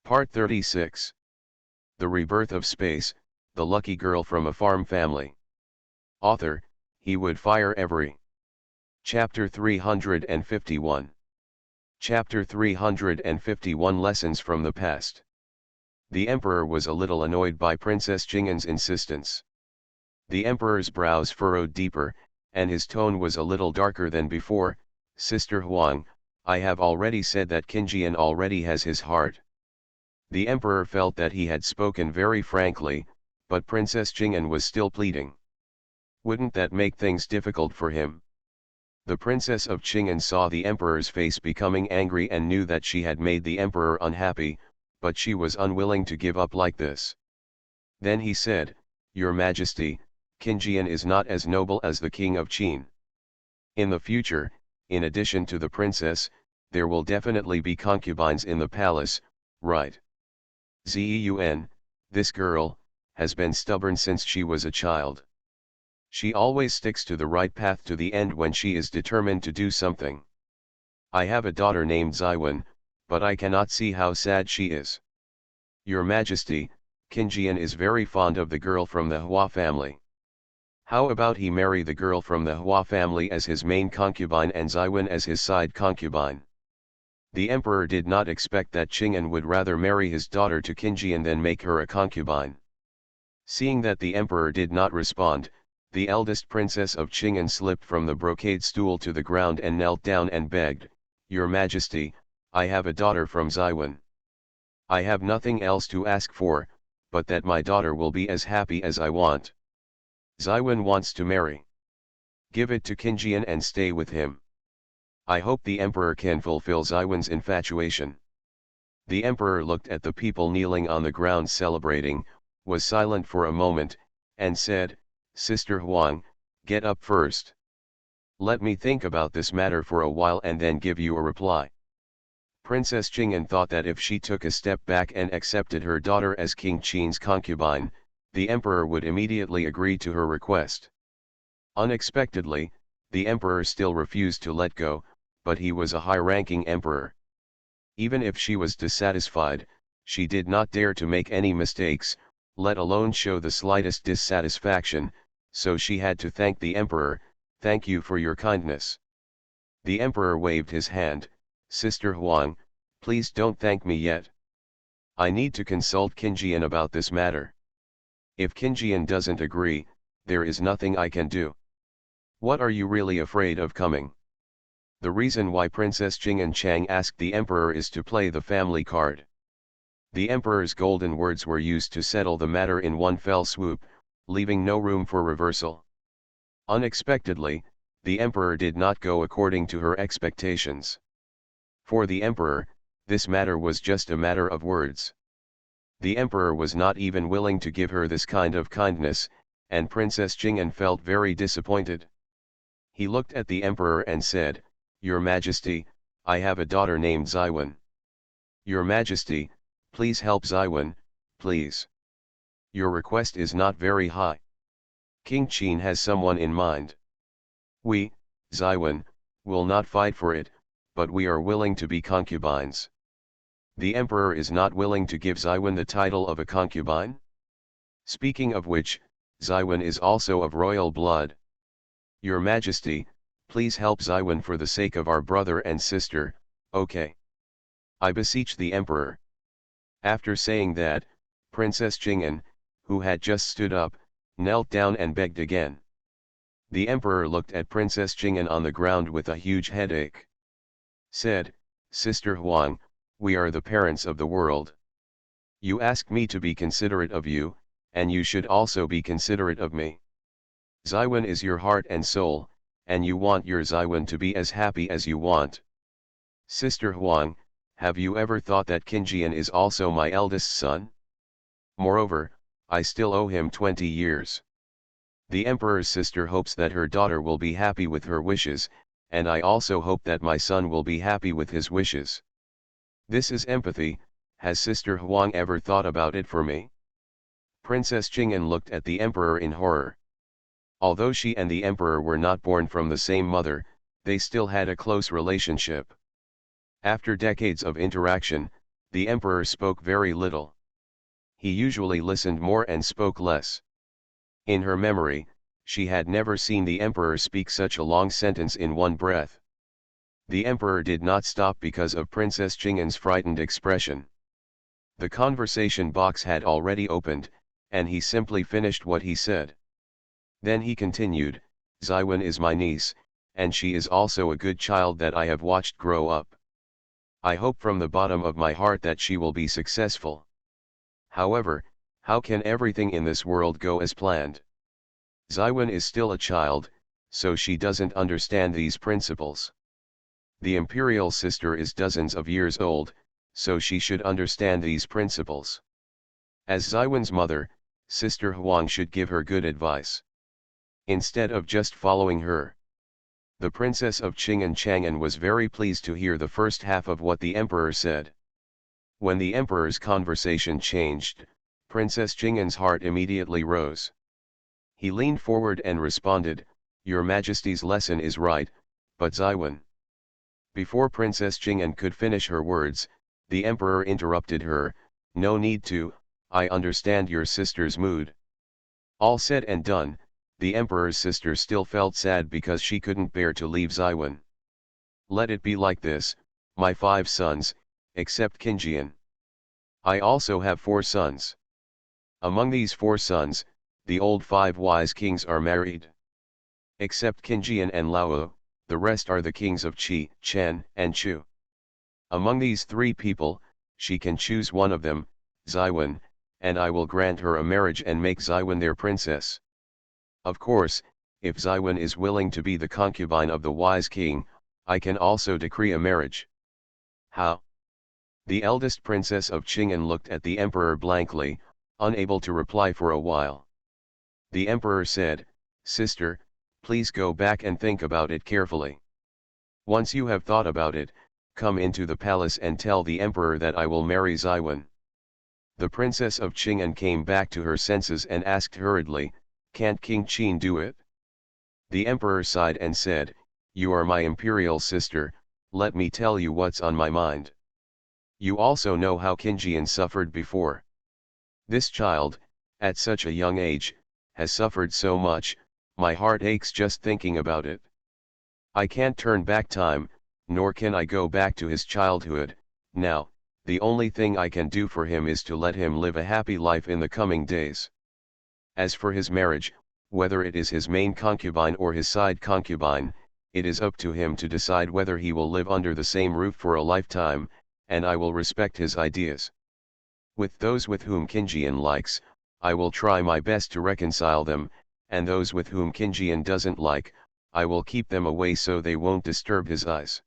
Part 36. The Rebirth of Space, the Lucky Girl from a Farm Family. Author, He Would Fire Every. Chapter 351. Chapter 351 Lessons from the Past. The Emperor was a little annoyed by Princess Jingan's insistence. The Emperor's brows furrowed deeper, and his tone was a little darker than before. Sister Huang, I have already said that Qingjian already has his heart. The Emperor felt that he had spoken very frankly, but Princess Jingan was still pleading. Wouldn't that make things difficult for him? The Princess of Qing'an saw the Emperor's face becoming angry and knew that she had made the Emperor unhappy, but she was unwilling to give up like this. Then he said, Your Majesty, Qingjian is not as noble as the King of Qin. In the future, in addition to the princess, there will definitely be concubines in the palace, right? Zun, this girl, has been stubborn since she was a child. She always sticks to the right path to the end when she is determined to do something. I have a daughter named Ziwen, but I cannot see how sad she is. Your Majesty, Qingjian is very fond of the girl from the Hua family. How about he marry the girl from the Hua family as his main concubine and Ziwen as his side concubine? The Emperor did not expect that Qing'an would rather marry his daughter to Qingjian than make her a concubine. Seeing that the Emperor did not respond, the eldest princess of Qing'an slipped from the brocade stool to the ground and knelt down and begged, Your Majesty, I have a daughter from Ziwen. I have nothing else to ask for, but that my daughter will be as happy as I want. Ziwen wants to marry. Give it to Qingjian and stay with him. I hope the Emperor can fulfill Ziwen's infatuation. The Emperor looked at the people kneeling on the ground celebrating, was silent for a moment, and said, Sister Huang, get up first. Let me think about this matter for a while and then give you a reply. Princess Qing'an thought that if she took a step back and accepted her daughter as King Qin's concubine, the Emperor would immediately agree to her request. Unexpectedly, the Emperor still refused to let go, but he was a high-ranking emperor. Even if she was dissatisfied, she did not dare to make any mistakes, let alone show the slightest dissatisfaction, so she had to thank the Emperor, Thank you for your kindness. The Emperor waved his hand, Sister Huang, please don't thank me yet. I need to consult Qingjian about this matter. If Qingjian doesn't agree, there is nothing I can do. What are you really afraid of coming? The reason why Princess Qing'an Chang asked the Emperor is to play the family card. The Emperor's golden words were used to settle the matter in one fell swoop, leaving no room for reversal. Unexpectedly, the Emperor did not go according to her expectations. For the Emperor, this matter was just a matter of words. The Emperor was not even willing to give her this kind of kindness, and Princess Qing'an felt very disappointed. He looked at the Emperor and said, Your Majesty, I have a daughter named Ziwen. Your Majesty, please help Ziwen, please. Your request is not very high. King Qin has someone in mind. We, Ziwen, will not fight for it, but we are willing to be concubines. The Emperor is not willing to give Ziwen the title of a concubine? Speaking of which, Ziwen is also of royal blood. Your Majesty, please help Ziwen for the sake of our brother and sister, okay? I beseech the Emperor. After saying that, Princess Qing'an, who had just stood up, knelt down and begged again. The Emperor looked at Princess Qing'an on the ground with a huge headache. Said, Sister Huang, we are the parents of the world. You ask me to be considerate of you, and you should also be considerate of me. Ziwen is your heart and soul, and you want your Ziwen to be as happy as you want. Sister Huang, have you ever thought that Qingjian is also my eldest son? Moreover, I still owe him 20 years. The Emperor's sister hopes that her daughter will be happy with her wishes, and I also hope that my son will be happy with his wishes. This is empathy. Has Sister Huang ever thought about it for me? Princess Qing'an looked at the Emperor in horror. Although she and the Emperor were not born from the same mother, they still had a close relationship. After decades of interaction, The emperor spoke very little. He usually listened more and spoke less. In her memory, she had never seen the emperor speak such a long sentence in one breath. The emperor did not stop because of Princess Jingan's frightened expression. The conversation box had already opened, and he simply finished what he said. Then he continued, "Xiwen is my niece, and she is also a good child that I have watched grow up. I hope from the bottom of my heart that she will be successful. However, how can everything in this world go as planned? Xiwen is still a child, so she doesn't understand these principles. The imperial sister is dozens of years old, so she should understand these principles. As Xiwen's mother, Sister Huang should give her good advice, instead of just following her." The Princess of Qing and Chang'an was very pleased to hear the first half of what the emperor said. When the emperor's conversation changed, Princess Jing'an's heart immediately rose. He leaned forward and responded, "Your Majesty's lesson is right, but Xiwen." Before Princess Jing'an could finish her words, the emperor interrupted her, "No need to, I understand your sister's mood." All said and done, the emperor's sister still felt sad because she couldn't bear to leave Xiwen. "Let it be like this, my 5 sons, except Qinjian. I also have 4 sons. Among these 4 sons, the old 5 wise kings are married. Except Qinjian and Lao, the rest are the kings of Qi, Chen, and Chu. Among these 3 people, she can choose one of them, Xiwen, and I will grant her a marriage and make Xiwen their princess. Of course, if Xiwen is willing to be the concubine of the wise king, I can also decree a marriage." "How?" The eldest princess of Qing'an looked at the emperor blankly, unable to reply for a while. The emperor said, "Sister, please go back and think about it carefully. Once you have thought about it, come into the palace and tell the emperor that I will marry Xiwen." The princess of Qing'an came back to her senses and asked hurriedly, "Can't King Qin do it?" The emperor sighed and said, "You are my imperial sister, let me tell you what's on my mind. You also know how Qinjian suffered before. This child, at such a young age, has suffered so much, my heart aches just thinking about it. I can't turn back time, nor can I go back to his childhood. Now, the only thing I can do for him is to let him live a happy life in the coming days. As for his marriage, whether it is his main concubine or his side concubine, it is up to him to decide whether he will live under the same roof for a lifetime, and I will respect his ideas. With those with whom Qinjian likes, I will try my best to reconcile them, and those with whom Qinjian doesn't like, I will keep them away so they won't disturb his eyes."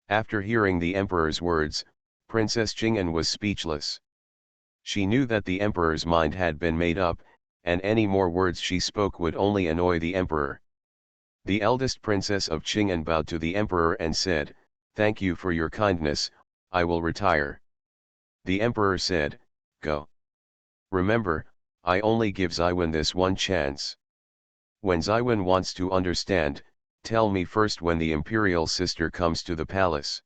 After hearing the emperor's words, Princess Jing'an was speechless. She knew that the emperor's mind had been made up, and any more words she spoke would only annoy the emperor. The eldest princess of Qing'an bowed to the emperor and said, "Thank you for your kindness, I will retire." The emperor said, "Go. Remember, I only give Xiwen this one chance. When Xiwen wants to understand, tell me first when the imperial sister comes to the palace."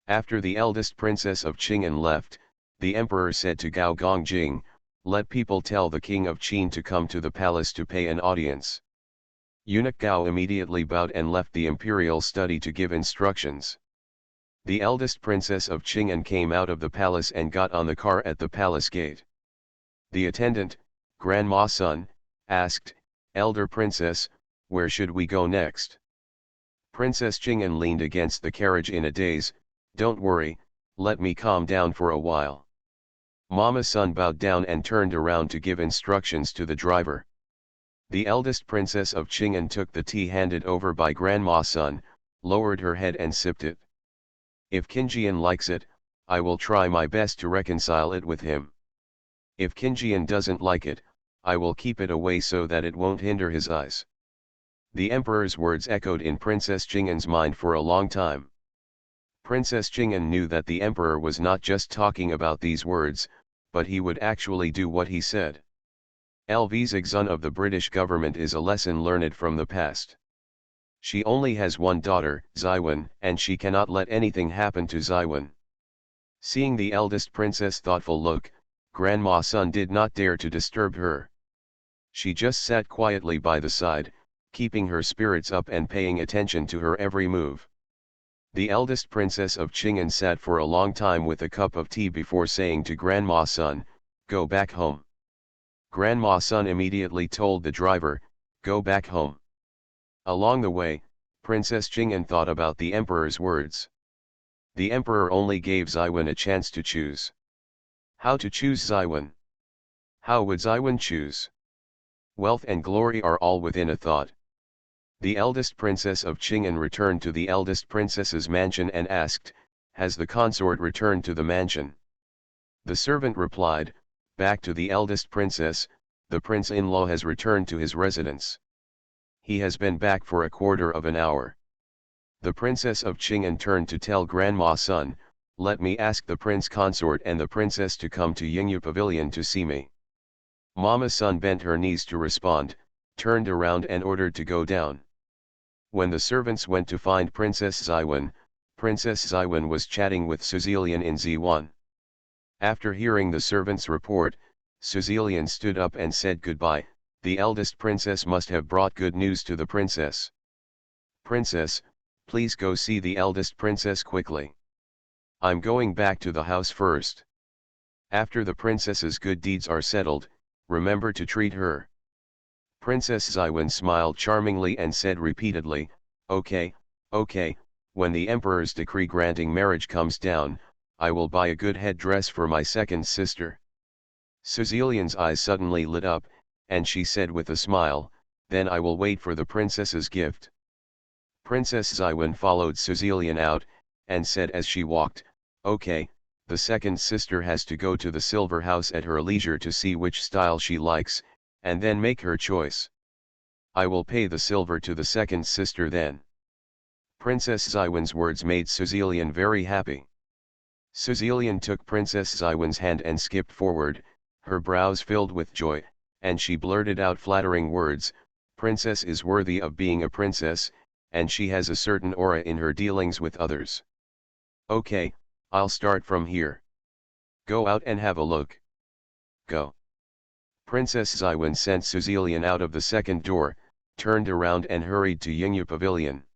After the eldest princess of Qing'an left, the emperor said to Gao Gongjing, "Let people tell the king of Qin to come to the palace to pay an audience." Eunuch Gao immediately bowed and left the imperial study to give instructions. The eldest princess of Qing'an came out of the palace and got on the car at the palace gate. The attendant, Grandma Sun, asked, "Elder princess, where should we go next?" Princess Qing'an leaned against the carriage in a daze, "Don't worry, let me calm down for a while." Mama Sun bowed down and turned around to give instructions to the driver. The eldest princess of Qing'an took the tea handed over by Grandma Sun, lowered her head and sipped it. "If Qinjian likes it, I will try my best to reconcile it with him. If Qinjian doesn't like it, I will keep it away so that it won't hinder his eyes." The emperor's words echoed in Princess Jing'an's mind for a long time. Princess Jing'an knew that the emperor was not just talking about these words, but he would actually do what he said. LV's exon of the British government is a lesson learned from the past. She only has one daughter, Xiwen, and she cannot let anything happen to Xiwen. Seeing the eldest princess' thoughtful look, Grandma Sun did not dare to disturb her. She just sat quietly by the side, keeping her spirits up and paying attention to her every move. The eldest princess of Qing'an sat for a long time with a cup of tea before saying to Grandma Sun, "Go back home." Grandma Sun immediately told the driver, "Go back home." Along the way, Princess Qing'an thought about the emperor's words. The emperor only gave Zaiwen a chance to choose. How to choose Zaiwen? How would Zaiwen choose? Wealth and glory are all within a thought. The eldest princess of Qing'an returned to the eldest princess's mansion and asked, "Has the consort returned to the mansion?" The servant replied, "Back to the eldest princess, the prince-in-law has returned to his residence. He has been back for a quarter of an hour." The princess of Qing'an turned to tell Grandma Sun, "Let me ask the prince consort and the princess to come to Yingyu Pavilion to see me." Mama Sun bent her knees to respond, turned around and ordered to go down. When the servants went to find Princess Zaiwen was chatting with Suzilian in Z1. After hearing the servant's report, Suzilian stood up and said goodbye. The eldest princess must have brought good news to the princess. "Princess, please go see the eldest princess quickly. I'm going back to the house first. After the princess's good deeds are settled, remember to treat her." Princess Zaiwen smiled charmingly and said repeatedly, "Okay, okay, when the emperor's decree granting marriage comes down, I will buy a good headdress for my second sister." Suzilian's eyes suddenly lit up, and she said with a smile, "Then I will wait for the princess's gift." Princess Zaiwen followed Suzilian out, and said as she walked, "Okay, the second sister has to go to the silver house at her leisure to see which style she likes, and then make her choice. I will pay the silver to the second sister then." Princess Zaiwen's words made Suzilian very happy. Suzilian took Princess Zaiwen's hand and skipped forward, her brows filled with joy, and she blurted out flattering words, "Princess is worthy of being a princess, and she has a certain aura in her dealings with others. Okay, I'll start from here. Go out and have a look. Go." Princess Zaiwen sent Suzilian out of the second door, turned around and hurried to Yingyu Pavilion.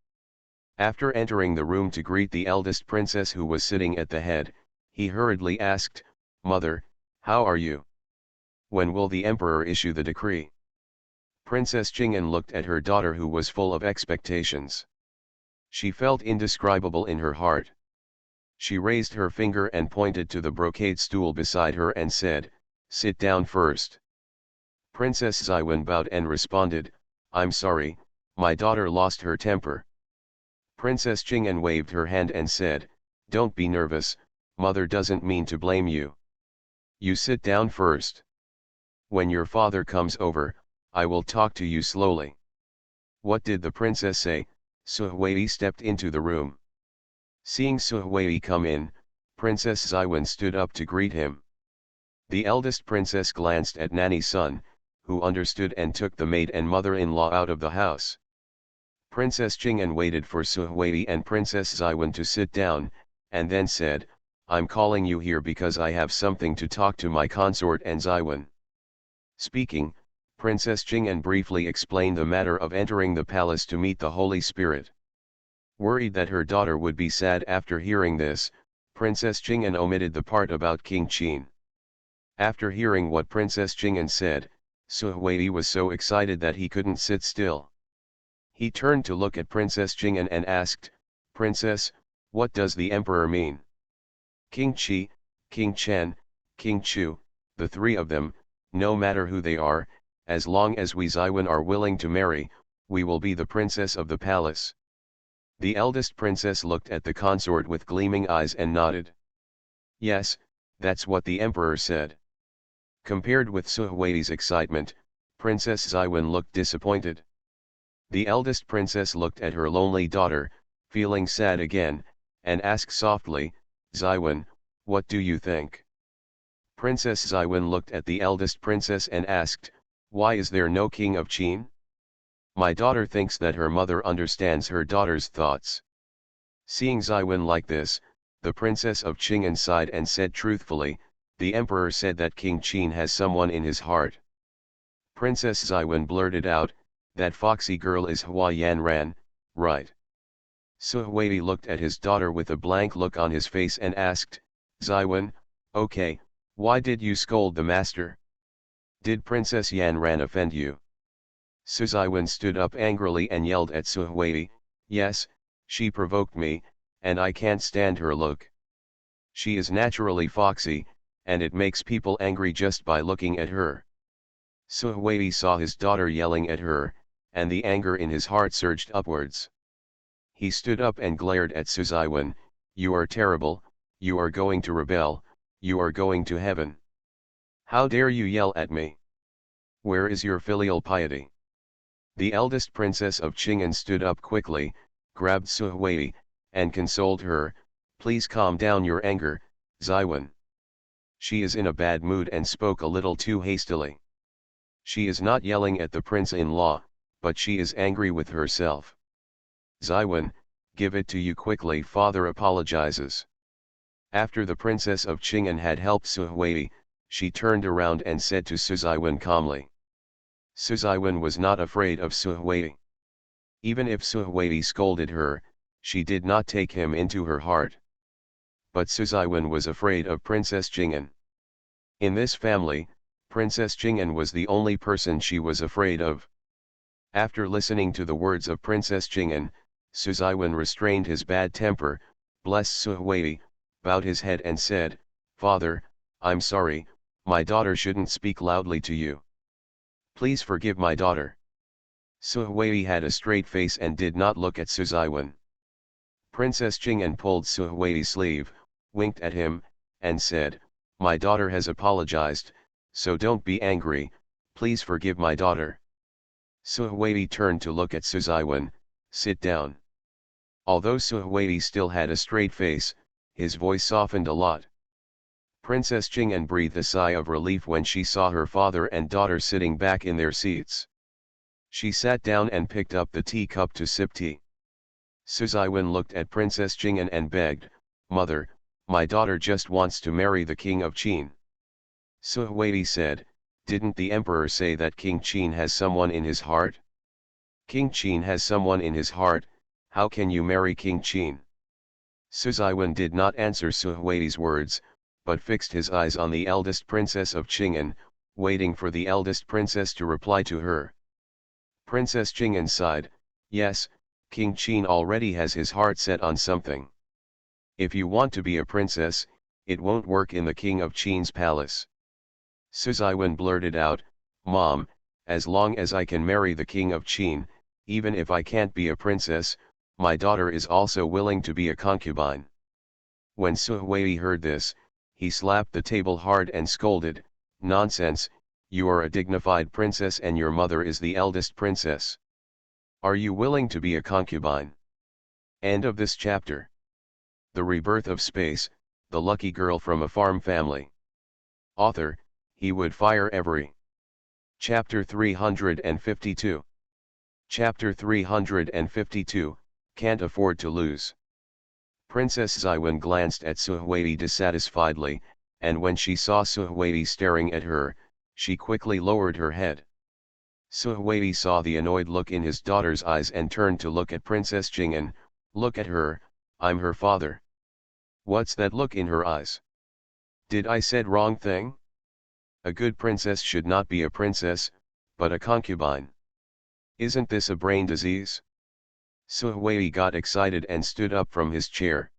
After entering the room to greet the eldest princess who was sitting at the head, he hurriedly asked, "Mother, how are you? When will the emperor issue the decree?" Princess Qing'an looked at her daughter who was full of expectations. She felt indescribable in her heart. She raised her finger and pointed to the brocade stool beside her and said, "Sit down first." Princess Zaiwen bowed and responded, "I'm sorry, my daughter lost her temper." Princess Qing'an waved her hand and said, "Don't be nervous, mother doesn't mean to blame you. You sit down first. When your father comes over, I will talk to you slowly." "What did the princess say?" Suhui stepped into the room. Seeing Suhui come in, Princess Zaiwen stood up to greet him. The eldest princess glanced at Nanny Sun, who understood and took the maid and mother-in-law out of the house. Princess Qing'an waited for Suhui and Princess Zaiwen to sit down, and then said, "I'm calling you here because I have something to talk to my consort and Zaiwen." Speaking, Princess Qing'an briefly explained the matter of entering the palace to meet the Holy Spirit. Worried that her daughter would be sad after hearing this, Princess Qing'an omitted the part about King Qin. After hearing what Princess Qing'an said, Suhui was so excited that he couldn't sit still. He turned to look at Princess Qing'an and asked, "Princess, what does the emperor mean?" "King Qi, King Chen, King Chu, the three of them, no matter who they are, as long as we Zaiwen are willing to marry, we will be the princess of the palace." The eldest princess looked at the consort with gleaming eyes and nodded. "Yes, that's what the emperor said." Compared with Suhui's excitement, Princess Zaiwen looked disappointed. The eldest princess looked at her lonely daughter, feeling sad again, and asked softly, "Zaiwen, what do you think?" Princess Zaiwen looked at the eldest princess and asked, "Why is there no king of Qin? My daughter thinks that her mother understands her daughter's thoughts." Seeing Zaiwen like this, The princess of Qing'an sighed and said truthfully, the emperor said that King Qin has someone in his heart. Princess Xiwen blurted out, that foxy girl is Hua Yanran, right? Suhuadi looked at his daughter with a blank look on his face and asked, Xiwen, okay, why did you scold the master? Did Princess Yanran offend you? Su Xiwen stood up angrily and yelled at Suhuadi, yes, she provoked me, and I can't stand her look. She is naturally foxy, and it makes people angry just by looking at her. Suhuadi saw his daughter yelling at her, and the anger in his heart surged upwards. He stood up and glared at Su Xiwen, you are terrible, you are going to rebel, you are going to heaven. How dare you yell at me? Where is your filial piety? The eldest princess of Qing'an stood up quickly, grabbed Suhuadi, and consoled her, please calm down your anger, Xiwen. She is in a bad mood and spoke a little too hastily. She is not yelling at the prince-in-law, but she is angry with herself. Xiwen, give it to you quickly, father apologizes. After the princess of Qing'an had helped Suhuadi, she turned around and said to Su Xiwen calmly. Su Xiwen was not afraid of Suhuadi. Even if Suhuadi scolded her, she did not take him into her heart. But Su Xiwen was afraid of Princess Qing'an. In this family, Princess Qing'an was the only person she was afraid of. After listening to the words of Princess Qing'an, Su Xiwen restrained his bad temper, blessed Suhuadi, bowed his head and said, Father, I'm sorry, my daughter shouldn't speak loudly to you. Please forgive my daughter. Suhuadi had a straight face and did not look at Su Xiwen. Princess Qing'an pulled Suhuadi's sleeve, winked at him, and said, my daughter has apologized, so don't be angry, please forgive my daughter. Suhuadi turned to look at Su Xiwen, sit down. Although Suhuadi still had a straight face, his voice softened a lot. Princess Qing'an breathed a sigh of relief when she saw her father and daughter sitting back in their seats. She sat down and picked up the teacup to sip tea. Su Xiwen looked at Princess Qing'an and begged, Mother, my daughter just wants to marry the king of Qin. Suhuadi said, didn't the emperor say that King Qin has someone in his heart? King Qin has someone in his heart, how can you marry King Qin? Su Xiwen did not answer Suhuadi's words, but fixed his eyes on the eldest princess of Qing'an, waiting for the eldest princess to reply to her. Princess Qing'an sighed, yes, King Qin already has his heart set on something. If you want to be a princess, it won't work in the king of Qin's palace. Su Xiwen blurted out, Mom, as long as I can marry the king of Qin, even if I can't be a princess, my daughter is also willing to be a concubine. When Suhuadi heard this, he slapped the table hard and scolded, nonsense, you are a dignified princess and your mother is the eldest princess. Are you willing to be a concubine? End of this chapter. The Rebirth of Space, the lucky girl from a farm family. Author, he would fire every. Chapter 352. Chapter 352, Can't Afford to Lose. Princess Xiwen glanced at Suhuadi dissatisfiedly, and when she saw Suhuadi staring at her, she quickly lowered her head. Suhuadi saw the annoyed look in his daughter's eyes and turned to look at Princess Qing'an, look at her, I'm her father. What's that look in her eyes? Did I said wrong thing? A good princess should not be a princess, but a concubine. Isn't this a brain disease? Suhuadi got excited and stood up from his chair.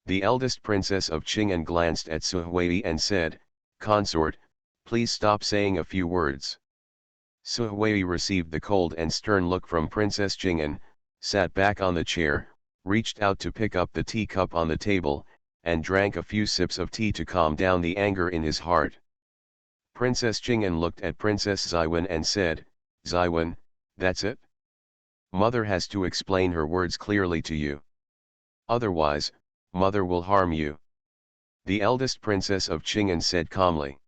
The eldest princess of Qing'an glanced at Suhuadi and said, Consort, please stop saying a few words. Suhuadi received the cold and stern look from Princess Qing'an, sat back on the chair, reached out to pick up the teacup on the table, and drank a few sips of tea to calm down the anger in his heart. Princess Qing'an looked at Princess Xiwen and said, Xiwen, that's it? Mother has to explain her words clearly to you. Otherwise, mother will harm you. The eldest princess of Qing'an said calmly.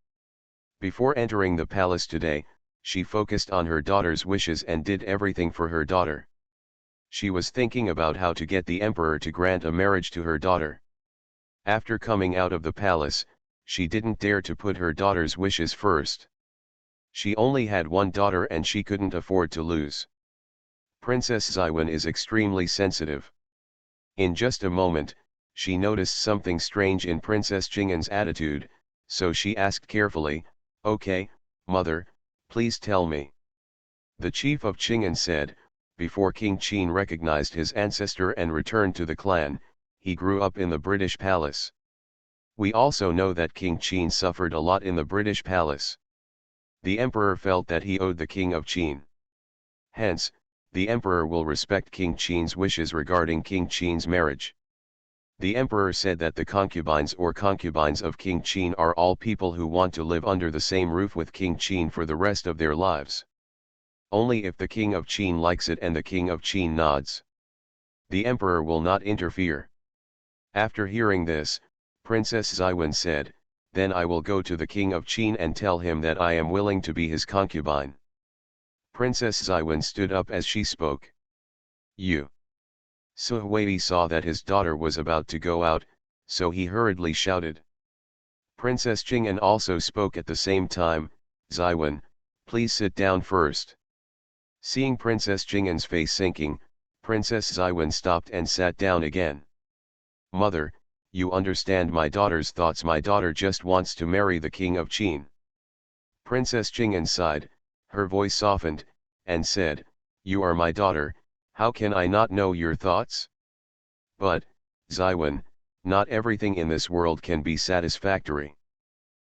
Before entering the palace today, she focused on her daughter's wishes and did everything for her daughter. She was thinking about how to get the emperor to grant a marriage to her daughter. After coming out of the palace, she didn't dare to put her daughter's wishes first. She only had one daughter and she couldn't afford to lose. Princess Xiwen is extremely sensitive. In just a moment, she noticed something strange in Princess Jingan's attitude, so she asked carefully, "Okay, mother, please tell me." The chief of Qingan said, before King Qin recognized his ancestor and returned to the clan, he grew up in the British palace. We also know that King Qin suffered a lot in the British palace. The emperor felt that he owed the king of Qin. Hence, the emperor will respect King Qin's wishes regarding King Qin's marriage. The emperor said that the concubines or concubines of King Qin are all people who want to live under the same roof with King Qin for the rest of their lives. Only if the king of Qin likes it and the king of Qin nods, the emperor will not interfere. After hearing this, Princess Xiwen said, "Then I will go to the king of Qin and tell him that I am willing to be his concubine." Princess Xiwen stood up as she spoke. "You." Suhui saw that his daughter was about to go out, so he hurriedly shouted. Princess Jing'an also spoke at the same time, "Xiwen, please sit down first." Seeing Princess Jing'an's face sinking, Princess Xiwen stopped and sat down again. "Mother, you understand my daughter's thoughts. My daughter just wants to marry the king of Qin." Princess Jing'an sighed, her voice softened, and said, "You are my daughter, how can I not know your thoughts? But, Xiwen, not everything in this world can be satisfactory.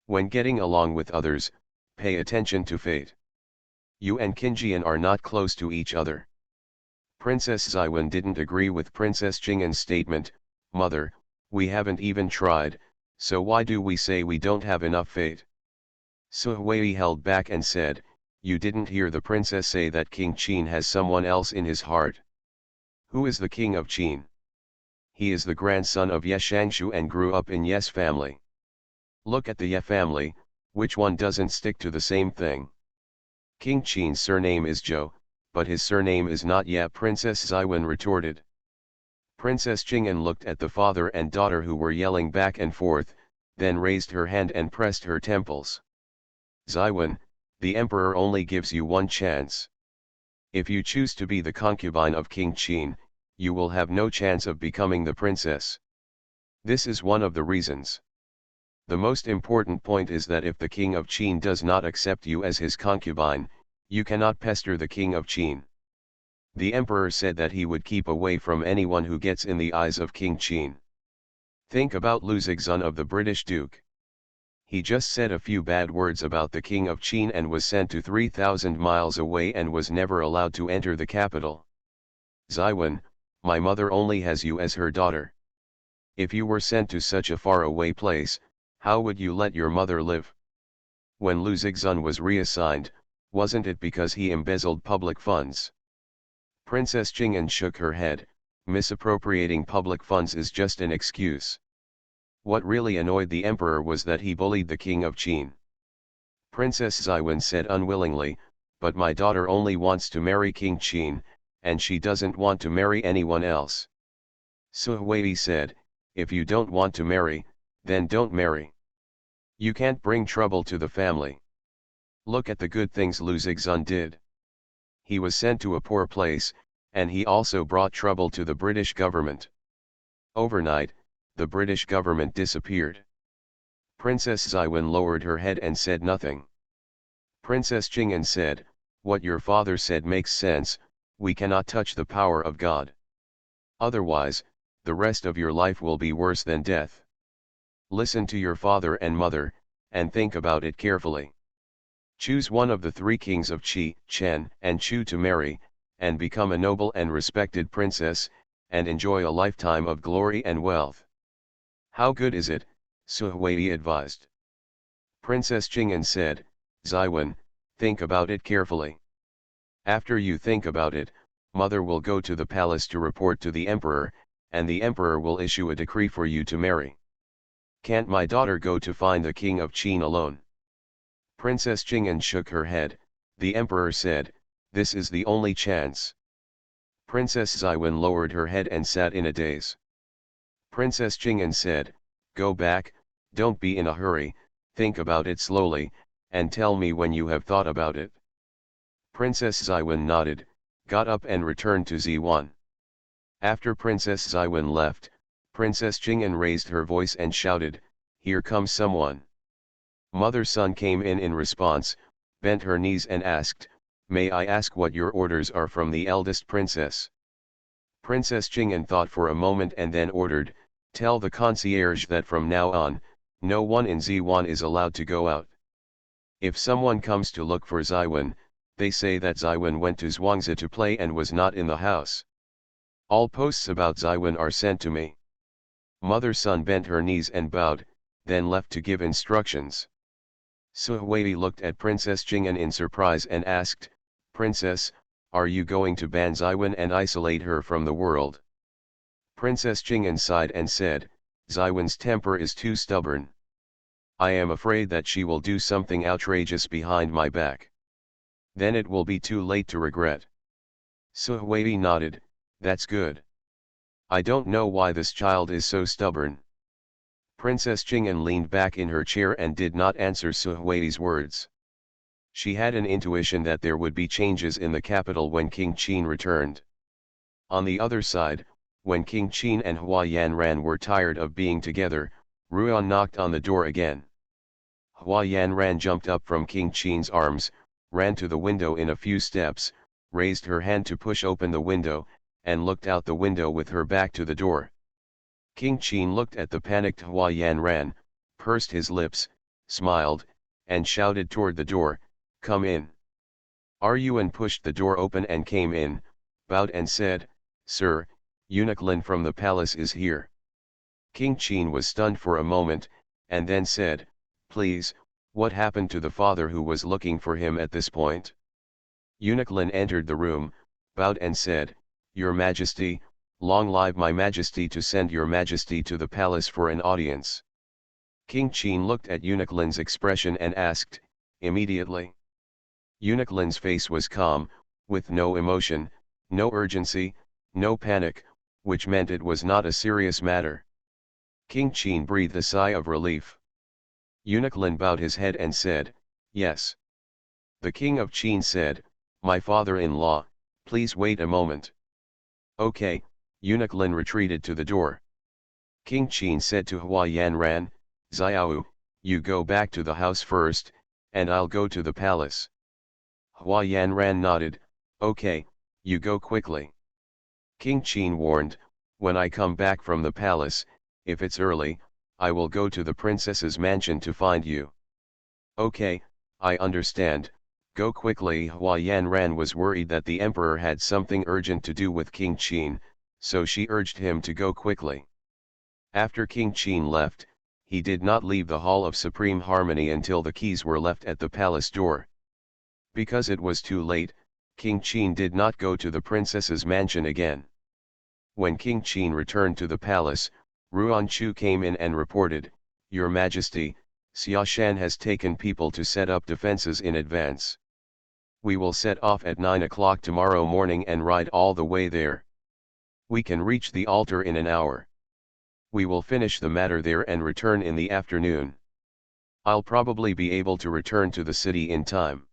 When getting along with others, pay attention to fate. You and Qinjian are not close to each other." Princess Xiwen didn't agree with Princess Jing'an's statement, "Mother, we haven't even tried, so why do we say we don't have enough fate?" Suhui held back and said, "You didn't hear the princess say that King Qin has someone else in his heart." "Who is the king of Qin?" "He is the grandson of Ye Shangshu and grew up in Ye's family." "Look at the Ye family, which one doesn't stick to the same thing?" "King Qin's surname is Zhou, but his surname is not Ye," Princess Xiwen retorted. Princess Jing'an looked at the father and daughter who were yelling back and forth, then raised her hand and pressed her temples. "Xiwen, the emperor only gives you one chance. If you choose to be the concubine of King Qin, you will have no chance of becoming the princess. This is one of the reasons. The most important point is that if the king of Qin does not accept you as his concubine, you cannot pester the king of Qin." The emperor said that he would keep away from anyone who gets in the eyes of King Qin. Think about Lu Zixun of the British Duke. He just said a few bad words about the king of Qin and was sent to 3,000 miles away and was never allowed to enter the capital. "Xiwen, my mother only has you as her daughter. If you were sent to such a far away place, how would you let your mother live?" When Lu Zixun was reassigned, wasn't it because he embezzled public funds? Princess Jing'an shook her head, "Misappropriating public funds is just an excuse. What really annoyed the emperor was that he bullied the king of Qin." Princess Xiwen said unwillingly, "But my daughter only wants to marry King Qin, and she doesn't want to marry anyone else." Suhui said, "If you don't want to marry, then don't marry. You can't bring trouble to the family. Look at the good things Lu Zixun did. He was sent to a poor place, and he also brought trouble to the British government. Overnight, the British government disappeared." Princess Xiwen lowered her head and said nothing. Princess Jing'an said, "What your father said makes sense, we cannot touch the power of God. Otherwise, the rest of your life will be worse than death. Listen to your father and mother, and think about it carefully. Choose one of the three kings of Qi, Chen, and Chu to marry, and become a noble and respected princess, and enjoy a lifetime of glory and wealth." "How good is it?" Suhui advised. Princess Jing'an said, "Xiwen, think about it carefully. After you think about it, mother will go to the palace to report to the emperor, and the emperor will issue a decree for you to marry. Can't my daughter go to find the king of Qin alone?" Princess Jing'an shook her head. The emperor said, "This is the only chance." Princess Xiwen lowered her head and sat in a daze. Princess Jing'an said, Go back, don't be in a hurry, think about it slowly, and tell me when you have thought about it. Princess Xiwen nodded, got up and returned to Z1. After Princess Xiwen left, Princess Jing'an raised her voice and shouted, "Here comes someone." Mother Sun came in response, bent her knees and asked, "May I ask what your orders are from the eldest princess?" Princess Jing'an thought for a moment and then ordered, "Tell the concierge that from now on, no one in Z1 is allowed to go out. If someone comes to look for Xiwen, they say that Xiwen went to Zhuangzi to play and was not in the house. All posts about Xiwen are sent to me." Mother Sun bent her knees and bowed, then left to give instructions. Su Huiyi looked at Princess Jing'an in surprise and asked, "Princess, are you going to ban Xiwen and isolate her from the world?" Princess Jing'an sighed and said, "Xiwen's temper is too stubborn. I am afraid that she will do something outrageous behind my back. Then it will be too late to regret." Su Huiyi nodded, "That's good. I don't know why this child is so stubborn." Princess Jing'an leaned back in her chair and did not answer Su Huiyi's words. She had an intuition that there would be changes in the capital when King Qin returned. On the other side, when King Qin and Hua Yanran were tired of being together, Ruan knocked on the door again. Hua Yanran jumped up from King Qin's arms, ran to the window in a few steps, raised her hand to push open the window, and looked out the window with her back to the door. King Qin looked at the panicked Hua Yanran, pursed his lips, smiled, and shouted toward the door, "Come in." Yuan pushed the door open and came in, bowed and said, "Sir, Eunuch Lin from the palace is here." King Qin was stunned for a moment, and then said, "Please, what happened to the father who was looking for him at this point?" Eunuch Lin entered the room, bowed and said, "Your Majesty, long live my Majesty, to send your Majesty to the palace for an audience." King Qin looked at Eunuch Lin's expression and asked, "Immediately?" Eunuch Lin's face was calm, with no emotion, no urgency, no panic, which meant it was not a serious matter. King Qin breathed a sigh of relief. Eunuch Lin bowed his head and said, "Yes." The King of Qin said, "My father-in-law, please wait a moment." "Okay." Eunuch Lin retreated to the door. King Qin said to Hua Yanran, "Xiao, you go back to the house first, and I'll go to the palace." Hua Yanran nodded, "Okay, you go quickly." King Qin warned, "When I come back from the palace, if it's early, I will go to the princess's mansion to find you." "Okay, I understand, go quickly." Hua Yanran was worried that the emperor had something urgent to do with King Qin, so she urged him to go quickly. After King Qin left, he did not leave the Hall of Supreme Harmony until the keys were left at the palace door. Because it was too late, King Qin did not go to the princess's mansion again. When King Qin returned to the palace, Ruan Chu came in and reported, "Your Majesty, Xia Shan has taken people to set up defenses in advance. We will set off at 9 o'clock tomorrow morning and ride all the way there. We can reach the altar in an hour. We will finish the matter there and return in the afternoon. I'll probably be able to return to the city in time."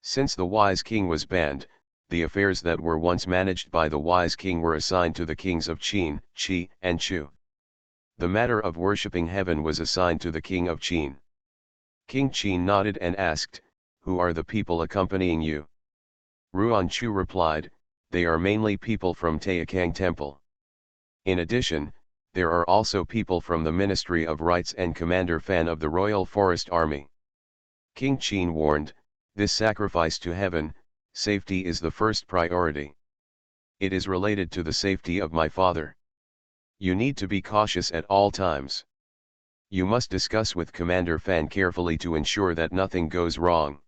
Since the wise king was banned, the affairs that were once managed by the wise king were assigned to the kings of Qin, Qi, and Chu. The matter of worshipping heaven was assigned to the king of Qin. King Qin nodded and asked, "Who are the people accompanying you?" Ruan Chu replied, "They are mainly people from Taikang Temple. In addition, there are also people from the Ministry of Rights and Commander Fan of the Royal Forest Army." King Qin warned, "This sacrifice to heaven, safety is the first priority. It is related to the safety of my father. You need to be cautious at all times. You must discuss with Commander Fan carefully to ensure that nothing goes wrong."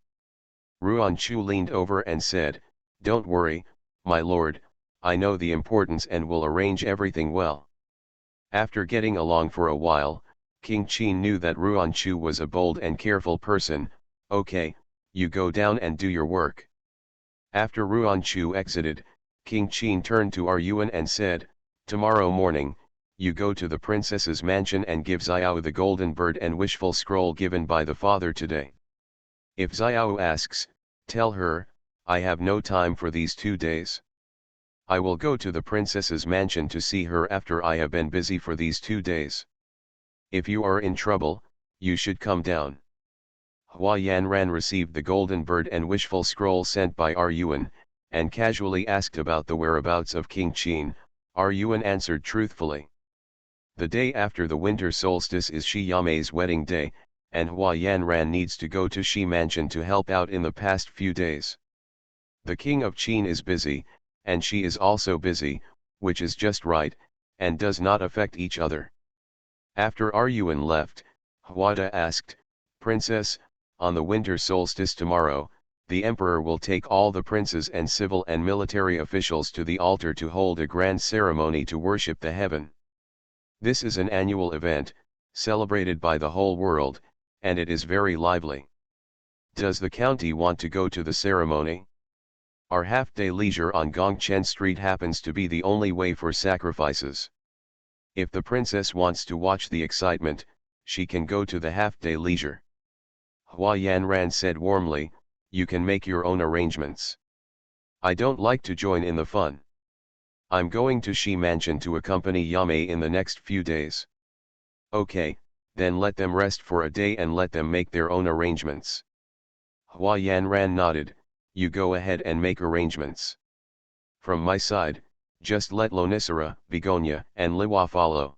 Ruan Chu leaned over and said, "Don't worry, my lord, I know the importance and will arrange everything well." After getting along for a while, King Qin knew that Ruan Chu was a bold and careful person. "Okay, you go down and do your work." After Ruan Chu exited, King Qin turned to Yuan and said, "Tomorrow morning, you go to the princess's mansion and give Xiao the golden bird and wishful scroll given by the father today. If Xiao asks, tell her, I have no time for these 2 days. I will go to the princess's mansion to see her after I have been busy for these 2 days. If you are in trouble, you should come down. Hua Yanran received the golden bird and wishful scroll sent by Yuan, and casually asked about the whereabouts of King Qin. Yuan answered truthfully. The day after the winter solstice is Shi Yame's wedding day, and Hua Yanran needs to go to Shi Mansion to help out in the past few days. The king of Qin is busy, and she is also busy, which is just right, and does not affect each other. After Yuan left, Huada asked, Princess, on the winter solstice tomorrow, the emperor will take all the princes and civil and military officials to the altar to hold a grand ceremony to worship the heaven. This is an annual event, celebrated by the whole world, and it is very lively. Does the county want to go to the ceremony? Our half-day leisure on Gongchen Street happens to be the only way for sacrifices. If the princess wants to watch the excitement, she can go to the half-day leisure. Hua Yanran said warmly, you can make your own arrangements. I don't like to join in the fun. I'm going to Shi Mansion to accompany Yame in the next few days. Okay, then let them rest for a day and let them make their own arrangements. Hua Yanran nodded, you go ahead and make arrangements. From my side, just let Lonicera, Begonia, and Liwa follow.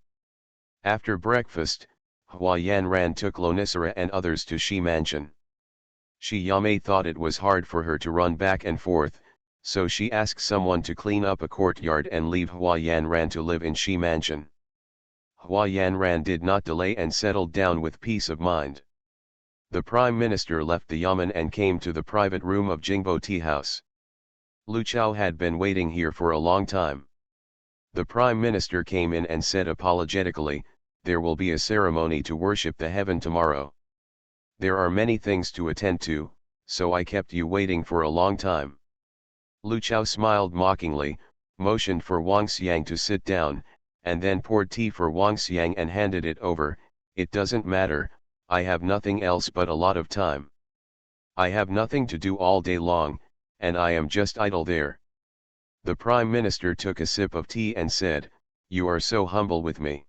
After breakfast, Hua Yanran took Lonicera and others to Shi Mansion. Shi Yame thought it was hard for her to run back and forth, so she asked someone to clean up a courtyard and leave Hua Yanran to live in Shi Mansion. Hua Yanran did not delay and settled down with peace of mind. The Prime Minister left the Yamen and came to the private room of Jingbo Tea House. Lu Chao had been waiting here for a long time. The Prime Minister came in and said apologetically, there will be a ceremony to worship the heaven tomorrow. There are many things to attend to, so I kept you waiting for a long time. Lu Chao smiled mockingly, motioned for Wang Xiang to sit down, and then poured tea for Wang Xiang and handed it over. It doesn't matter, I have nothing else but a lot of time. I have nothing to do all day long, and I am just idle there. The Prime Minister took a sip of tea and said, you are so humble with me.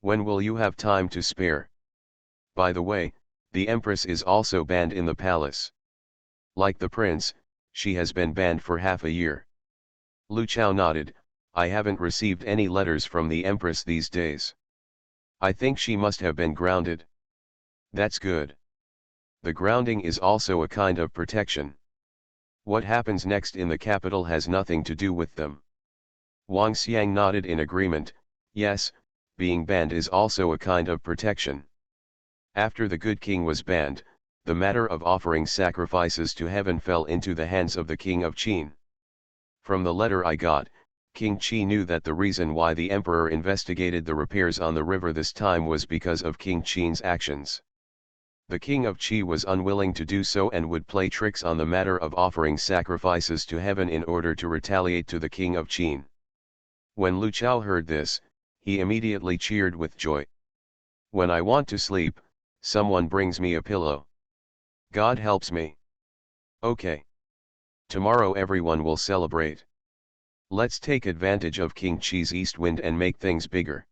When will you have time to spare? By the way, the Empress is also banned in the palace. Like the prince, she has been banned for half a year. Lu Chao nodded, I haven't received any letters from the Empress these days. I think she must have been grounded. That's good. The grounding is also a kind of protection. What happens next in the capital has nothing to do with them. Wang Xiang nodded in agreement, yes, being banned is also a kind of protection. After the good king was banned, the matter of offering sacrifices to heaven fell into the hands of the king of Qin. From the letter I got, King Qi knew that the reason why the emperor investigated the repairs on the river this time was because of King Qin's actions. The king of Qi was unwilling to do so and would play tricks on the matter of offering sacrifices to heaven in order to retaliate to the king of Qin. When Lu Chao heard this, he immediately cheered with joy. When I want to sleep, someone brings me a pillow. God helps me. Okay. Tomorrow everyone will celebrate. Let's take advantage of King Qi's east wind and make things bigger.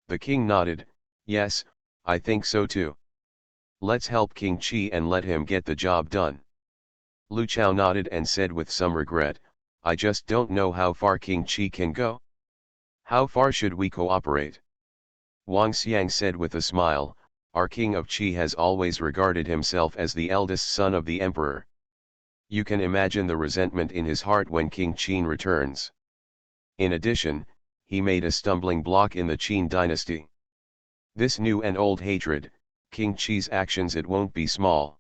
The king nodded, yes, I think so too. Let's help King Qi and let him get the job done. Lu Chao nodded and said with some regret, I just don't know how far King Qi can go. How far should we cooperate? Wang Xiang said with a smile, our king of Qi has always regarded himself as the eldest son of the emperor. You can imagine the resentment in his heart when King Qin returns. In addition, he made a stumbling block in the Qin dynasty. This new and old hatred, King Qi's actions, it won't be small.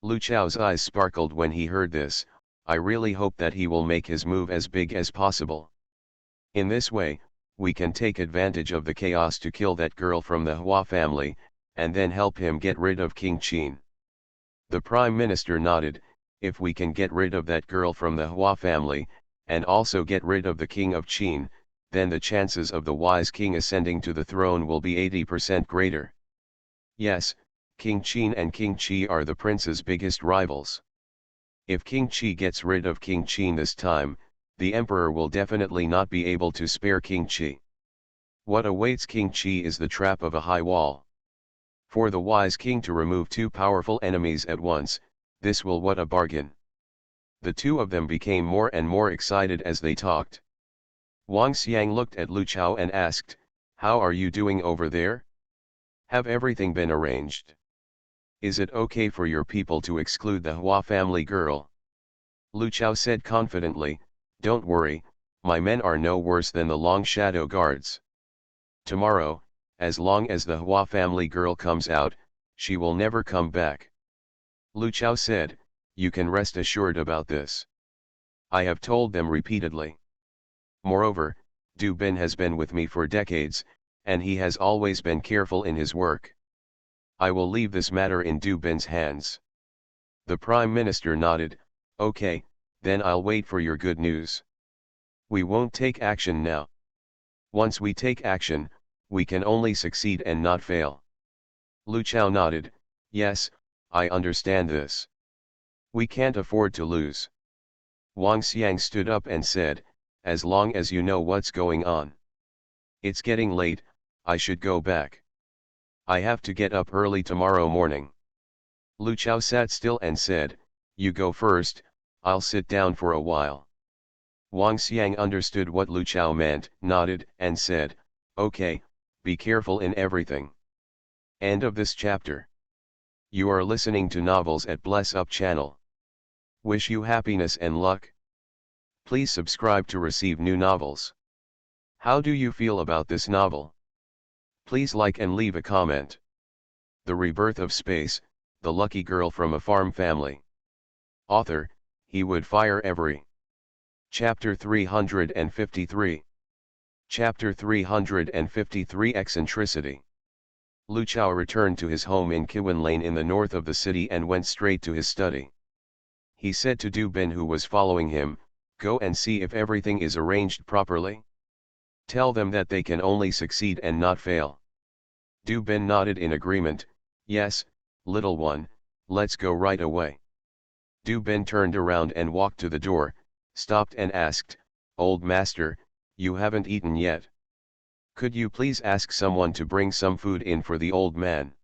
Lu Chao's eyes sparkled when he heard this, I really hope that he will make his move as big as possible. In this way, we can take advantage of the chaos to kill that girl from the Hua family, and then help him get rid of King Qin. The Prime Minister nodded, if we can get rid of that girl from the Hua family, and also get rid of the King of Qin, then the chances of the wise king ascending to the throne will be 80% greater. Yes, King Qin and King Qi are the prince's biggest rivals. If King Qi gets rid of King Qin this time, the emperor will definitely not be able to spare King Qi. What awaits King Qi is the trap of a high wall. For the wise king to remove two powerful enemies at once, this will what a bargain. The two of them became more and more excited as they talked. Wang Xiang looked at Lu Chao and asked, "How are you doing over there? Have everything been arranged? Is it okay for your people to exclude the Hua family girl?" Lu Chao said confidently, "Don't worry, my men are no worse than the Long Shadow guards. Tomorrow, as long as the Hua family girl comes out, she will never come back." Lu Chao said, "You can rest assured about this. I have told them repeatedly. Moreover, Du Bin has been with me for decades, and he has always been careful in his work. I will leave this matter in Du Bin's hands." The Prime Minister nodded, "Okay, then I'll wait for your good news. We won't take action now. Once we take action, we can only succeed and not fail." Lu Chao nodded, "Yes, I understand this. We can't afford to lose." Wang Xiang stood up and said, "As long as you know what's going on. It's getting late, I should go back. I have to get up early tomorrow morning." Lu Chao sat still and said, "You go first, I'll sit down for a while." Wang Xiang understood what Lu Chao meant, nodded, and said, "Okay, be careful in everything." End of this chapter. You are listening to Novels at Bless Up channel. Wish you happiness and luck. Please subscribe to receive new novels. How do you feel about this novel? Please like and leave a comment. The Rebirth of Space, the lucky girl from a farm family. Author, he would fire every. Chapter 353. Chapter 353 Eccentricity. Lu Chao returned to his home in Kiwan Lane in the north of the city and went straight to his study. He said to Du Bin, who was following him, "Go and see if everything is arranged properly. Tell them that they can only succeed and not fail." Du Bin nodded in agreement, "Yes, little one, let's go right away." Du Bin turned around and walked to the door, stopped and asked, "Old master, you haven't eaten yet. Could you please ask someone to bring some food in for the old man?"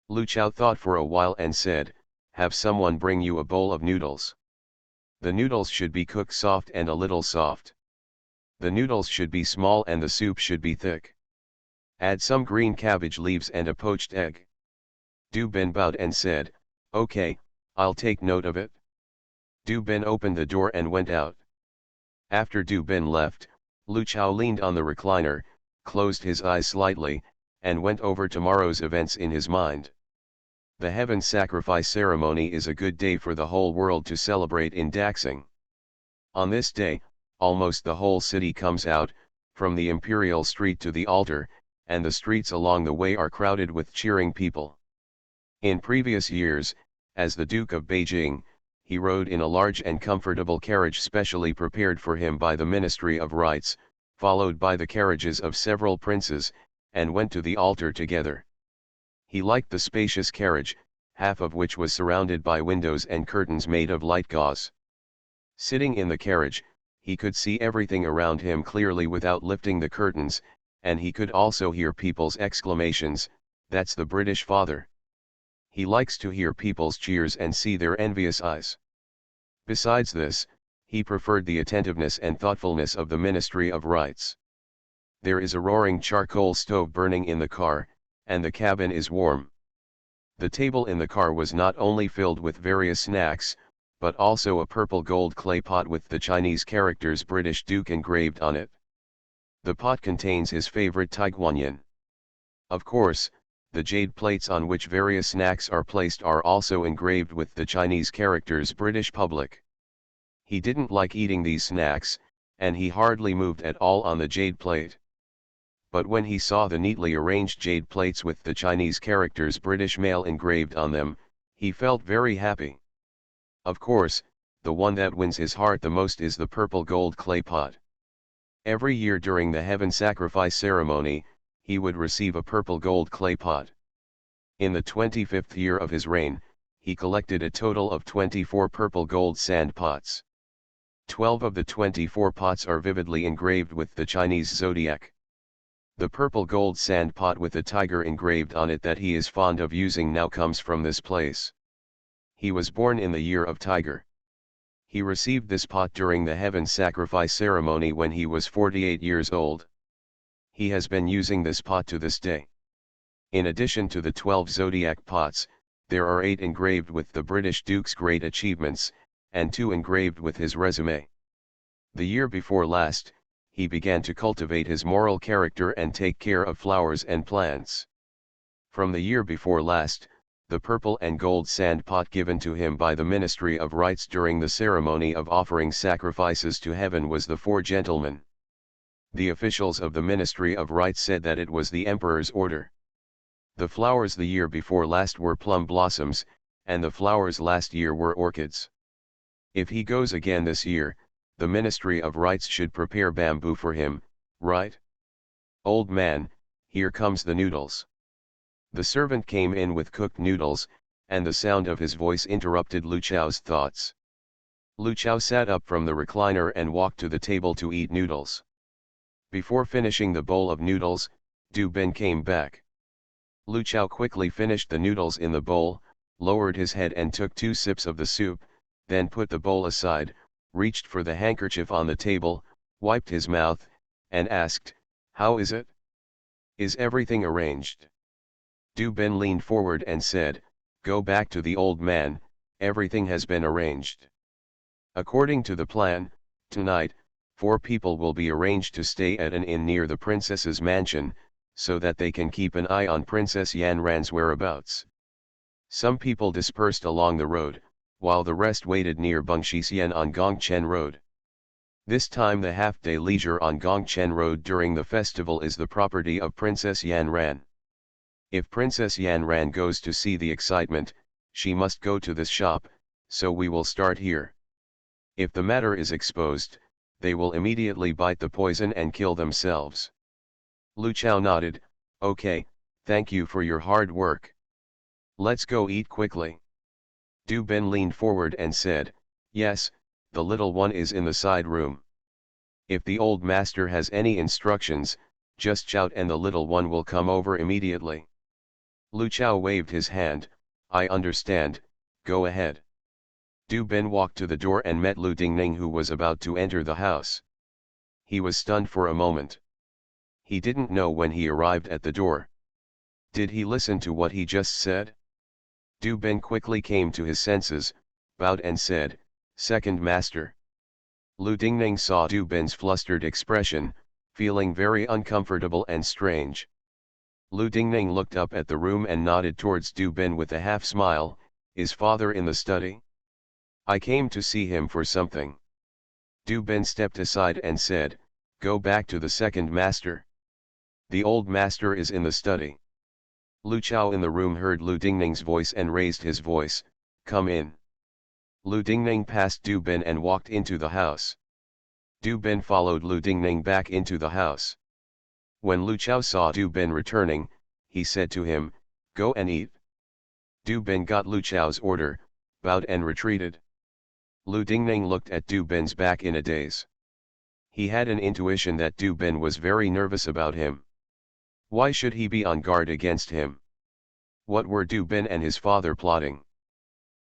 Lu Chao thought for a while and said, "Have someone bring you a bowl of noodles. The noodles should be cooked soft and a little soft. The noodles should be small and the soup should be thick. Add some green cabbage leaves and a poached egg." Du Bin bowed and said, "Okay, I'll take note of it." Du Bin opened the door and went out. After Du Bin left, Lu Chao leaned on the recliner, closed his eyes slightly, and went over tomorrow's events in his mind. The heaven sacrifice ceremony is a good day for the whole world to celebrate in Daxing. On this day, almost the whole city comes out, from the Imperial Street to the altar, and the streets along the way are crowded with cheering people. In previous years, as the Duke of Beijing, he rode in a large and comfortable carriage specially prepared for him by the Ministry of Rites, followed by the carriages of several princes, and went to the altar together. He liked the spacious carriage, half of which was surrounded by windows and curtains made of light gauze. Sitting in the carriage, he could see everything around him clearly without lifting the curtains, and he could also hear people's exclamations, "That's the British father." He likes to hear people's cheers and see their envious eyes. Besides this, he preferred the attentiveness and thoughtfulness of the Ministry of Rites. There is a roaring charcoal stove burning in the car, and the cabin is warm. The table in the car was not only filled with various snacks, but also a purple gold clay pot with the Chinese characters British Duke engraved on it. The pot contains his favorite taiguanyan. Of course, the jade plates on which various snacks are placed are also engraved with the Chinese characters British public. He didn't like eating these snacks, and he hardly moved at all on the jade plate. But when he saw the neatly arranged jade plates with the Chinese characters British Mail engraved on them, he felt very happy. Of course, the one that wins his heart the most is the purple gold clay pot. Every year during the heaven sacrifice ceremony, he would receive a purple gold clay pot. In the 25th year of his reign, he collected a total of 24 purple gold sand pots. 12 of the 24 pots are vividly engraved with the Chinese zodiac. The purple gold sand pot with a tiger engraved on it that he is fond of using now comes from this place. He was born in the year of tiger. He received this pot during the heaven sacrifice ceremony when he was 48 years old. He has been using this pot to this day. In addition to the 12 zodiac pots, there are 8 engraved with the British Duke's great achievements, and 2 engraved with his resume. The year before last, he began to cultivate his moral character and take care of flowers and plants. From the year before last, the purple and gold sand pot given to him by the Ministry of Rites during the ceremony of offering sacrifices to heaven was the 4 gentlemen. The officials of the Ministry of Rites said that it was the Emperor's order. The flowers the year before last were plum blossoms, and the flowers last year were orchids. If he goes again this year, the Ministry of Rites should prepare bamboo for him, right? Old man, here comes the noodles. The servant came in with cooked noodles, and the sound of his voice interrupted Lu Chao's thoughts. Lu Chao sat up from the recliner and walked to the table to eat noodles. Before finishing the bowl of noodles, Du Ben came back. Lu Chao quickly finished the noodles in the bowl, lowered his head and took 2 sips of the soup, then put the bowl aside, reached for the handkerchief on the table, wiped his mouth, and asked, "How is it? Is everything arranged?" Du Ben leaned forward and said, "Go back to the old man, everything has been arranged. According to the plan, tonight, 4 people will be arranged to stay at an inn near the princess's mansion, so that they can keep an eye on Princess Yan Ran's whereabouts. Some people dispersed along the road, while the rest waited near Bengshisian on Gongchen Road. This time the half-day leisure on Gongchen Road during the festival is the property of Princess Yan Ran. If Princess Yan Ran goes to see the excitement, she must go to this shop, so we will start here. If the matter is exposed, they will immediately bite the poison and kill themselves." Lu Chao nodded, "Okay, thank you for your hard work. Let's go eat quickly." Du Ben leaned forward and said, "Yes, the little one is in the side room. If the old master has any instructions, just shout and the little one will come over immediately." Lu Chao waved his hand, "I understand, go ahead." Du Ben walked to the door and met Lu Dingning, who was about to enter the house. He was stunned for a moment. He didn't know when he arrived at the door. Did he listen to what he just said? Du Ben quickly came to his senses, bowed and said, "Second master." Lu Dingning saw Du Ben's flustered expression, feeling very uncomfortable and strange. Lu Dingning looked up at the room and nodded towards Du Ben with a half-smile, "Is father in the study? I came to see him for something." Du Ben stepped aside and said, "Go back to the second master. The old master is in the study." Lu Chao in the room heard Lu Dingning's voice and raised his voice, "Come in." Lu Dingning passed Du Ben and walked into the house. Du Ben followed Lu Dingning back into the house. When Lu Chao saw Du Ben returning, he said to him, "Go and eat." Du Ben got Lu Chao's order, bowed and retreated. Lu Dingning looked at Du Ben's back in a daze. He had an intuition that Du Ben was very nervous about him. Why should he be on guard against him? What were Du Ben and his father plotting?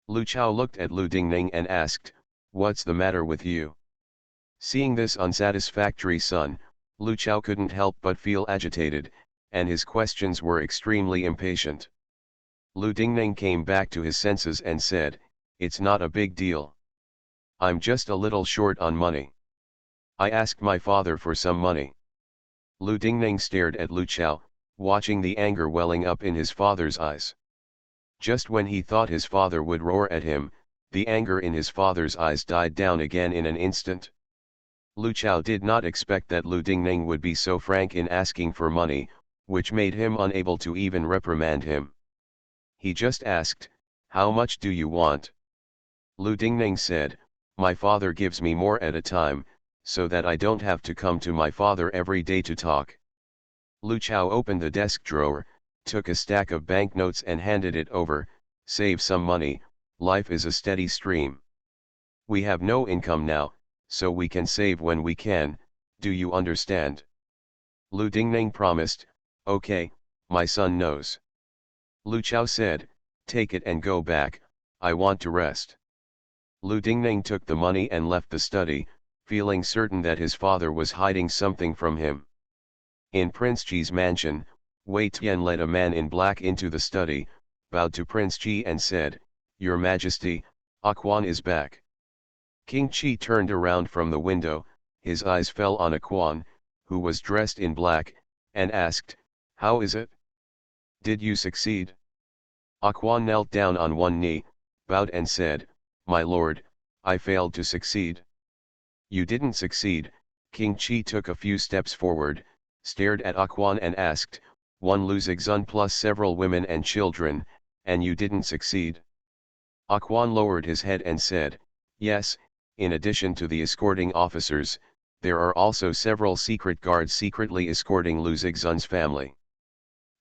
Lu Chao looked at Lu Dingning and asked, "What's the matter with you?" Seeing this unsatisfactory son, Lu Chao couldn't help but feel agitated, and his questions were extremely impatient. Lu Dingning came back to his senses and said, "It's not a big deal. I'm just a little short on money. I asked my father for some money." Lu Dingning stared at Lu Chao, watching the anger welling up in his father's eyes. Just when he thought his father would roar at him, the anger in his father's eyes died down again in an instant. Lu Chao did not expect that Lu Dingning would be so frank in asking for money, which made him unable to even reprimand him. He just asked, "How much do you want?" Lu Dingning said, "My father gives me more at a time, so that I don't have to come to my father every day to talk. Lu Chao opened the desk drawer, took a stack of banknotes and handed it over. Save some money, life is a steady stream. We have no income now, so we can save when we can, do you understand? Lu Dingning promised, okay, my son knows. Lu Chao said, take it and go back, I want to rest. Lu Dingning took the money and left the study, feeling certain that his father was hiding something from him. In Prince Ji's mansion, Wei Tian led a man in black into the study, bowed to Prince Ji and said, Your Majesty, Quan is back. King Qi turned around from the window, his eyes fell on Quan, who was dressed in black, and asked, How is it? Did you succeed? Quan knelt down on one knee, bowed and said, My lord, I failed to succeed. You didn't succeed. King Qi took a few steps forward, stared at Quan and asked, one Lu Zixun plus several women and children, and you didn't succeed? Quan lowered his head and said, Yes, in addition to the escorting officers, there are also several secret guards secretly escorting Lu Zixun's family.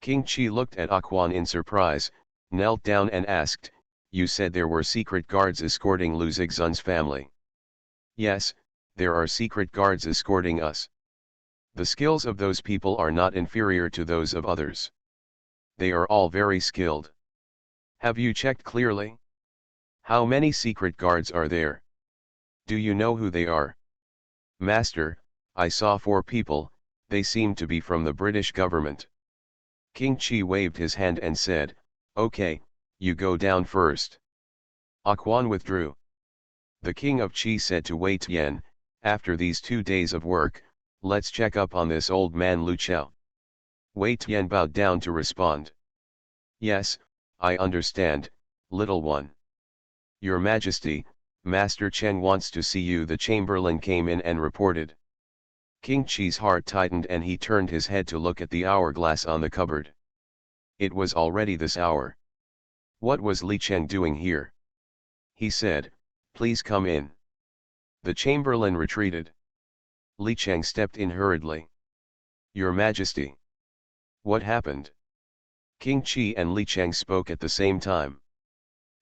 King Qi looked at Quan in surprise, knelt down and asked, You said there were secret guards escorting Lu Zixun's family? Yes, there are secret guards escorting us. The skills of those people are not inferior to those of others. They are all very skilled. Have you checked clearly? How many secret guards are there? Do you know who they are? Master, I saw 4 people, they seem to be from the British government. King Qi waved his hand and said, Okay, you go down first. Quan withdrew. The king of Qi said to Wei Tian, after these 2 days of work, let's check up on this old man Lu Chao. Wei Tian bowed down to respond. Yes, I understand, little one. Your Majesty, Master Chen wants to see you. The chamberlain came in and reported. King Qi's heart tightened and he turned his head to look at the hourglass on the cupboard. It was already this hour. What was Li Cheng doing here? He said, Please come in. The chamberlain retreated. Li Cheng stepped in hurriedly. Your Majesty. What happened? King Qi and Li Cheng spoke at the same time.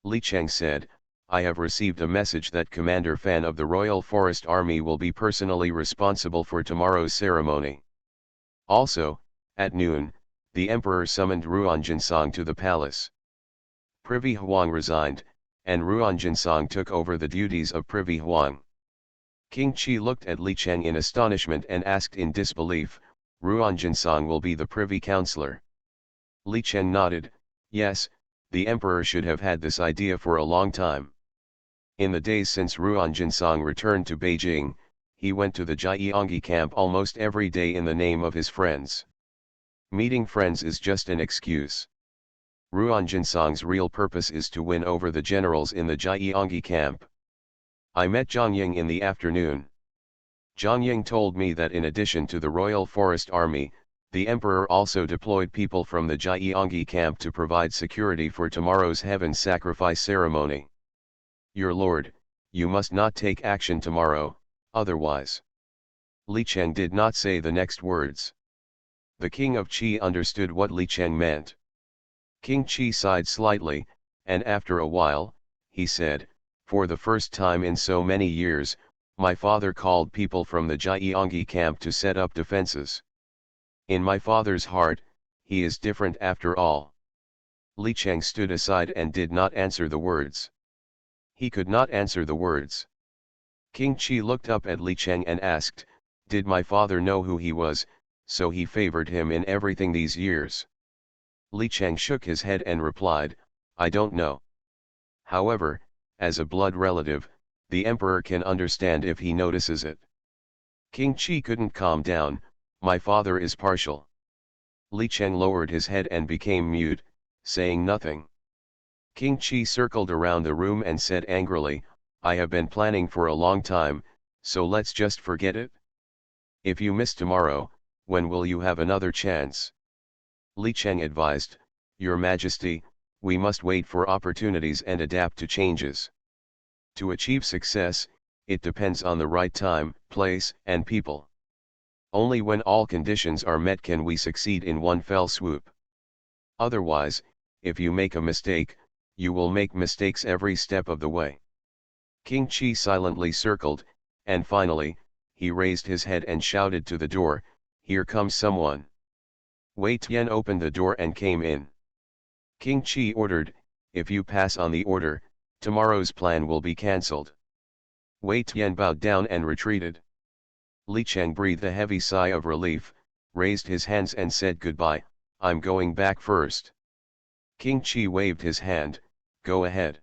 Li Cheng said, I have received a message that Commander Fan of the Royal Forest Army will be personally responsible for tomorrow's ceremony. Also, at noon, the Emperor summoned Ruan Jinsong to the palace. Privy Huang resigned, and Ruan Jinsong took over the duties of Privy Huang. King Qi looked at Li Cheng in astonishment and asked in disbelief, Ruan Jinsong will be the Privy Councillor? Li Cheng nodded, yes, the Emperor should have had this idea for a long time. In the days since Ruan Jinsong returned to Beijing, he went to the Jiangyi camp almost every day in the name of his friends. Meeting friends is just an excuse. Ruan Jinsong's real purpose is to win over the generals in the Jiangyi camp. I met Zhang Ying in the afternoon. Zhang Ying told me that in addition to the Royal Forest Army, the Emperor also deployed people from the Jiangyi camp to provide security for tomorrow's heaven sacrifice ceremony. Your lord, you must not take action tomorrow, otherwise. Li Cheng did not say the next words. The king of Qi understood what Li Cheng meant. King Qi sighed slightly, and after a while, he said, for the first time in so many years, my father called people from the Jiangyi camp to set up defenses. In my father's heart, he is different after all. Li Cheng stood aside and did not answer the words. He could not answer the words. King Qi looked up at Li Cheng and asked, did my father know who he was, so he favored him in everything these years? Li Cheng shook his head and replied, I don't know. However, as a blood relative, the emperor can understand if he notices it. King Qi couldn't calm down, my father is partial. Li Cheng lowered his head and became mute, saying nothing. King Qi circled around the room and said angrily, I have been planning for a long time, so let's just forget it. If you miss tomorrow, when will you have another chance? Li Cheng advised, Your Majesty, we must wait for opportunities and adapt to changes. To achieve success, It depends on the right time, place, and people. Only when all conditions are met can we succeed in one fell swoop. Otherwise, if you make a mistake, you will make mistakes every step of the way. King Chi silently circled, and finally, he raised his head and shouted to the door, "Here comes someone." Wei Tian opened the door and came in. King Chi ordered, "If you pass on the order, tomorrow's plan will be cancelled." Wei Tian bowed down and retreated. Li Cheng breathed a heavy sigh of relief, raised his hands and said, "Goodbye, I'm going back first." King Chi waved his hand, "Go ahead."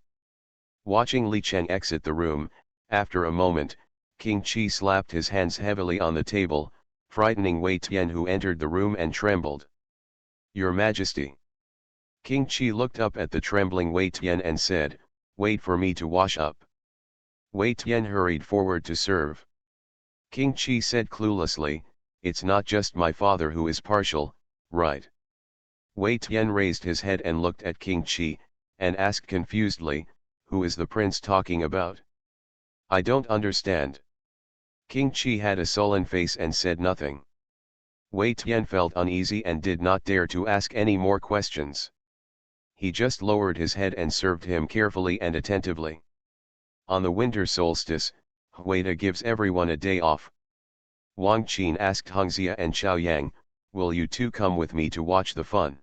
Watching Li Cheng exit the room, after a moment, King Chi slapped his hands heavily on the table, frightening Wei Tian, who entered the room and trembled. "Your Majesty." King Chi looked up at the trembling Wei Tian and said, "Wait for me to wash up." Wei Tian hurried forward to serve. King Chi said cluelessly, "It's not just my father who is partial, right?" Wei Tian raised his head and looked at King Chi, and asked confusedly, "Who is the prince talking about? I don't understand." King Chi had a sullen face and said nothing. Wei Tian felt uneasy and did not dare to ask any more questions. He just lowered his head and served him carefully and attentively. On the winter solstice, Huida gives everyone a day off. Wang Qin asked Hengxia and Xiao Yang, "Will you two come with me to watch the fun?"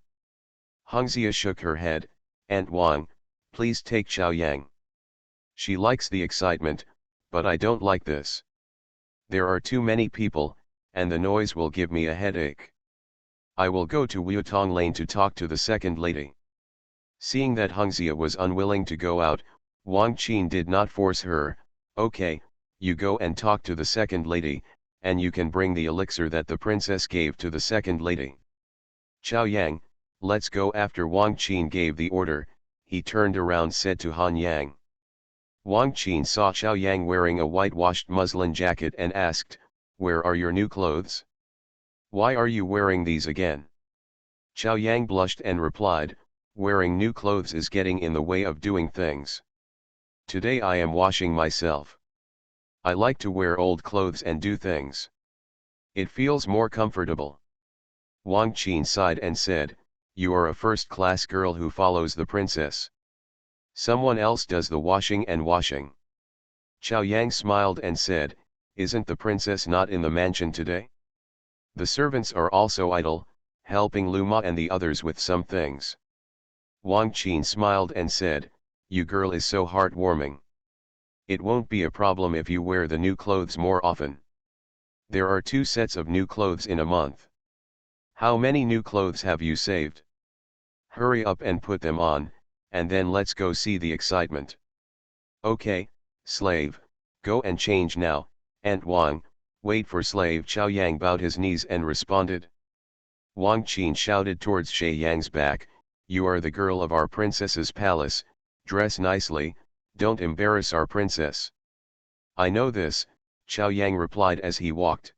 Hengxia shook her head, "Aunt Wang, please take Xiao Yang. She likes the excitement, but I don't like this. There are too many people, and the noise will give me a headache. I will go to Wuotong Lane to talk to the second lady." Seeing that Hengxia was unwilling to go out, Wang Qin did not force her. "Okay, you go and talk to the second lady, and you can bring the elixir that the princess gave to the second lady. Xiao Yang, let's go." After Wang Qin gave the order, he turned around said to Han Yang. Wang Qin saw Xiao Yang wearing a whitewashed muslin jacket and asked, "Where are your new clothes? Why are you wearing these again?" Xiao Yang blushed and replied, "Wearing new clothes is getting in the way of doing things. Today I am washing myself. I like to wear old clothes and do things. It feels more comfortable." Wang Qin sighed and said, "You are a first-class girl who follows the princess. Someone else does the washing and washing." Xiao Yang smiled and said, "Isn't the princess not in the mansion today? The servants are also idle, helping Luma and the others with some things." Wang Qin smiled and said, "You girl is so heartwarming. It won't be a problem if you wear the new clothes more often. There are 2 sets of new clothes in a month. How many new clothes have you saved? Hurry up and put them on, and then let's go see the excitement." "Okay, slave, go and change now." "Aunt Wang, wait for slave." Xiao Yang bowed his knees and responded. Wang Qin shouted towards Shay Yang's back, "You are the girl of our princess's palace, dress nicely, don't embarrass our princess." "I know this," Xiao Yang replied as he walked.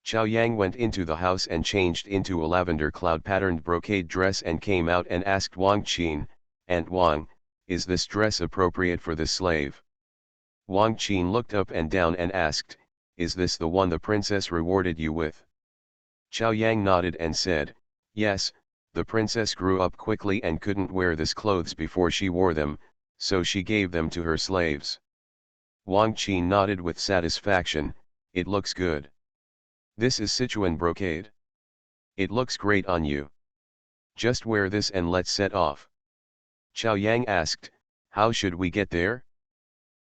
Xiao Yang went into the house and changed into a lavender cloud-patterned brocade dress and came out and asked Wang Qin, "Aunt Wang, is this dress appropriate for this slave?" Wang Qin looked up and down and asked, "Is this the one the princess rewarded you with?" Xiao Yang nodded and said, "Yes, the princess grew up quickly and couldn't wear this clothes before she wore them, so she gave them to her slaves." Wang Qin nodded with satisfaction, "It looks good. This is Sichuan brocade. It looks great on you. Just wear this and let's set off." Xiao Yang asked, "How should we get there?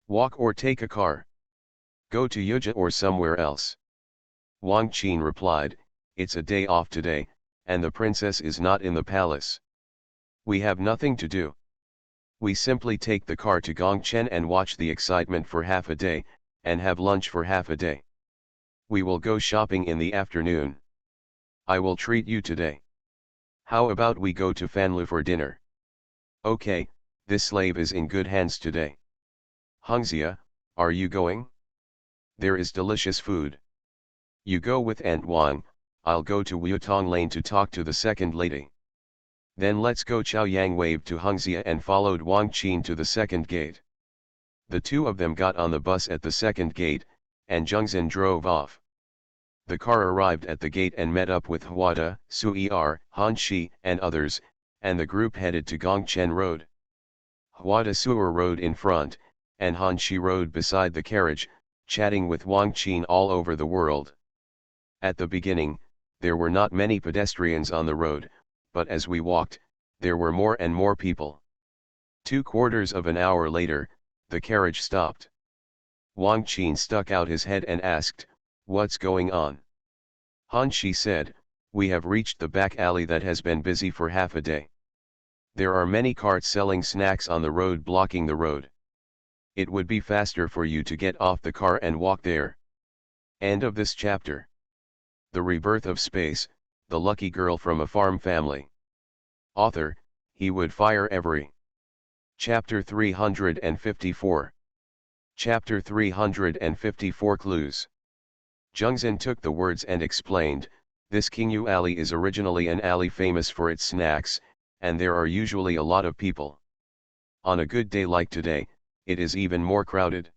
Walk or take a car? Go to Yuja or somewhere else?" Wang Qin replied, "It's a day off today, and the princess is not in the palace. We have nothing to do. We simply take the car to Gongchen and watch the excitement for half a day, and have lunch for half a day. We will go shopping in the afternoon. I will treat you today. How about we go to Fanlu for dinner?" "Okay, this slave is in good hands today. Hengxia, are you going? There is delicious food. You go with Aunt Wang, I'll go to Wuotong Lane to talk to the second lady. Then let's go." Xiao Yang waved to Hengxia and followed Wang Qin to the second gate. The two of them got on the bus at the second gate, and Jungzin drove off. The car arrived at the gate and met up with Hwada, Sui-er, Han Shi, and others, and the group headed to Gongchen Road. Hwada Suer rode in front, and Han Shi rode beside the carriage, chatting with Wang Qin all over the world. At the beginning, there were not many pedestrians on the road, but as we walked, there were more and more people. 2/4 of an hour later, the carriage stopped. Wang Qin stuck out his head and asked, "What's going on?" Han Shi said, "We have reached the back alley that has been busy for half a day. There are many carts selling snacks on the road blocking the road. It would be faster for you to get off the car and walk there." End of this chapter. The Rebirth of Space, the lucky girl from a farm family. Author, he would fire every. Chapter 354. Chapter 354 Clues. Jungzin took the words and explained, "This Qingyu Alley is originally an alley famous for its snacks, and there are usually a lot of people. On a good day like today, it is even more crowded."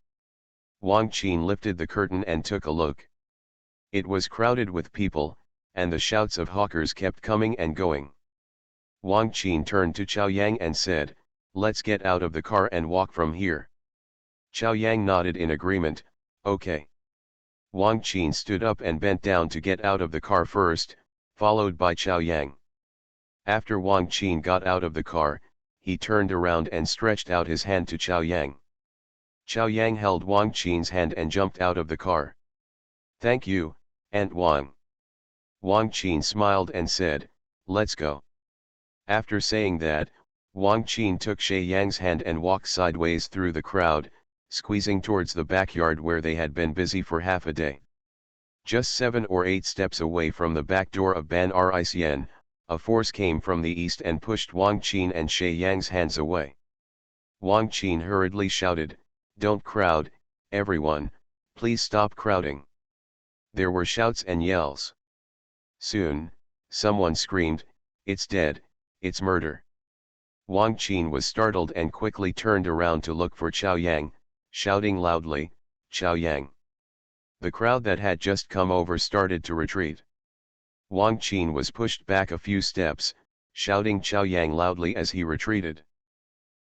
Wang Qin lifted the curtain and took a look. It was crowded with people, and the shouts of hawkers kept coming and going. Wang Qin turned to Chao Yang and said, "Let's get out of the car and walk from here." Chao Yang nodded in agreement, "Okay." Wang Qin stood up and bent down to get out of the car first, followed by Chao Yang. After Wang Qin got out of the car, he turned around and stretched out his hand to Chao Yang. Chao Yang held Wang Qin's hand and jumped out of the car. "Thank you, Aunt Wang." Wang Qin smiled and said, "Let's go." After saying that, Wang Qin took Shay Yang's hand and walked sideways through the crowd, squeezing towards the backyard where they had been busy for half a day. Just 7 or 8 steps away from the back door of Ban Ricien, a force came from the east and pushed Wang Qin and Shay Yang's hands away. Wang Qin hurriedly shouted, "Don't crowd, everyone, please stop crowding." There were shouts and yells. Soon, someone screamed, "It's dead, it's murder." Wang Qin was startled and quickly turned around to look for Chao Yang, shouting loudly, "Chao Yang." The crowd that had just come over started to retreat. Wang Qin was pushed back a few steps, shouting Chao Yang loudly as he retreated.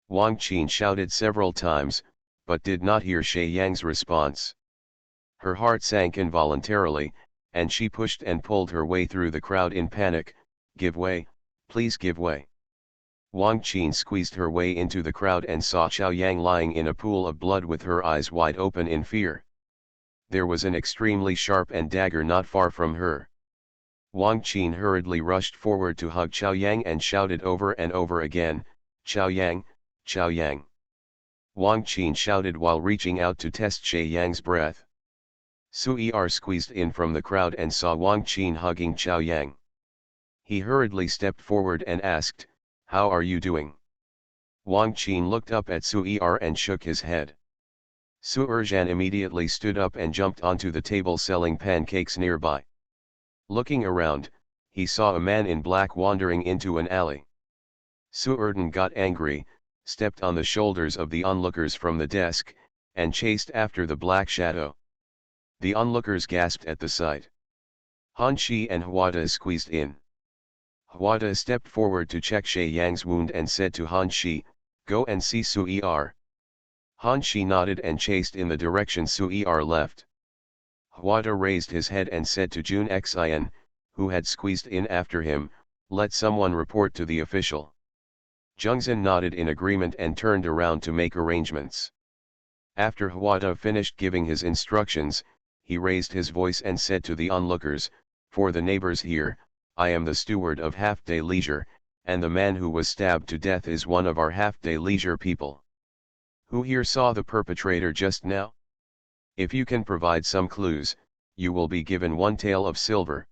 Wang Qin shouted several times, but did not hear Shay Yang's response. Her heart sank involuntarily, and she pushed and pulled her way through the crowd in panic, "Give way, please give way." Wang Qin squeezed her way into the crowd and saw Chao Yang lying in a pool of blood with her eyes wide open in fear. There was an extremely sharp dagger not far from her. Wang Qin hurriedly rushed forward to hug Chao Yang and shouted over and over again, "Chao Yang, Chao Yang." Wang Qin shouted while reaching out to test Shay Yang's breath. Sui-er squeezed in from the crowd and saw Wang Qin hugging Chao Yang. He hurriedly stepped forward and asked, "How are you doing?" Wang Qin looked up at Sui-er and shook his head. Su-erjan immediately stood up and jumped onto the table selling pancakes nearby. Looking around, he saw a man in black wandering into an alley. Su-erdan got angry, stepped on the shoulders of the onlookers from the desk, and chased after the black shadow. The onlookers gasped at the sight. Han Shi and Hwada squeezed in. Hwada stepped forward to check Shay Yang's wound and said to Han Shi, "Go and see Sui-er." Han Shi nodded and chased in the direction Sui-er left. Hwada raised his head and said to Jun Xin, who had squeezed in after him, "Let someone report to the official." Jungzin nodded in agreement and turned around to make arrangements. After Hwada finished giving his instructions, he raised his voice and said to the onlookers, "For the neighbors here, I am the steward of half-day leisure, and the man who was stabbed to death is one of our half-day leisure people. Who here saw the perpetrator just now? If you can provide some clues, you will be given 1 tael of silver.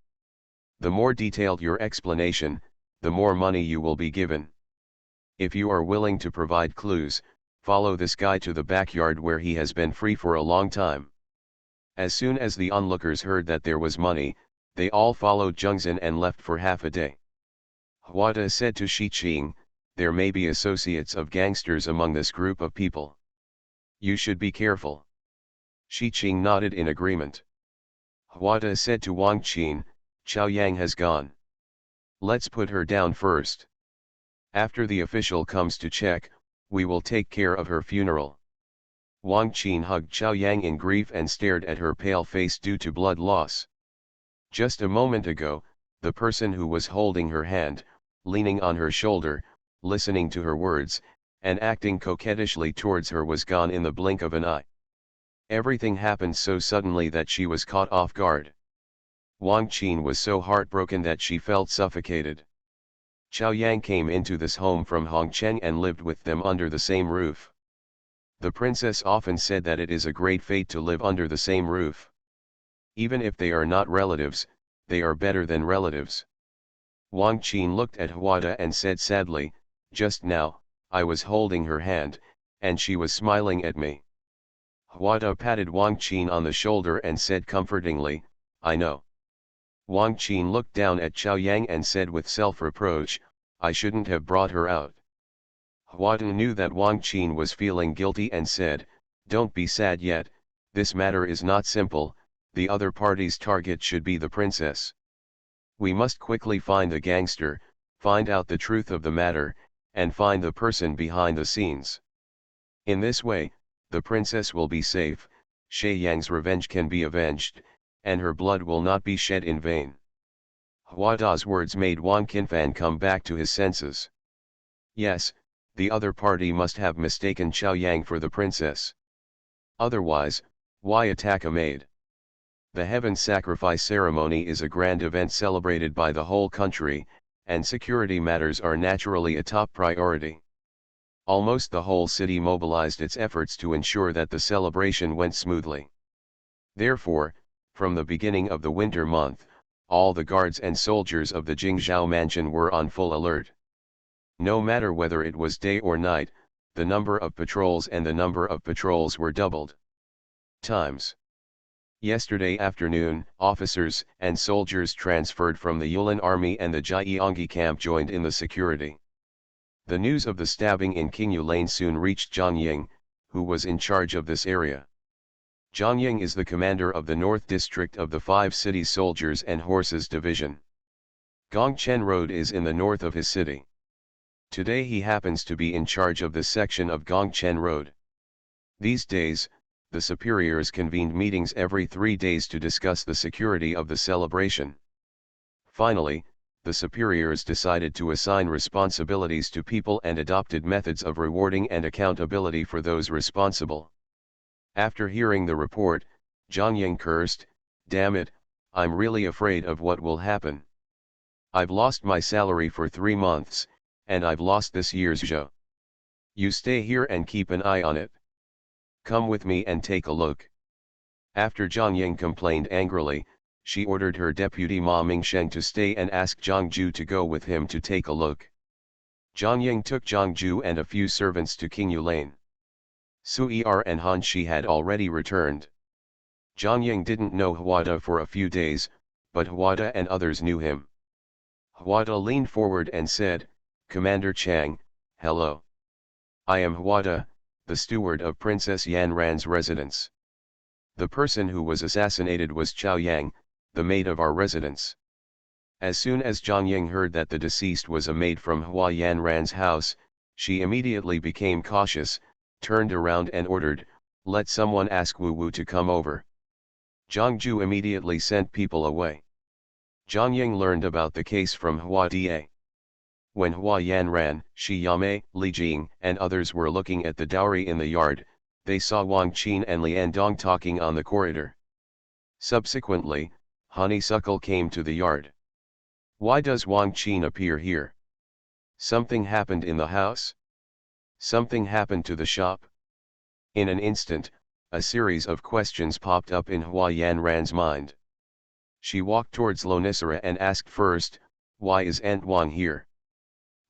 The more detailed your explanation, the more money you will be given. If you are willing to provide clues, follow this guy to the backyard where he has been free for a long time." As soon as the onlookers heard that there was money, they all followed Jungzin and left for half a day. Hwada said to Shi Qing, "There may be associates of gangsters among this group of people. You should be careful. Shi Qing nodded in agreement. Huada said to Wang Qin, Qiao Yang has gone. Let's put her down first. After the official comes to check, we will take care of her funeral. Wang Qin hugged Qiao Yang in grief and stared at her pale face due to blood loss. Just a moment ago, the person who was holding her hand, leaning on her shoulder, listening to her words, and acting coquettishly towards her was gone in the blink of an eye. Everything happened so suddenly that she was caught off guard. Wang Qin was so heartbroken that she felt suffocated. Qiao Yang came into this home from Hongcheng and lived with them under the same roof. The princess often said that it is a great fate to live under the same roof. Even if they are not relatives, they are better than relatives. Wang Qin looked at Huada and said sadly, just now, I was holding her hand, and she was smiling at me. Huada patted Wang Qin on the shoulder and said comfortingly, I know. Wang Qin looked down at Qiao Yang and said with self-reproach, I shouldn't have brought her out. Huada knew that Wang Qin was feeling guilty and said, don't be sad yet, this matter is not simple, the other party's target should be the princess. We must quickly find the gangster, find out the truth of the matter, and find the person behind the scenes. In this way, the princess will be safe, Shui Yang's revenge can be avenged, and her blood will not be shed in vain. Huada's words made Wang Qinfan come back to his senses. Yes, the other party must have mistaken Qiao Yang for the princess. Otherwise, why attack a maid? The heaven sacrifice ceremony is a grand event celebrated by the whole country, and security matters are naturally a top priority. Almost the whole city mobilized its efforts to ensure that the celebration went smoothly. Therefore, from the beginning of the winter month, all the guards and soldiers of the Jingzhou mansion were on full alert. No matter whether it was day or night, the number of patrols were doubled times. Yesterday afternoon, officers and soldiers transferred from the Yulin army and the Jiangyi camp joined in the security. The news of the stabbing in Qingyu Lane soon reached Zhang Ying, who was in charge of this area. Zhang Ying is the commander of the North District of the 5 City Soldiers and Horses Division. Gongchen Road is in the north of his city. Today he happens to be in charge of this section of Gongchen Road. These days, the superiors convened meetings every 3 days to discuss the security of the celebration. Finally, the superiors decided to assign responsibilities to people and adopted methods of rewarding and accountability for those responsible. After hearing the report, Zhang Ying cursed, damn it, I'm really afraid of what will happen. I've lost my salary for 3 months, and I've lost this year's zhou. You stay here and keep an eye on it. Come with me and take a look. After Zhang Ying complained angrily, she ordered her deputy Ma Mingsheng to stay and asked Zhang Ju to go with him to take a look. Zhang Ying took Zhang Ju and a few servants to Qingyu Lane. Sui Er and Han Shi had already returned. Zhang Ying didn't know Huada for a few days, but Huada and others knew him. Huada leaned forward and said, Commander Chang, hello. I am Huada, the steward of Princess Yan Ran's residence. The person who was assassinated was Qiao Yang, the maid of our residence. As soon as Zhang Ying heard that the deceased was a maid from Hua Yan Ran's house, she immediately became cautious, turned around and ordered, let someone ask Wu Wu to come over. Zhang Ju immediately sent people away. Zhang Ying learned about the case from Hua Da. When Hua Yan Ran, Shi Yamei, Li Jing and others were looking at the dowry in the yard, they saw Wang Qin and Lian Dong talking on the corridor. Subsequently, Honeysuckle came to the yard. Why does Wang Qin appear here? Something happened in the house? Something happened to the shop? In an instant, a series of questions popped up in Hua Yan Ran's mind. She walked towards Lonisara and asked first, why is Aunt Wang here?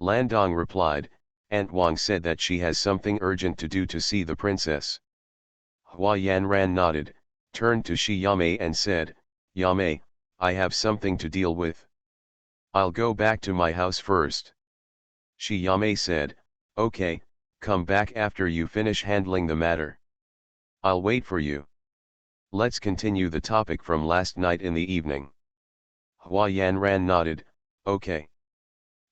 Landong replied, Aunt Wang said that she has something urgent to do to see the princess. Hua Yan Ran nodded, turned to Shi Yamei and said, Yamei, I have something to deal with. I'll go back to my house first. Shi Yamei said, okay, come back after you finish handling the matter. I'll wait for you. Let's continue the topic from last night in the evening. Hua Yanran nodded, okay.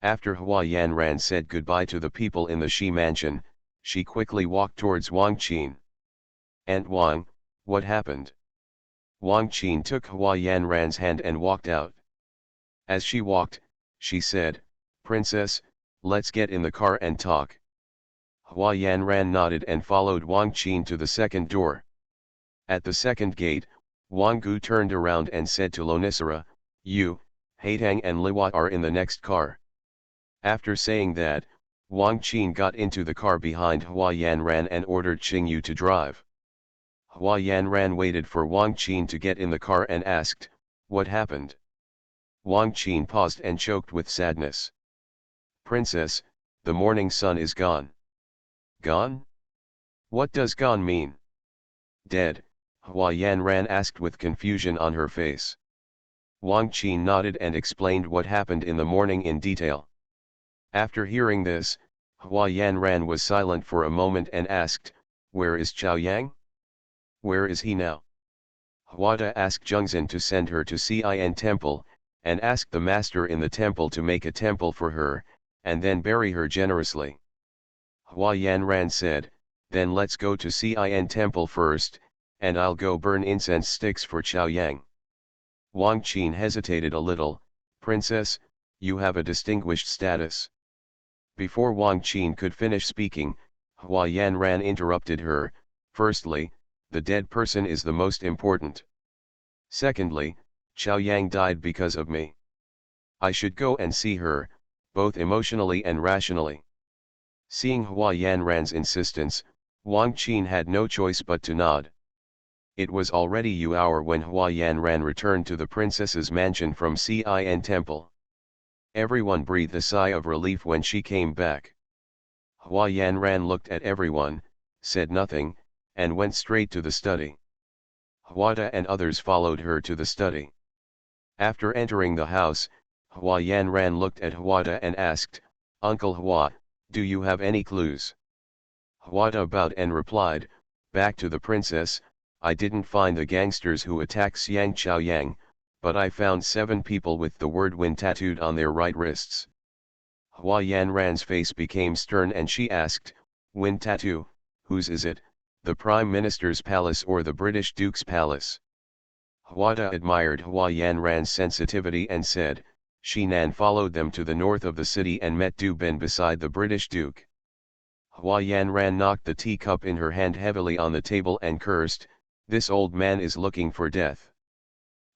After Hua Yanran said goodbye to the people in the Shi mansion, she quickly walked towards Wang Qin. Aunt Wang, what happened? Wang Qin took Hua Yanran's hand and walked out. As she walked, she said, Princess, let's get in the car and talk. Hua Yanran nodded and followed Wang Qin to the second door. At the second gate, Wang Gu turned around and said to Lonisara, you, Haitang and Liwa are in the next car. After saying that, Wang Qin got into the car behind Hua Yanran and ordered Qingyu to drive. Hua Yanran waited for Wang Qin to get in the car and asked, what happened? Wang Qin paused and choked with sadness. Princess, the morning sun is gone. Gone? What does gone mean? Dead, Hua Yanran asked with confusion on her face. Wang Qin nodded and explained what happened in the morning in detail. After hearing this, Hua Yanran was silent for a moment and asked, where is Chao Yang? Where is he now? Huada asked Zhengzhen to send her to Cin Temple, and asked the master in the temple to make a temple for her, and then bury her generously. Hua Yanran said, then let's go to Cin Temple first, and I'll go burn incense sticks for Chao Yang. Wang Qin hesitated a little, Princess, you have a distinguished status. Before Wang Qin could finish speaking, Hua Yanran interrupted her, firstly, the dead person is the most important. Secondly, Chao Yang died because of me. I should go and see her, both emotionally and rationally. Seeing Hua Yanran's insistence, Wang Qin had no choice but to nod. It was already Yu hour when Hua Yanran returned to the princess's mansion from Cin Temple. Everyone breathed a sigh of relief when she came back. Hua Yanran looked at everyone, said nothing, and went straight to the study. Huada and others followed her to the study. After entering the house, Hua Yanran looked at Huada and asked, Uncle Hua, do you have any clues? Huada bowed and replied, back to the princess, I didn't find the gangsters who attacked Xiang Chao Yang, but I found 7 people with the word win tattooed on their right wrists. Hua Yanran's face became stern and she asked, win tattoo, whose is it, the Prime Minister's palace or the British Duke's palace? Huada admired Hua Yanran's sensitivity and said, Shinan followed them to the north of the city and met Du Bin beside the British Duke. Hua Yanran knocked the teacup in her hand heavily on the table and cursed, this old man is looking for death.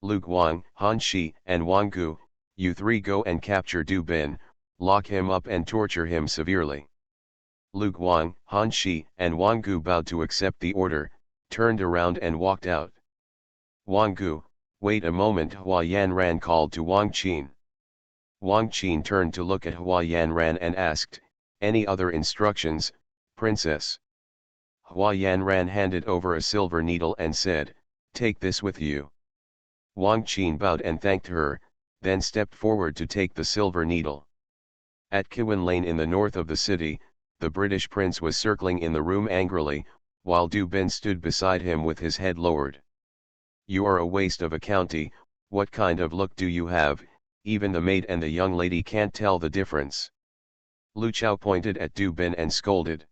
Lu Guang, Han Shi, and Wang Gu, you 3 go and capture Du Bin, lock him up and torture him severely. Lu Guang, Han Shi, and Wang Gu bowed to accept the order, turned around and walked out. Wang Gu, wait a moment, Hua Yanran called to Wang Qin. Wang Qin turned to look at Hua Yanran and asked, any other instructions, princess? Hua Yanran handed over a silver needle and said, take this with you. Wang Qin bowed and thanked her, then stepped forward to take the silver needle. At Kiwan Lane in the north of the city, the British prince was circling in the room angrily, while Du Bin stood beside him with his head lowered. You are a waste of a county, what kind of look do you have, even the maid and the young lady can't tell the difference. Lu Chao pointed at Du Bin and scolded.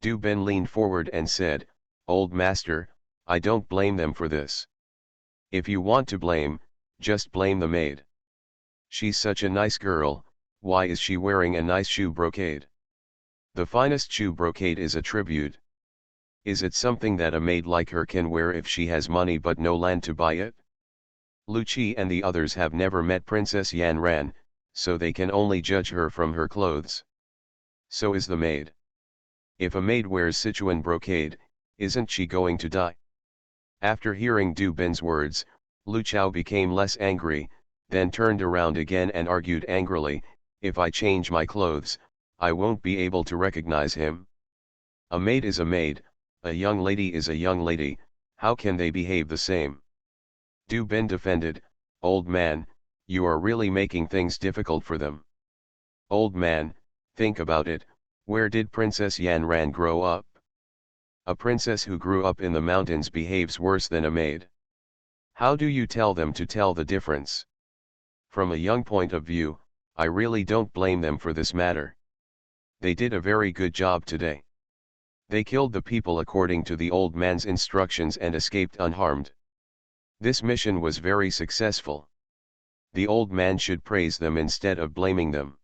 Du Bin leaned forward and said, old master, I don't blame them for this. If you want to blame, just blame the maid. She's such a nice girl, why is she wearing a nice shoe brocade? The finest shoe brocade is a tribute. Is it something that a maid like her can wear if she has money but no land to buy it? Lu Qi and the others have never met Princess Yanran, so they can only judge her from her clothes. So is the maid. If a maid wears Sichuan brocade, isn't she going to die? After hearing Du Bin's words, Lu Chao became less angry, then turned around again and argued angrily, if I change my clothes, I won't be able to recognize him. A maid is a maid, a young lady is a young lady, how can they behave the same? Du Bin defended, old man, you are really making things difficult for them. Old man, think about it, where did Princess Yanran grow up? A princess who grew up in the mountains behaves worse than a maid. How do you tell them to tell the difference? From a young point of view, I really don't blame them for this matter. They did a very good job today. They killed the people according to the old man's instructions and escaped unharmed. This mission was very successful. The old man should praise them instead of blaming them.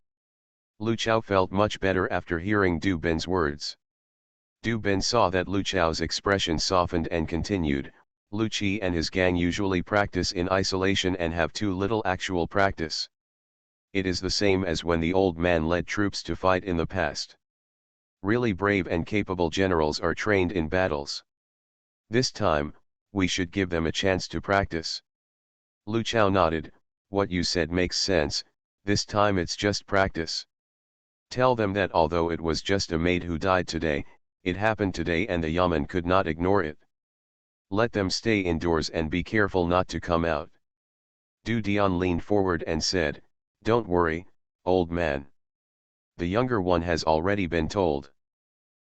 Lu Chao felt much better after hearing Du Bin's words. Du Bin saw that Lu Chao's expression softened and continued, Lu Qi and his gang usually practice in isolation and have too little actual practice. It is the same as when the old man led troops to fight in the past. Really brave and capable generals are trained in battles. This time, we should give them a chance to practice. Lu Chao nodded, what you said makes sense, this time it's just practice. Tell them that although it was just a maid who died today, it happened today and the Yamen could not ignore it. Let them stay indoors and be careful not to come out. Du Dian leaned forward and said, don't worry, old man. The younger one has already been told.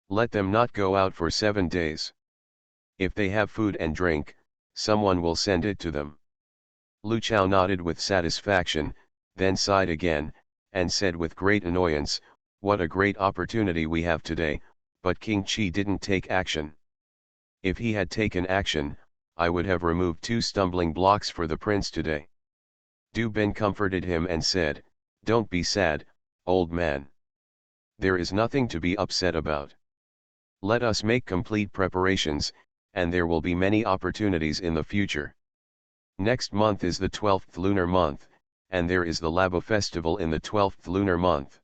Let them not go out for 7 days. If they have food and drink, someone will send it to them. Lu Chao nodded with satisfaction, then sighed again, and said with great annoyance, what a great opportunity we have today, but King Qi didn't take action. If he had taken action, I would have removed 2 stumbling blocks for the prince today. Du Bin comforted him and said, don't be sad, old man. There is nothing to be upset about. Let us make complete preparations, and there will be many opportunities in the future. Next month is the 12th lunar month, and there is the Labo festival in the 12th lunar month.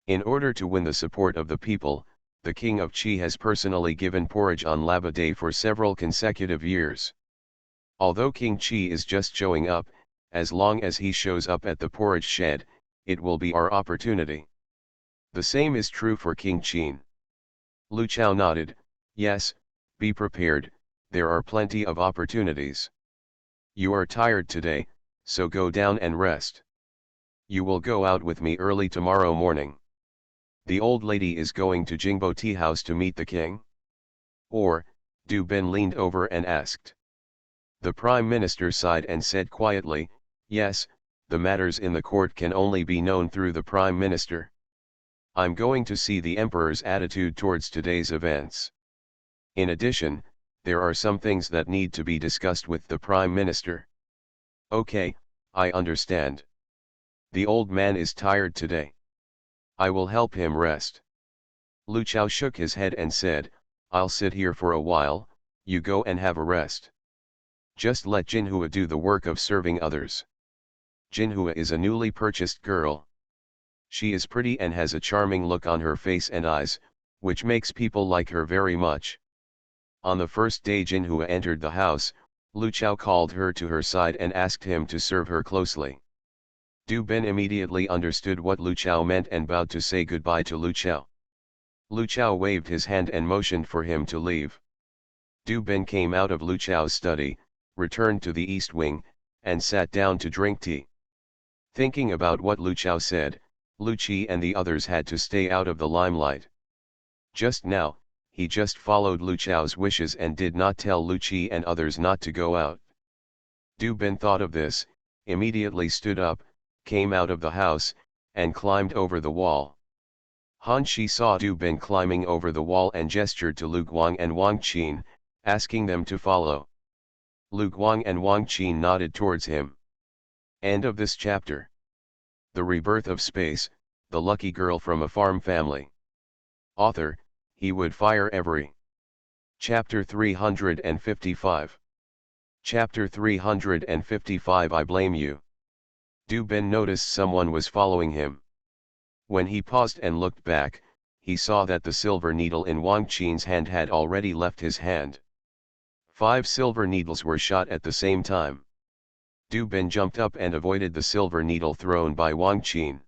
In order to win the support of the people, the King of Qi has personally given porridge on Labo Day for several consecutive years. Although King Qi is just showing up, as long as he shows up at the porridge shed, it will be our opportunity. The same is true for King Qin. Lu Chao nodded, yes, be prepared, there are plenty of opportunities. You are tired today, so go down and rest. You will go out with me early tomorrow morning. The old lady is going to Jingbo Tea House to meet the king? Or, Du Bin leaned over and asked. The Prime Minister sighed and said quietly, yes, the matters in the court can only be known through the Prime Minister. I'm going to see the Emperor's attitude towards today's events. In addition, there are some things that need to be discussed with the Prime Minister. Okay, I understand. The old man is tired today. I will help him rest. Lu Chao shook his head and said, I'll sit here for a while, you go and have a rest. Just let Jinhua do the work of serving others. Jinhua is a newly purchased girl. She is pretty and has a charming look on her face and eyes, which makes people like her very much. On the first day Jinhua entered the house, Lu Chao called her to her side and asked him to serve her closely. Du Bin immediately understood what Lu Chao meant and bowed to say goodbye to Lu Chao. Lu Chao waved his hand and motioned for him to leave. Du Bin came out of Lu Chao's study, returned to the east wing, and sat down to drink tea. Thinking about what Lu Chao said, Lu Qi and the others had to stay out of the limelight. Just now, he just followed Lu Chao's wishes and did not tell Lu Qi and others not to go out. Du Bin thought of this, immediately stood up, came out of the house, and climbed over the wall. Han Shi saw Du Bin climbing over the wall and gestured to Lu Guang and Wang Qin, asking them to follow. Lu Guang and Wang Qin nodded towards him. End of this chapter. The Rebirth of Space, the lucky girl from a farm family. Author, he would fire every. Chapter 355. Chapter 355 I blame you. Du Bin noticed someone was following him. When he paused and looked back, he saw that the silver needle in Wang Qin's hand had already left his hand. 5 silver needles were shot at the same time. Du Bin jumped up and avoided the silver needle thrown by Wang Qin.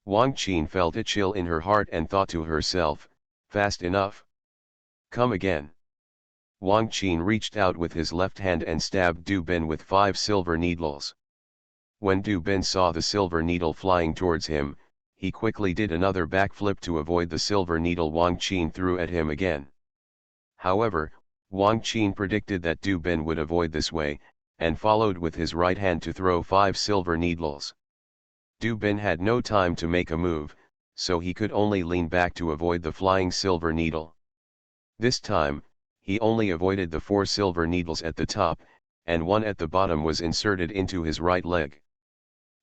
Wang Qin felt a chill in her heart and thought to herself, fast enough. Come again. Wang Qin reached out with his left hand and stabbed Du Bin with 5 silver needles. When Du Bin saw the silver needle flying towards him, he quickly did another backflip to avoid the silver needle Wang Qin threw at him again. However, Wang Qin predicted that Du Bin would avoid this way, and followed with his right hand to throw 5 silver needles. Du Bin had no time to make a move, so he could only lean back to avoid the flying silver needle. This time, he only avoided the 4 silver needles at the top, and 1 at the bottom was inserted into his right leg.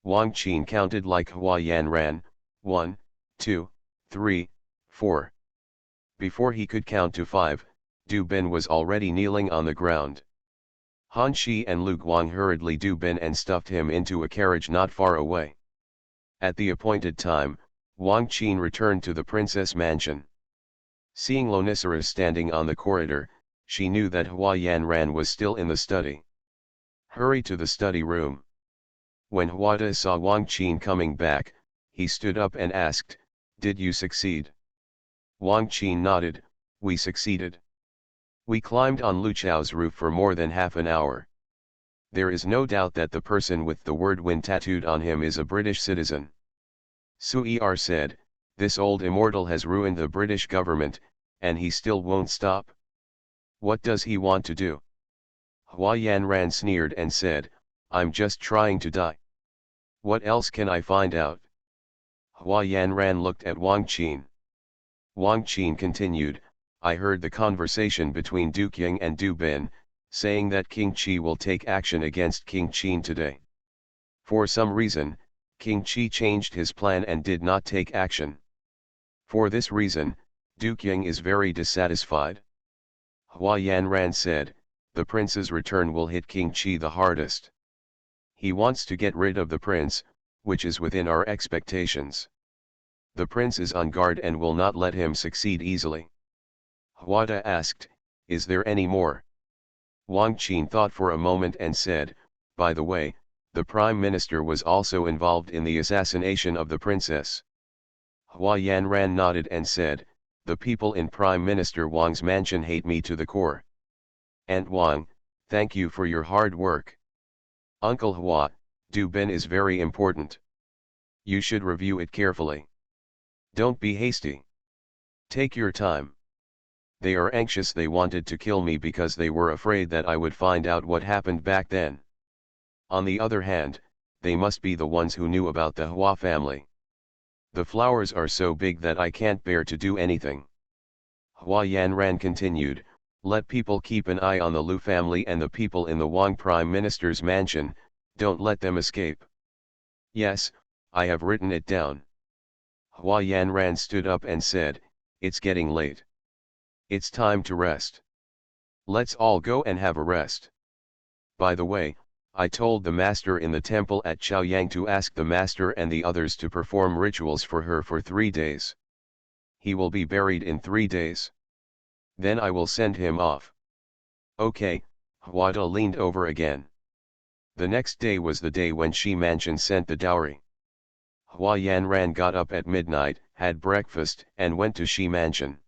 Wang Qin counted like Hua Yan ran, 1, 2, 3, 4. Before he could count to 5, Du Bin was already kneeling on the ground. Han Shi and Lu Guang hurriedly Du Bin and stuffed him into a carriage not far away. At the appointed time, Wang Qin returned to the princess mansion. Seeing Lonicera standing on the corridor, she knew that Hua Yan ran was still in the study. Hurry to the study room. When Huada saw Wang Qin coming back, he stood up and asked, "Did you succeed?" Wang Qin nodded, "We succeeded. We climbed on Lu Chao's roof for more than half an hour. There is no doubt that the person with the word win tattooed on him is a British citizen." Sui-er said, "This old immortal has ruined the British government, and he still won't stop. What does he want to do?" Hua Yan ran sneered and said, "I'm just trying to die. What else can I find out?" Hua Yan ran looked at Wang Qin. Wang Qin continued, "I heard the conversation between Du Qing and Du Bin, saying that King Qi will take action against King Qin today. For some reason, King Qi changed his plan and did not take action. For this reason, Du Qing is very dissatisfied." Hua Yan ran said, "The prince's return will hit King Qi the hardest. He wants to get rid of the prince, which is within our expectations. The prince is on guard and will not let him succeed easily." Huada asked, "Is there any more?" Wang Qin thought for a moment and said, "By the way, the prime minister was also involved in the assassination of the princess." Hua Yan ran nodded and said, "The people in Prime Minister Wang's mansion hate me to the core. Aunt Wang, thank you for your hard work. Uncle Hua, Du Bin is very important. You should review it carefully. Don't be hasty. Take your time. They are anxious. They wanted to kill me because they were afraid that I would find out what happened back then. On the other hand, they must be the ones who knew about the Hua family. The flowers are so big that I can't bear to do anything." Hua Yan ran continued, "Let people keep an eye on the Lu family and the people in the Wang Prime Minister's mansion, don't let them escape." "Yes, I have written it down." Hua Yan ran stood up and said, "It's getting late. It's time to rest. Let's all go and have a rest. By the way, I told the master in the temple at Chaoyang to ask the master and the others to perform rituals for her for 3 days. He will be buried in 3 days. Then I will send him off." "Okay," Huada leaned over again. The next day was the day when Shi Mansion sent the dowry. Hua Yan ran got up at midnight, had breakfast, and went to Shi Mansion.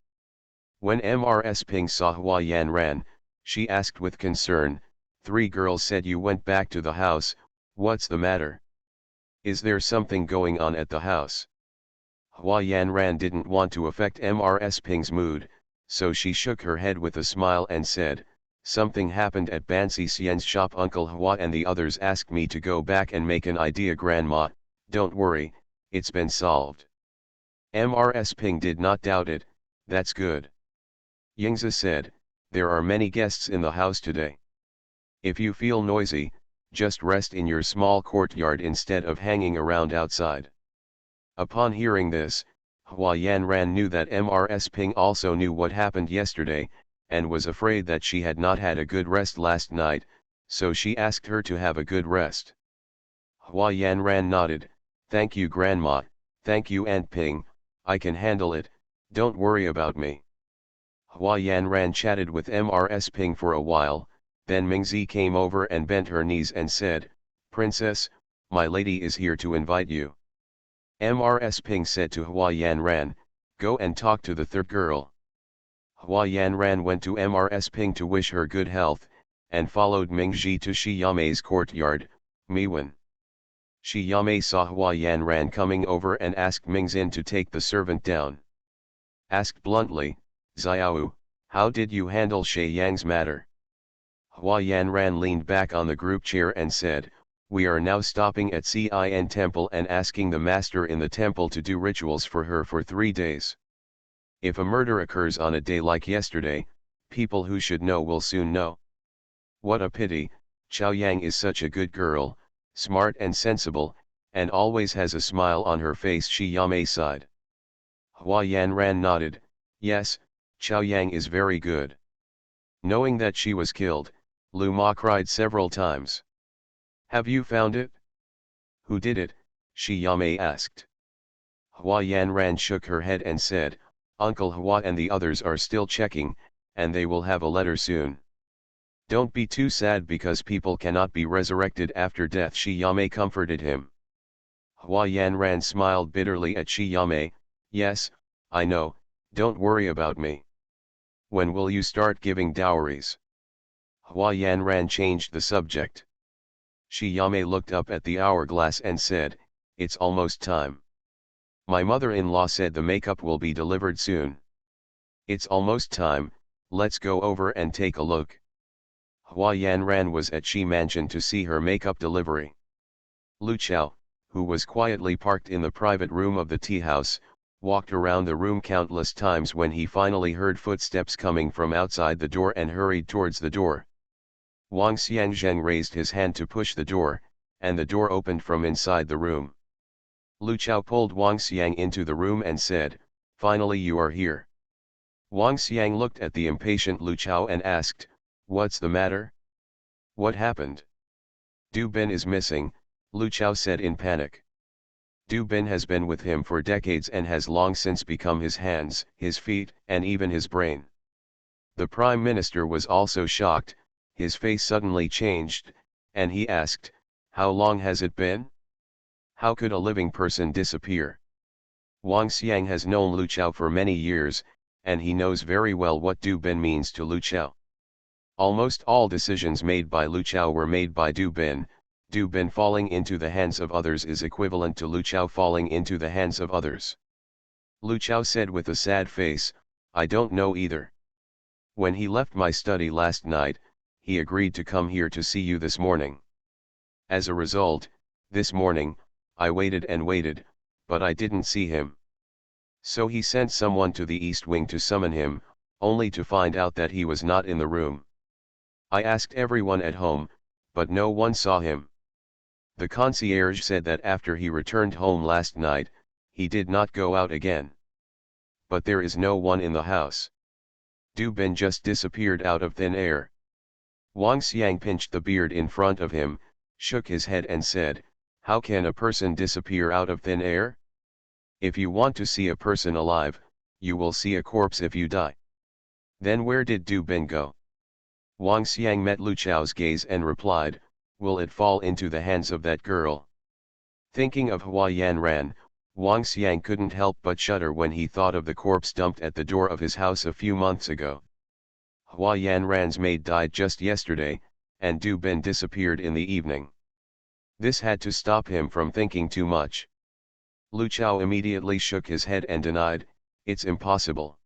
When Mrs. Ping saw Hua Yan ran, she asked with concern, "3 girls said you went back to the house, what's the matter? Is there something going on at the house?" Hua Yan ran didn't want to affect Mrs. Ping's mood, so she shook her head with a smile and said, "Something happened at Bansi Xian's shop. Uncle Hua and the others asked me to go back and make an idea. Grandma, don't worry, it's been solved." Mrs. Ping did not doubt it. "That's good." Yingzi said, "There are many guests in the house today. If you feel noisy, just rest in your small courtyard instead of hanging around outside." Upon hearing this, Hua Yan ran knew that Mrs. Ping also knew what happened yesterday, and was afraid that she had not had a good rest last night, so she asked her to have a good rest. Hua Yan ran nodded, "Thank you Grandma, thank you Aunt Ping, I can handle it, don't worry about me." Hua Yan ran chatted with Mrs. Ping for a while, then Mingzi came over and bent her knees and said, "Princess, my lady is here to invite you." Mrs. Ping said to Hua Yan ran, "Go and talk to the 3rd girl." Hua Yan ran went to Mrs. Ping to wish her good health, and followed Mingzi to Shi Yame's courtyard, Miwen. Shi Yame saw Hua Yan ran coming over and asked Mingzin to take the servant down. Asked bluntly, "Xiao, How did you handle Shui Yang's matter? Hua Yanran leaned back on the group chair and said, we are now stopping at Cin Temple and asking the master in the temple to do rituals for her for 3 days. If a murder occurs on a day like yesterday, people who should know will soon know. What a pity, Chao Yang is such a good girl, smart and sensible, and always has a smile on her face, Shi Yame sighed. Hua Yanran nodded, yes, Chao Yang is very good. Knowing that she was killed, Lu Ma cried several times. Have you found it? Who did it? Shi Yame asked. Hua Yanran shook her head and said, Uncle Hua and the others are still checking, and they will have a letter soon. Don't be too sad because people cannot be resurrected after death, Shi Yame comforted him. Hua Yanran smiled bitterly at Shi Yame, yes, I know, don't worry about me. When will you start giving dowries? Hua Yanran changed the subject. Shi Yame looked up at the hourglass and said, it's almost time. My mother-in-law said the makeup will be delivered soon. It's almost time, let's go over and take a look. Hua Yanran was at Shi Mansion to see her makeup delivery. Lu Chao, who was quietly parked in the private room of the tea house, walked around the room countless times when he finally heard footsteps coming from outside the door and hurried towards the door. Wang Xiangzheng raised his hand to push the door, and the door opened from inside the room. Lu Chao pulled Wang Xiang into the room and said, finally you are here. Wang Xiang looked at the impatient Lu Chao and asked, what's the matter? What happened? Du Bin is missing, Lu Chao said in panic. Du Bin has been with him for decades and has long since become his hands, his feet, and even his brain. The Prime Minister was also shocked, his face suddenly changed, and he asked, how long has it been? How could a living person disappear? Wang Xiang has known Lu Chao for many years, and he knows very well what Du Bin means to Lu Chao. Almost all decisions made by Lu Chao were made by Du Bin. Du Bin falling into the hands of others is equivalent to Lu Chao falling into the hands of others. Lu Chao said with a sad face, I don't know either. When he left my study last night, he agreed to come here to see you this morning. As a result, this morning, I waited and waited, but I didn't see him. So he sent someone to the East Wing to summon him, only to find out that he was not in the room. I asked everyone at home, but no one saw him. The concierge said that after he returned home last night, he did not go out again. But there is no one in the house. Du Bin just disappeared out of thin air. Wang Xiang pinched the beard in front of him, shook his head and said, how can a person disappear out of thin air? If you want to see a person alive, you will see a corpse if you die. Then where did Du Bin go? Wang Xiang met Lu Chao's gaze and replied, will it fall into the hands of that girl? Thinking of Hua Yanran, Wang Xiang couldn't help but shudder when he thought of the corpse dumped at the door of his house a few months ago. Hua Yanran's maid died just yesterday, and Du Bin disappeared in the evening. This had to stop him from thinking too much. Lu Chao immediately shook his head and denied, it's impossible.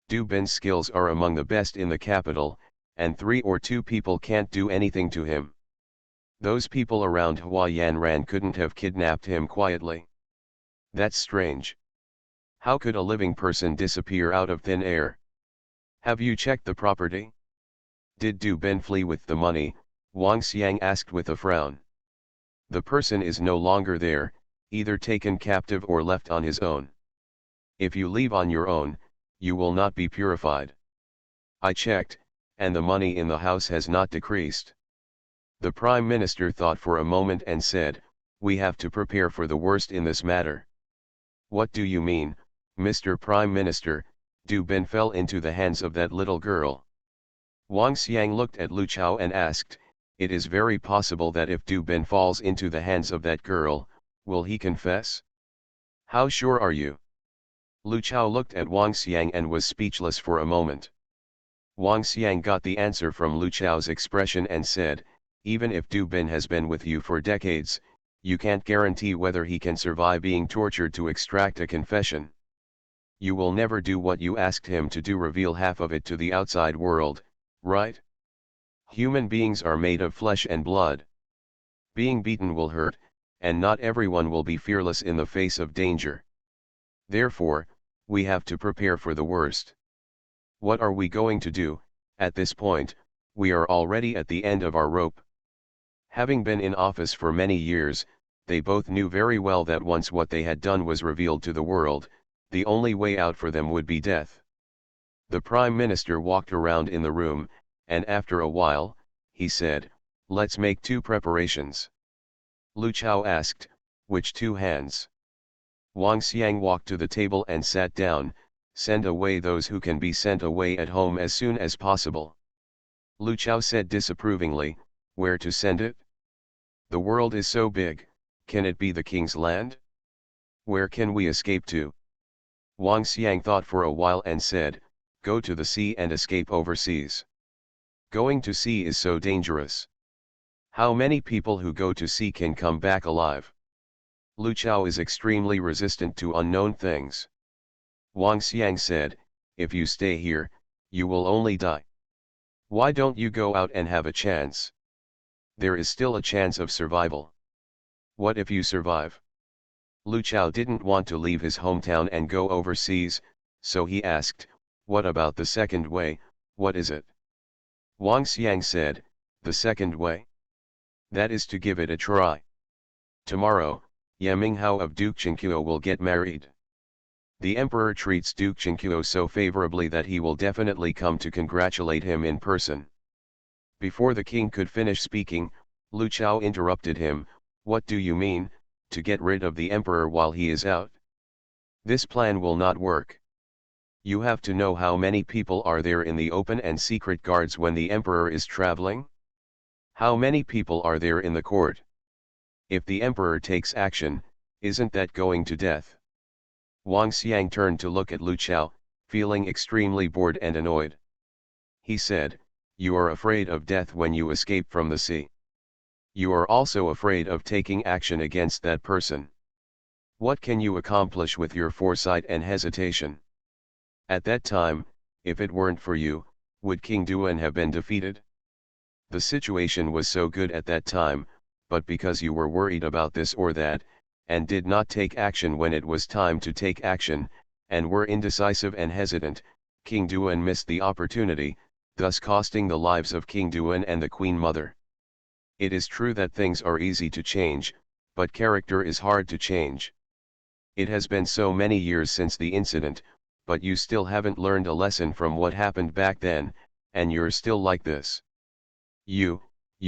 Du Bin's skills are among the best in the capital, and 3 or 2 people can't do anything to him. Those people around Hua Yanran couldn't have kidnapped him quietly. That's strange. How could a living person disappear out of thin air? Have you checked the property? Did Du Bin flee with the money? Wang Xiang asked with a frown. The person is no longer there, either taken captive or left on his own. If you leave on your own, you will not be purified. I checked, and the money in the house has not decreased. The Prime Minister thought for a moment and said, we have to prepare for the worst in this matter. What do you mean, Mr. Prime Minister? Du Bin fell into the hands of that little girl. Wang Xiang looked at Lu Chao and asked, it is very possible that if Du Bin falls into the hands of that girl, will he confess? How sure are you? Lu Chao looked at Wang Xiang and was speechless for a moment. Wang Xiang got the answer from Lu Chao's expression and said, even if Du Bin has been with you for decades, you can't guarantee whether he can survive being tortured to extract a confession. You will never do what you asked him to do, reveal half of it to the outside world, right? Human beings are made of flesh and blood. Being beaten will hurt, and not everyone will be fearless in the face of danger. Therefore, we have to prepare for the worst. What are we going to do? At this point, we are already at the end of our rope. Having been in office for many years, they both knew very well that once what they had done was revealed to the world, the only way out for them would be death. The Prime Minister walked around in the room, and after a while, he said, "Let's make 2 preparations." Lu Chao asked, "Which 2 hands?" Wang Xiang walked to the table and sat down. "Send away those who can be sent away at home as soon as possible." Lu Chao said disapprovingly, "Where to send it? The world is so big, can it be the king's land? Where can we escape to?" Wang Xiang thought for a while and said, "Go to the sea and escape overseas. Going to sea is so dangerous. How many people who go to sea can come back alive? Lu Chao is extremely resistant to unknown things." Wang Xiang said, "If you stay here, you will only die. Why don't you go out and have a chance? There is still a chance of survival. What if you survive?" Lu Chao didn't want to leave his hometown and go overseas, so he asked, "What about the second way, what is it?" Wang Xiang said, "The second way? That is to give it a try. Tomorrow, Ye Minghao of Duke Qingqiu will get married. The emperor treats Duke Qingqiu so favorably that he will definitely come to congratulate him in person." Before the king could finish speaking, Lu Chao interrupted him, "What do you mean, to get rid of the emperor while he is out? This plan will not work. You have to know how many people are there in the open and secret guards when the emperor is traveling? How many people are there in the court? If the emperor takes action, isn't that going to death?" Wang Xiang turned to look at Lu Chao, feeling extremely bored and annoyed. He said, "You are afraid of death when you escape from the sea. You are also afraid of taking action against that person. What can you accomplish with your foresight and hesitation? At that time, if it weren't for you, would King Duan have been defeated? The situation was so good at that time, but because you were worried about this or that, and did not take action when it was time to take action, and were indecisive and hesitant, King Duan missed the opportunity, thus costing the lives of King Duan and the Queen Mother. It is true that things are easy to change, but character is hard to change. It has been so many years since the incident, but you still haven't learned a lesson from what happened back then, and you're still like this. You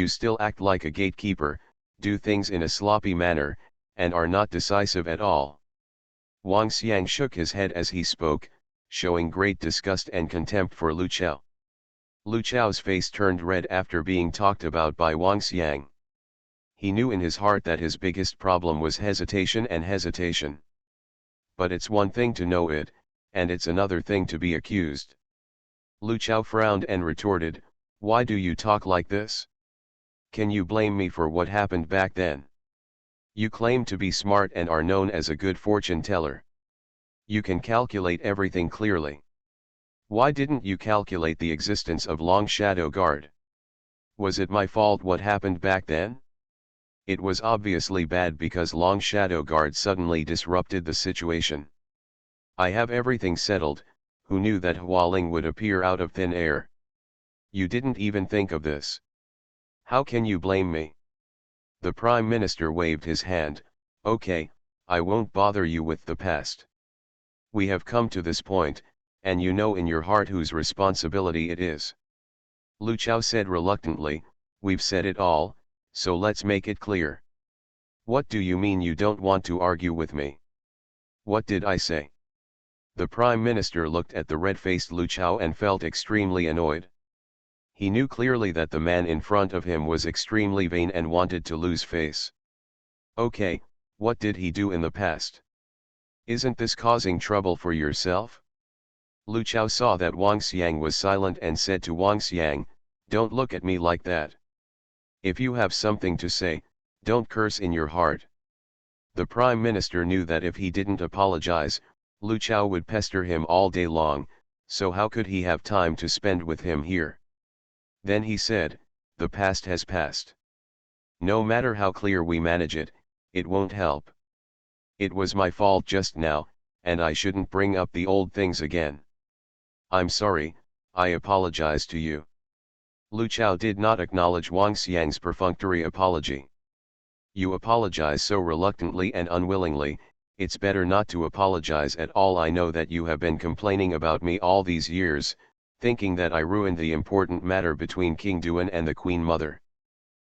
still act like a gatekeeper, do things in a sloppy manner, and are not decisive at all." Wang Xiang shook his head as he spoke, showing great disgust and contempt for Lu Chao. Lu Chao's face turned red after being talked about by Wang Xiang. He knew in his heart that his biggest problem was hesitation and hesitation. But it's one thing to know it, and it's another thing to be accused. Lu Chao frowned and retorted, "Why do you talk like this? Can you blame me for what happened back then? You claim to be smart and are known as a good fortune teller. You can calculate everything clearly. Why didn't you calculate the existence of Long Shadow Guard? Was it my fault what happened back then? It was obviously bad because Long Shadow Guard suddenly disrupted the situation. I have everything settled. Who knew that Hualing would appear out of thin air? You didn't even think of this. How can you blame me?" The Prime Minister waved his hand, "Okay, I won't bother you with the past. We have come to this point, and you know in your heart whose responsibility it is." Lu Chao said reluctantly, "We've said it all, so let's make it clear. What do you mean you don't want to argue with me? What did I say?" The Prime Minister looked at the red-faced Lu Chao and felt extremely annoyed. He knew clearly that the man in front of him was extremely vain and wanted to lose face. "Okay, what did he do in the past? Isn't this causing trouble for yourself?" Lu Chao saw that Wang Xiang was silent and said to Wang Xiang, "Don't look at me like that. If you have something to say, don't curse in your heart." The Prime Minister knew that if he didn't apologize, Lu Chao would pester him all day long, so how could he have time to spend with him here? Then he said, the past has passed. No matter how clear we manage it, it won't help. It was my fault just now, and I shouldn't bring up the old things again. I'm sorry, I apologize to you. Lu Chao did not acknowledge Wang Xiang's perfunctory apology. You apologize so reluctantly and unwillingly, it's better not to apologize at all. I know that you have been complaining about me all these years, thinking that I ruined the important matter between King Duan and the Queen Mother.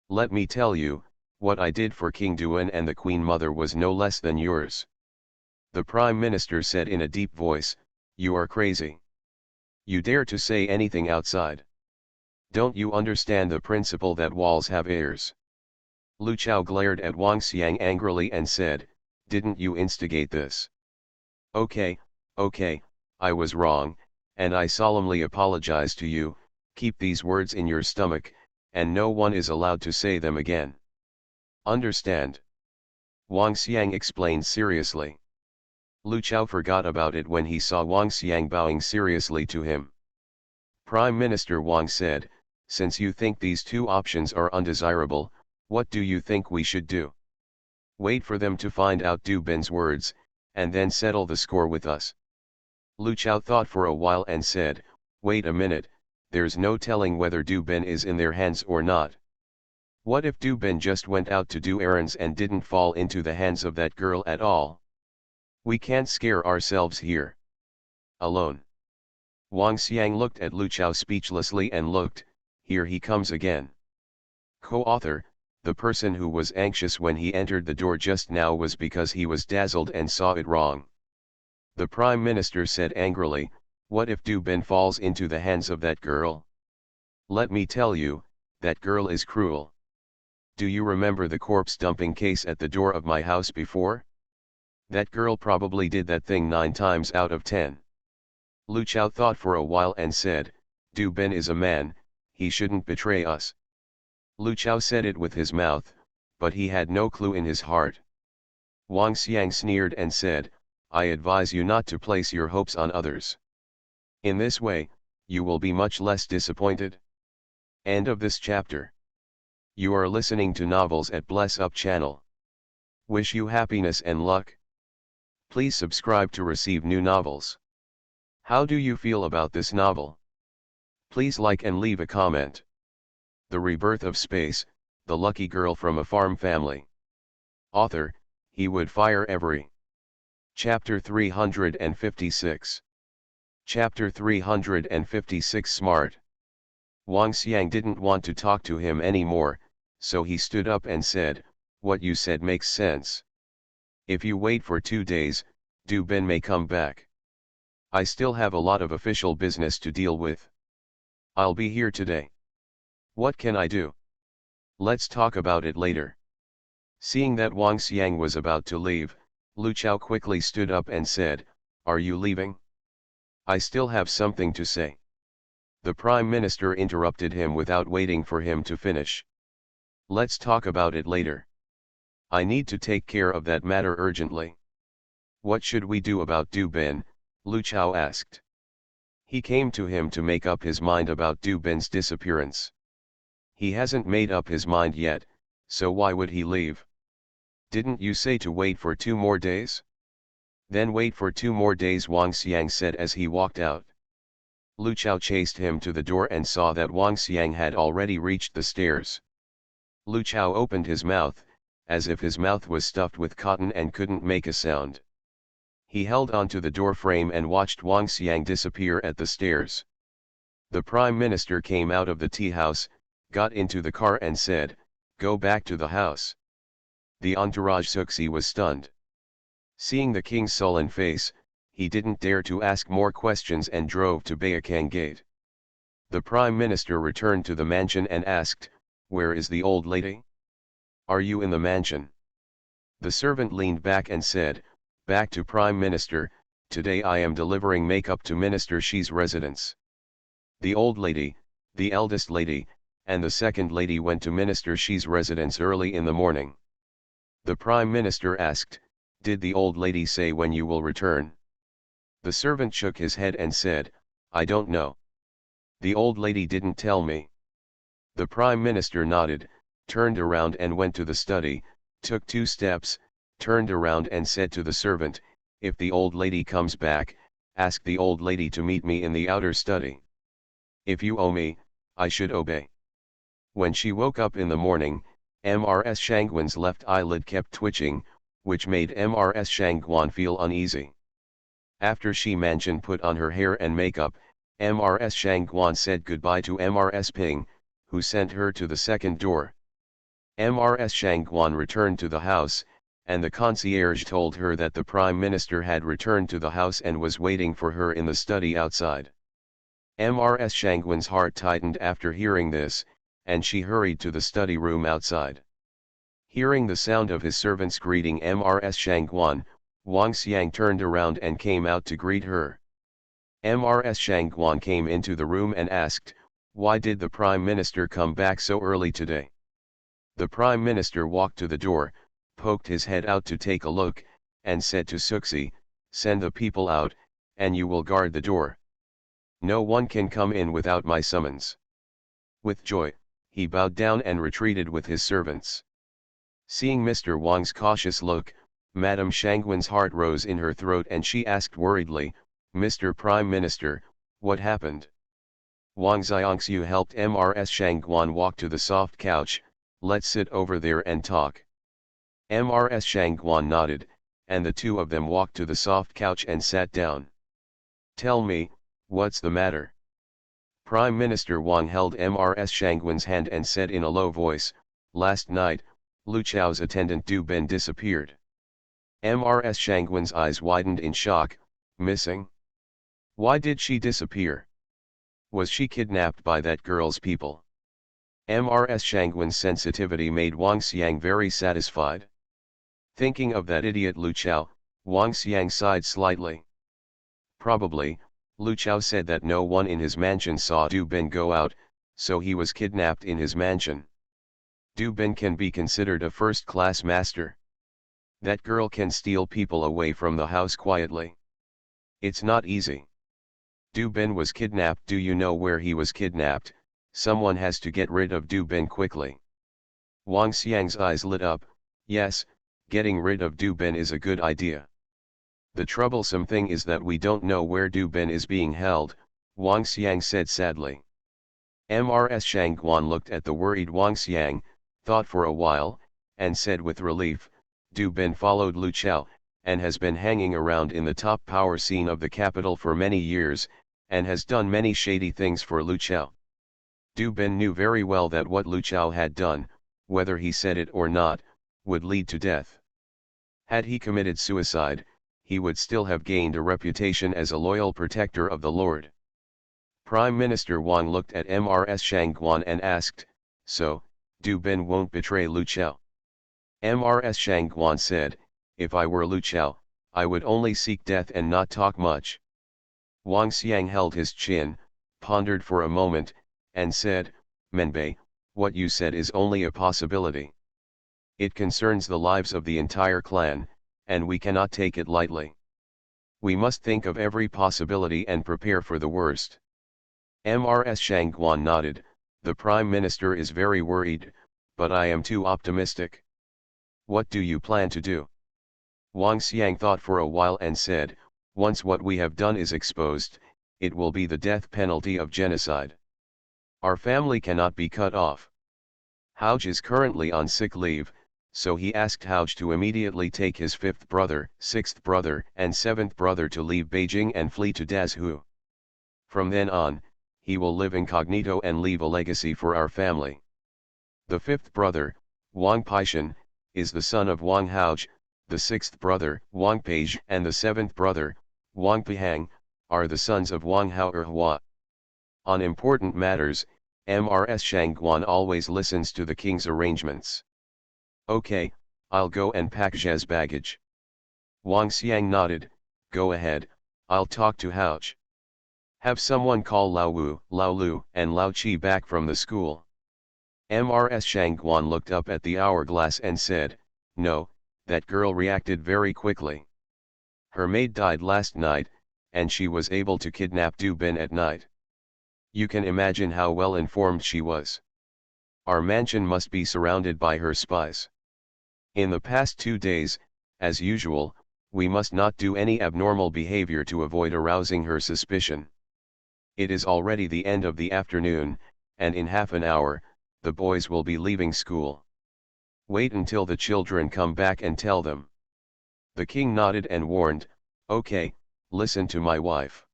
Let me tell you, what I did for King Duan and the Queen Mother was no less than yours. The Prime Minister said in a deep voice, you are crazy. You dare to say anything outside. Don't you understand the principle that walls have ears? Lu Chao glared at Wang Xiang angrily and said, didn't you instigate this? Okay, I was wrong, and I solemnly apologize to you. Keep these words in your stomach, and no one is allowed to say them again. Understand? Wang Xiang explained seriously. Lu Chao forgot about it when he saw Wang Xiang bowing seriously to him. Prime Minister Wang said, since you think these two options are undesirable, what do you think we should do? Wait for them to find out Du Bin's words, and then settle the score with us. Lu Chao thought for a while and said, wait a minute, there's no telling whether Du Bin is in their hands or not. What if Du Bin just went out to do errands and didn't fall into the hands of that girl at all? We can't scare ourselves here alone. Wang Xiang looked at Lu Chao speechlessly and looked, here he comes again. Co-author, the person who was anxious when he entered the door just now was because he was dazzled and saw it wrong. The Prime Minister said angrily, what if Du Bin falls into the hands of that girl? Let me tell you, that girl is cruel. Do you remember the corpse dumping case at the door of my house before? That girl probably did that thing 9 times out of 10. Lu Chao thought for a while and said, Du Bin is a man, he shouldn't betray us. Lu Chao said it with his mouth, but he had no clue in his heart. Wang Xiang sneered and said, I advise you not to place your hopes on others. In this way, you will be much less disappointed. End of this chapter. You are listening to Novels at Bless Up channel. Wish you happiness and luck. Please subscribe to receive new novels. How do you feel about this novel? Please like and leave a comment. The Rebirth of Space, the lucky girl from a farm family. Author, he would fire every. Chapter 356. Chapter 356 Smart. Wang Xiang didn't want to talk to him anymore, so he stood up and said, what you said makes sense. If you wait for 2 days, Du Bin may come back. I still have a lot of official business to deal with. I'll be here today. What can I do? Let's talk about it later. Seeing that Wang Xiang was about to leave, Lu Chao quickly stood up and said, are you leaving? I still have something to say. The Prime Minister interrupted him without waiting for him to finish. Let's talk about it later. I need to take care of that matter urgently. What should we do about Du Bin? Lu Chao asked. He came to him to make up his mind about Du Bin's disappearance. He hasn't made up his mind yet, so why would he leave? Didn't you say to wait for 2 more days? Then wait for 2 more days, Wang Xiang said as he walked out. Lu Chao chased him to the door and saw that Wang Xiang had already reached the stairs. Lu Chao opened his mouth, as if his mouth was stuffed with cotton and couldn't make a sound. He held onto the door frame and watched Wang Xiang disappear at the stairs. The Prime Minister came out of the tea house, got into the car and said, go back to the house. The entourage Suxi was stunned. Seeing the king's sullen face, he didn't dare to ask more questions and drove to Baekang Gate. The Prime Minister returned to the mansion and asked, where is the old lady? Are you in the mansion? The servant leaned back and said, back to Prime Minister, today I am delivering makeup to Minister Shi's residence. The old lady, the eldest lady, and the second lady went to Minister Shi's residence early in the morning. The Prime Minister asked, did the old lady say when you will return? The servant shook his head and said, I don't know. The old lady didn't tell me. The Prime Minister nodded, turned around and went to the study, took 2 steps, turned around and said to the servant, if the old lady comes back, ask the old lady to meet me in the outer study. If you owe me, I should obey. When she woke up in the morning, Mrs. Shangwan's left eyelid kept twitching, which made Mrs. Shangwan feel uneasy. After she mansion put on her hair and makeup, Mrs. Shangwan said goodbye to Mrs. Ping, who sent her to the second door. Mrs. Shangwan returned to the house, and the concierge told her that the Prime Minister had returned to the house and was waiting for her in the study outside. Mrs. Shangwan's heart tightened after hearing this, and she hurried to the study room outside. Hearing the sound of his servants greeting Mrs. Shangwan, Wang Xiang turned around and came out to greet her. Mrs. Shangwan came into the room and asked, why did the Prime Minister come back so early today? The Prime Minister walked to the door, poked his head out to take a look, and said to Suxi, send the people out, and you will guard the door. No one can come in without my summons. With joy, he bowed down and retreated with his servants. Seeing Mr. Wang's cautious look, Madame Shangwan's heart rose in her throat and she asked worriedly, Mr. Prime Minister, what happened? Wang Xiangxiu helped Mrs. Shangwan walk to the soft couch, let's sit over there and talk. Mrs. Shangwan nodded, and the two of them walked to the soft couch and sat down. Tell me, what's the matter? Prime Minister Wang held Mrs. Shangwan's hand and said in a low voice, last night, Lu Chao's attendant Du Bin disappeared. Mrs. Shangwan's eyes widened in shock, missing? Why did she disappear? Was she kidnapped by that girl's people? Mrs. Shangwan's sensitivity made Wang Xiang very satisfied. Thinking of that idiot Lu Chao, Wang Xiang sighed slightly. Probably, Lu Chao said that no one in his mansion saw Du Bin go out, so he was kidnapped in his mansion. Du Bin can be considered a first-class master. That girl can steal people away from the house quietly. It's not easy. Du Bin was kidnapped. Do you know where he was kidnapped? Someone has to get rid of Du Bin quickly. Wang Xiang's eyes lit up, yes, getting rid of Du Bin is a good idea. The troublesome thing is that we don't know where Du Bin is being held, Wang Xiang said sadly. Mrs. Shangguan looked at the worried Wang Xiang, thought for a while, and said with relief, Du Bin followed Lu Chao, and has been hanging around in the top power scene of the capital for many years, and has done many shady things for Lu Chao. Du Bin knew very well that what Lu Chao had done, whether he said it or not, would lead to death. Had he committed suicide, he would still have gained a reputation as a loyal protector of the Lord. Prime Minister Wang looked at Mrs. Shangguan and asked, so, Du Bin won't betray Lu Chao? Mrs. Shangguan said, if I were Lu Chao, I would only seek death and not talk much. Wang Xiang held his chin, pondered for a moment, and said, Menbei, what you said is only a possibility. It concerns the lives of the entire clan, and we cannot take it lightly. We must think of every possibility and prepare for the worst. Mrs. Shangguan nodded, the Prime Minister is very worried, but I am too optimistic. What do you plan to do? Wang Xiang thought for a while and said, once what we have done is exposed, it will be the death penalty of genocide. Our family cannot be cut off. Houge is currently on sick leave, so he asked Houge to immediately take his 5th brother, 6th brother and 7th brother to leave Beijing and flee to Dazhu. From then on, he will live incognito and leave a legacy for our family. The 5th brother, Wang Paishan, is the son of Wang Houge, the 6th brother, Wang Page and the 7th brother, Wang Pihang, are the sons of Wang Hao Hua. On important matters, Mrs. Shangguan always listens to the king's arrangements. Okay, I'll go and pack Zhe's baggage. Wang Xiang nodded, go ahead, I'll talk to Houge. Have someone call Lao Wu, Lao Lu and Lao Qi back from the school. Mrs. Shangguan looked up at the hourglass and said, no, that girl reacted very quickly. Her maid died last night, and she was able to kidnap Du Bin at night. You can imagine how well informed she was. Our mansion must be surrounded by her spies. In the past 2 days, as usual, we must not do any abnormal behavior to avoid arousing her suspicion. It is already the end of the afternoon, and in half an hour, the boys will be leaving school. Wait until the children come back and tell them. The king nodded and warned, "Okay, listen to my wife.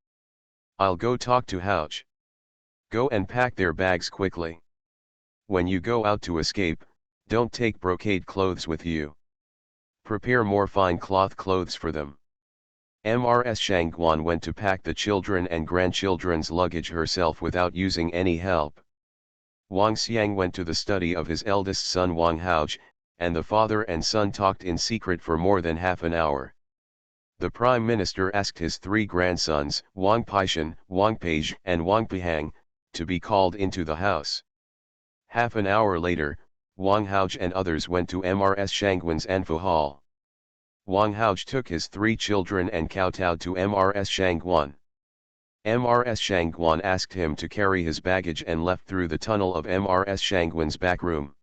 I'll go talk to Houch. Go and pack their bags quickly. When you go out to escape, don't take brocade clothes with you. Prepare more fine cloth clothes for them." Mrs. Shangguan went to pack the children and grandchildren's luggage herself without using any help. Wang Xiang went to the study of his eldest son Wang Haoch, and the father and son talked in secret for more than half an hour. The Prime Minister asked his 3 grandsons, Wang Paishan, Wang Page and Wang Pihang, to be called into the house. Half an hour later, Wang Haoch and others went to Mrs. Shangguan's Anfu Hall. Wang Haoch took his 3 children and kowtowed to Mrs. Shangguan. Mrs. Shangguan asked him to carry his baggage and left through the tunnel of Mrs. Shangguan's back room.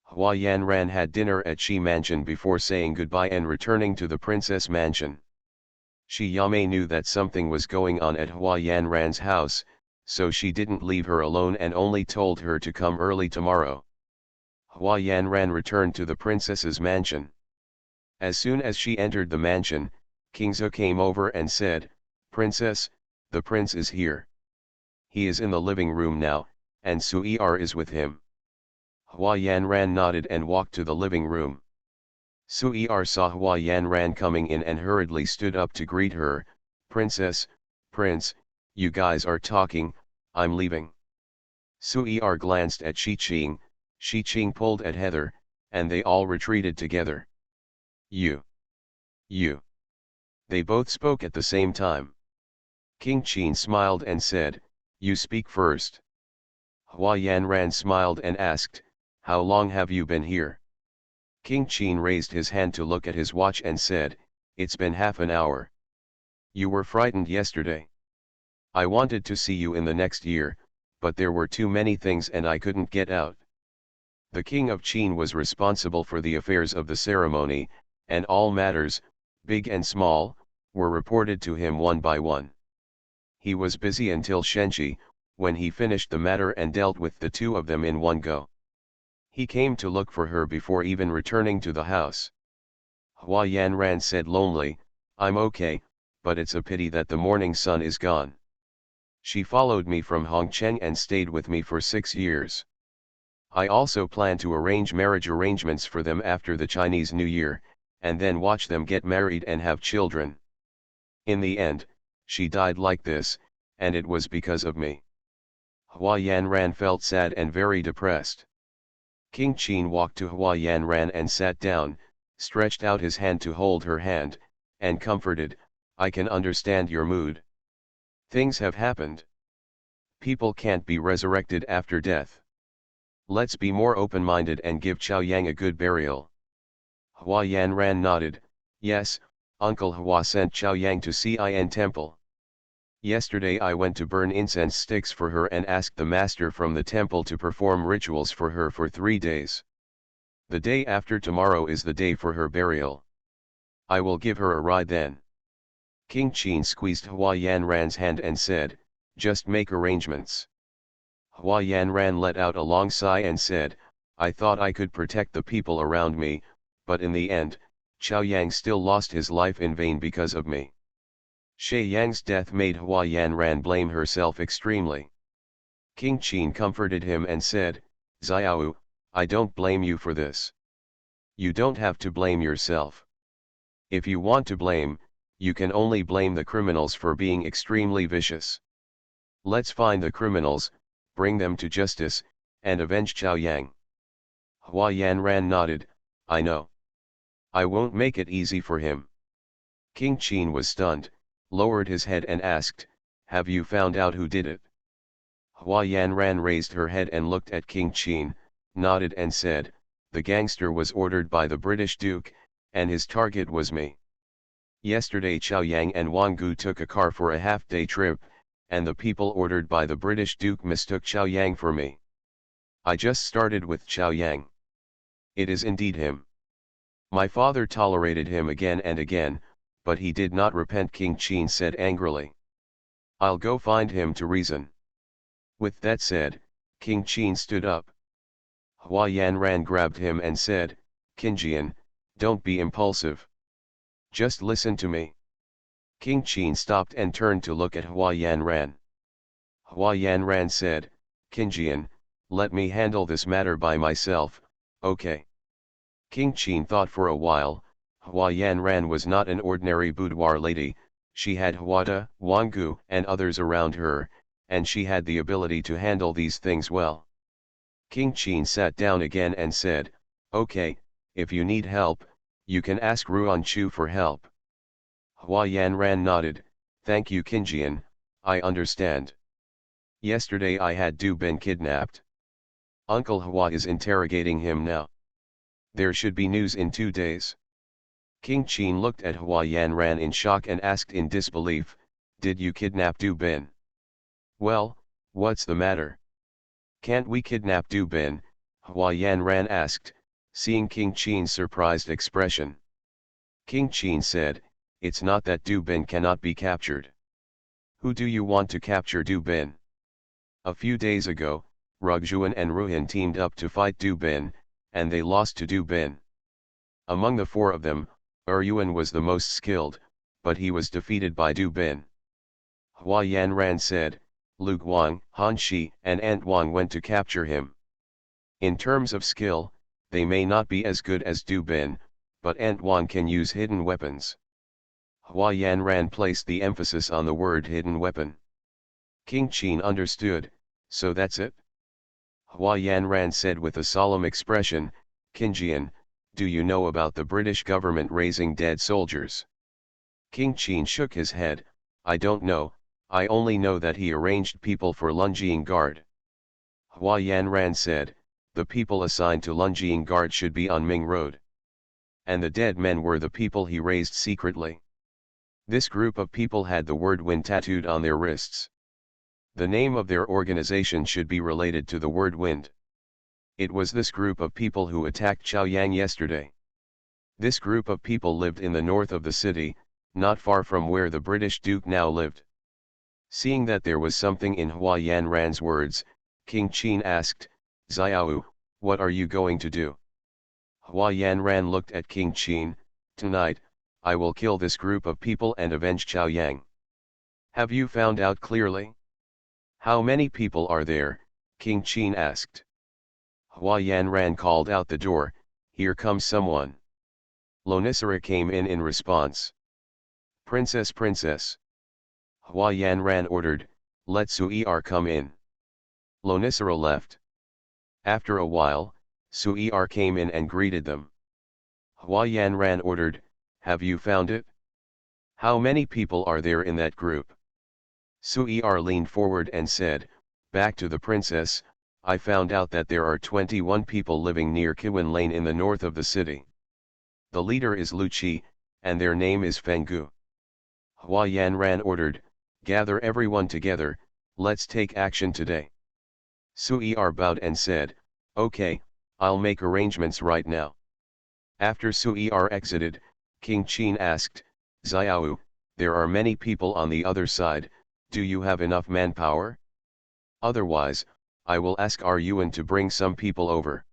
Hua Yanran had dinner at Shi Mansion before saying goodbye and returning to the Princess Mansion. Shi Yamei knew that something was going on at Hua Yanran's house, so she didn't leave her alone and only told her to come early tomorrow. Hua Yanran returned to the princess's mansion. As soon as she entered the mansion, King Zhe came over and said, "Princess, the prince is here. He is in the living room now, and Sui Er is with him." Hua Yanran nodded and walked to the living room. Sui Er saw Hua Yanran coming in and hurriedly stood up to greet her. "Princess, Prince, you guys are talking, I'm leaving." Sui Er glanced at Shi Qing pulled at Heather, and they all retreated together. You. They both spoke at the same time. King Qin smiled and said, "You speak first." Hua Yanran smiled and asked, "How long have you been here?" King Qin raised his hand to look at his watch and said, "It's been half an hour. You were frightened yesterday. I wanted to see you in the next year, but there were too many things and I couldn't get out." The king of Qin was responsible for the affairs of the ceremony, and all matters, big and small, were reported to him one by one. He was busy until Shenxi, when he finished the matter and dealt with the 2 of them in one go. He came to look for her before even returning to the house. Hua Yanran said lonely, "I'm okay, but it's a pity that the morning sun is gone. She followed me from Hongcheng and stayed with me for 6 years. I also plan to arrange marriage arrangements for them after the Chinese New Year, and then watch them get married and have children. In the end, she died like this, and it was because of me." Hua Yanran felt sad and very depressed. King Qin walked to Hua Yanran and sat down, stretched out his hand to hold her hand, and comforted, "I can understand your mood. Things have happened. People can't be resurrected after death. Let's be more open-minded and give Chao Yang a good burial." Hua Yanran nodded, "Yes, Uncle Hua sent Chao Yang to Cin Temple. Yesterday I went to burn incense sticks for her and asked the master from the temple to perform rituals for her for 3 days. The day after tomorrow is the day for her burial. I will give her a ride then." King Qin squeezed Hua Yanran's hand and said, "Just make arrangements." Hua Yanran let out a long sigh and said, "I thought I could protect the people around me, but in the end, Chao Yang still lost his life in vain because of me." Shi Yang's death made Hua Yanran blame herself extremely. King Qin comforted him and said, "Xiao, I don't blame you for this. You don't have to blame yourself. If you want to blame, you can only blame the criminals for being extremely vicious. Let's find the criminals, bring them to justice, and avenge Chao Yang." Hua Yanran nodded, "I know. I won't make it easy for him." King Qin was stunned, lowered his head and asked, "Have you found out who did it?" Hua Yanran raised her head and looked at King Qin, nodded and said, "The gangster was ordered by the British Duke, and his target was me." Yesterday Chao Yang and Wang Gu took a car for a half-day trip, and the people ordered by the British Duke mistook Chao Yang for me. I just started with Chao Yang. It is indeed him. My father tolerated him again and again, but he did not repent, King Qin said angrily. I'll go find him to reason. With that said, King Qin stood up. Hua Yanran grabbed him and said, Qinjian, don't be impulsive. Just listen to me. King Qin stopped and turned to look at Hua Yanran. Hua Yanran said, Qinjian, let me handle this matter by myself, okay. King Qin thought for a while. Hua Yanran was not an ordinary boudoir lady, she had Huada, Wang Gu and others around her, and she had the ability to handle these things well. King Qin sat down again and said, okay, if you need help, you can ask Ruan Chu for help. Hua Yanran nodded, thank you Qinjian, I understand. Yesterday I had Du Bin kidnapped. Uncle Hua is interrogating him now. There should be news in 2 days. King Qin looked at Hua Yanran in shock and asked in disbelief, did you kidnap Du Bin? Well, what's the matter? Can't we kidnap Du Bin? Hua Yanran asked, seeing King Qin's surprised expression. King Qin said, it's not that Du Bin cannot be captured. Who do you want to capture Du Bin? A few days ago, Rugjuan and Ruhin teamed up to fight Du Bin, and they lost to Du Bin. Among the 4 of them, Yuan was the most skilled, but he was defeated by Du Bin. Hua Yanran said, Lu Guang, Han Shi and Ant Wang went to capture him. In terms of skill, they may not be as good as Du Bin, but Ant Wang can use hidden weapons. Hua Yanran placed the emphasis on the word hidden weapon. King Qin understood, so that's it? Hua Yanran said with a solemn expression, Qinjian, do you know about the British government raising dead soldiers? King Qin shook his head, I don't know, I only know that he arranged people for Lunjing Guard. Hua Yanran said, the people assigned to Lunjing Guard should be on Ming Road. And the dead men were the people he raised secretly. This group of people had the word wind tattooed on their wrists. The name of their organization should be related to the word wind. It was this group of people who attacked Chaoyang yesterday. This group of people lived in the north of the city, not far from where the British Duke now lived. Seeing that there was something in Hua Yanran's words, King Qin asked, Xiao, what are you going to do? Hua Yanran looked at King Qin, tonight, I will kill this group of people and avenge Chaoyang. Have you found out clearly? How many people are there? King Qin asked. Hua Yanran called out the door, here comes someone. Lonisara came in response. Princess, princess. Hua Yanran ordered, let Sui'er come in. Lonisara left. After a while, Sui'er came in and greeted them. Hua Yanran ordered, have you found it? How many people are there in that group? Sui'er leaned forward and said, back to the princess, I found out that there are 21 people living near Kiwan Lane in the north of the city. The leader is Lu Qi, and their name is Fenggu. Hua Yanran ordered, gather everyone together, let's take action today. Sui'er bowed and said, okay, I'll make arrangements right now. After Sui'er exited, King Qin asked, Xiao, there are many people on the other side, do you have enough manpower? Otherwise, I will ask Yuan to bring some people over.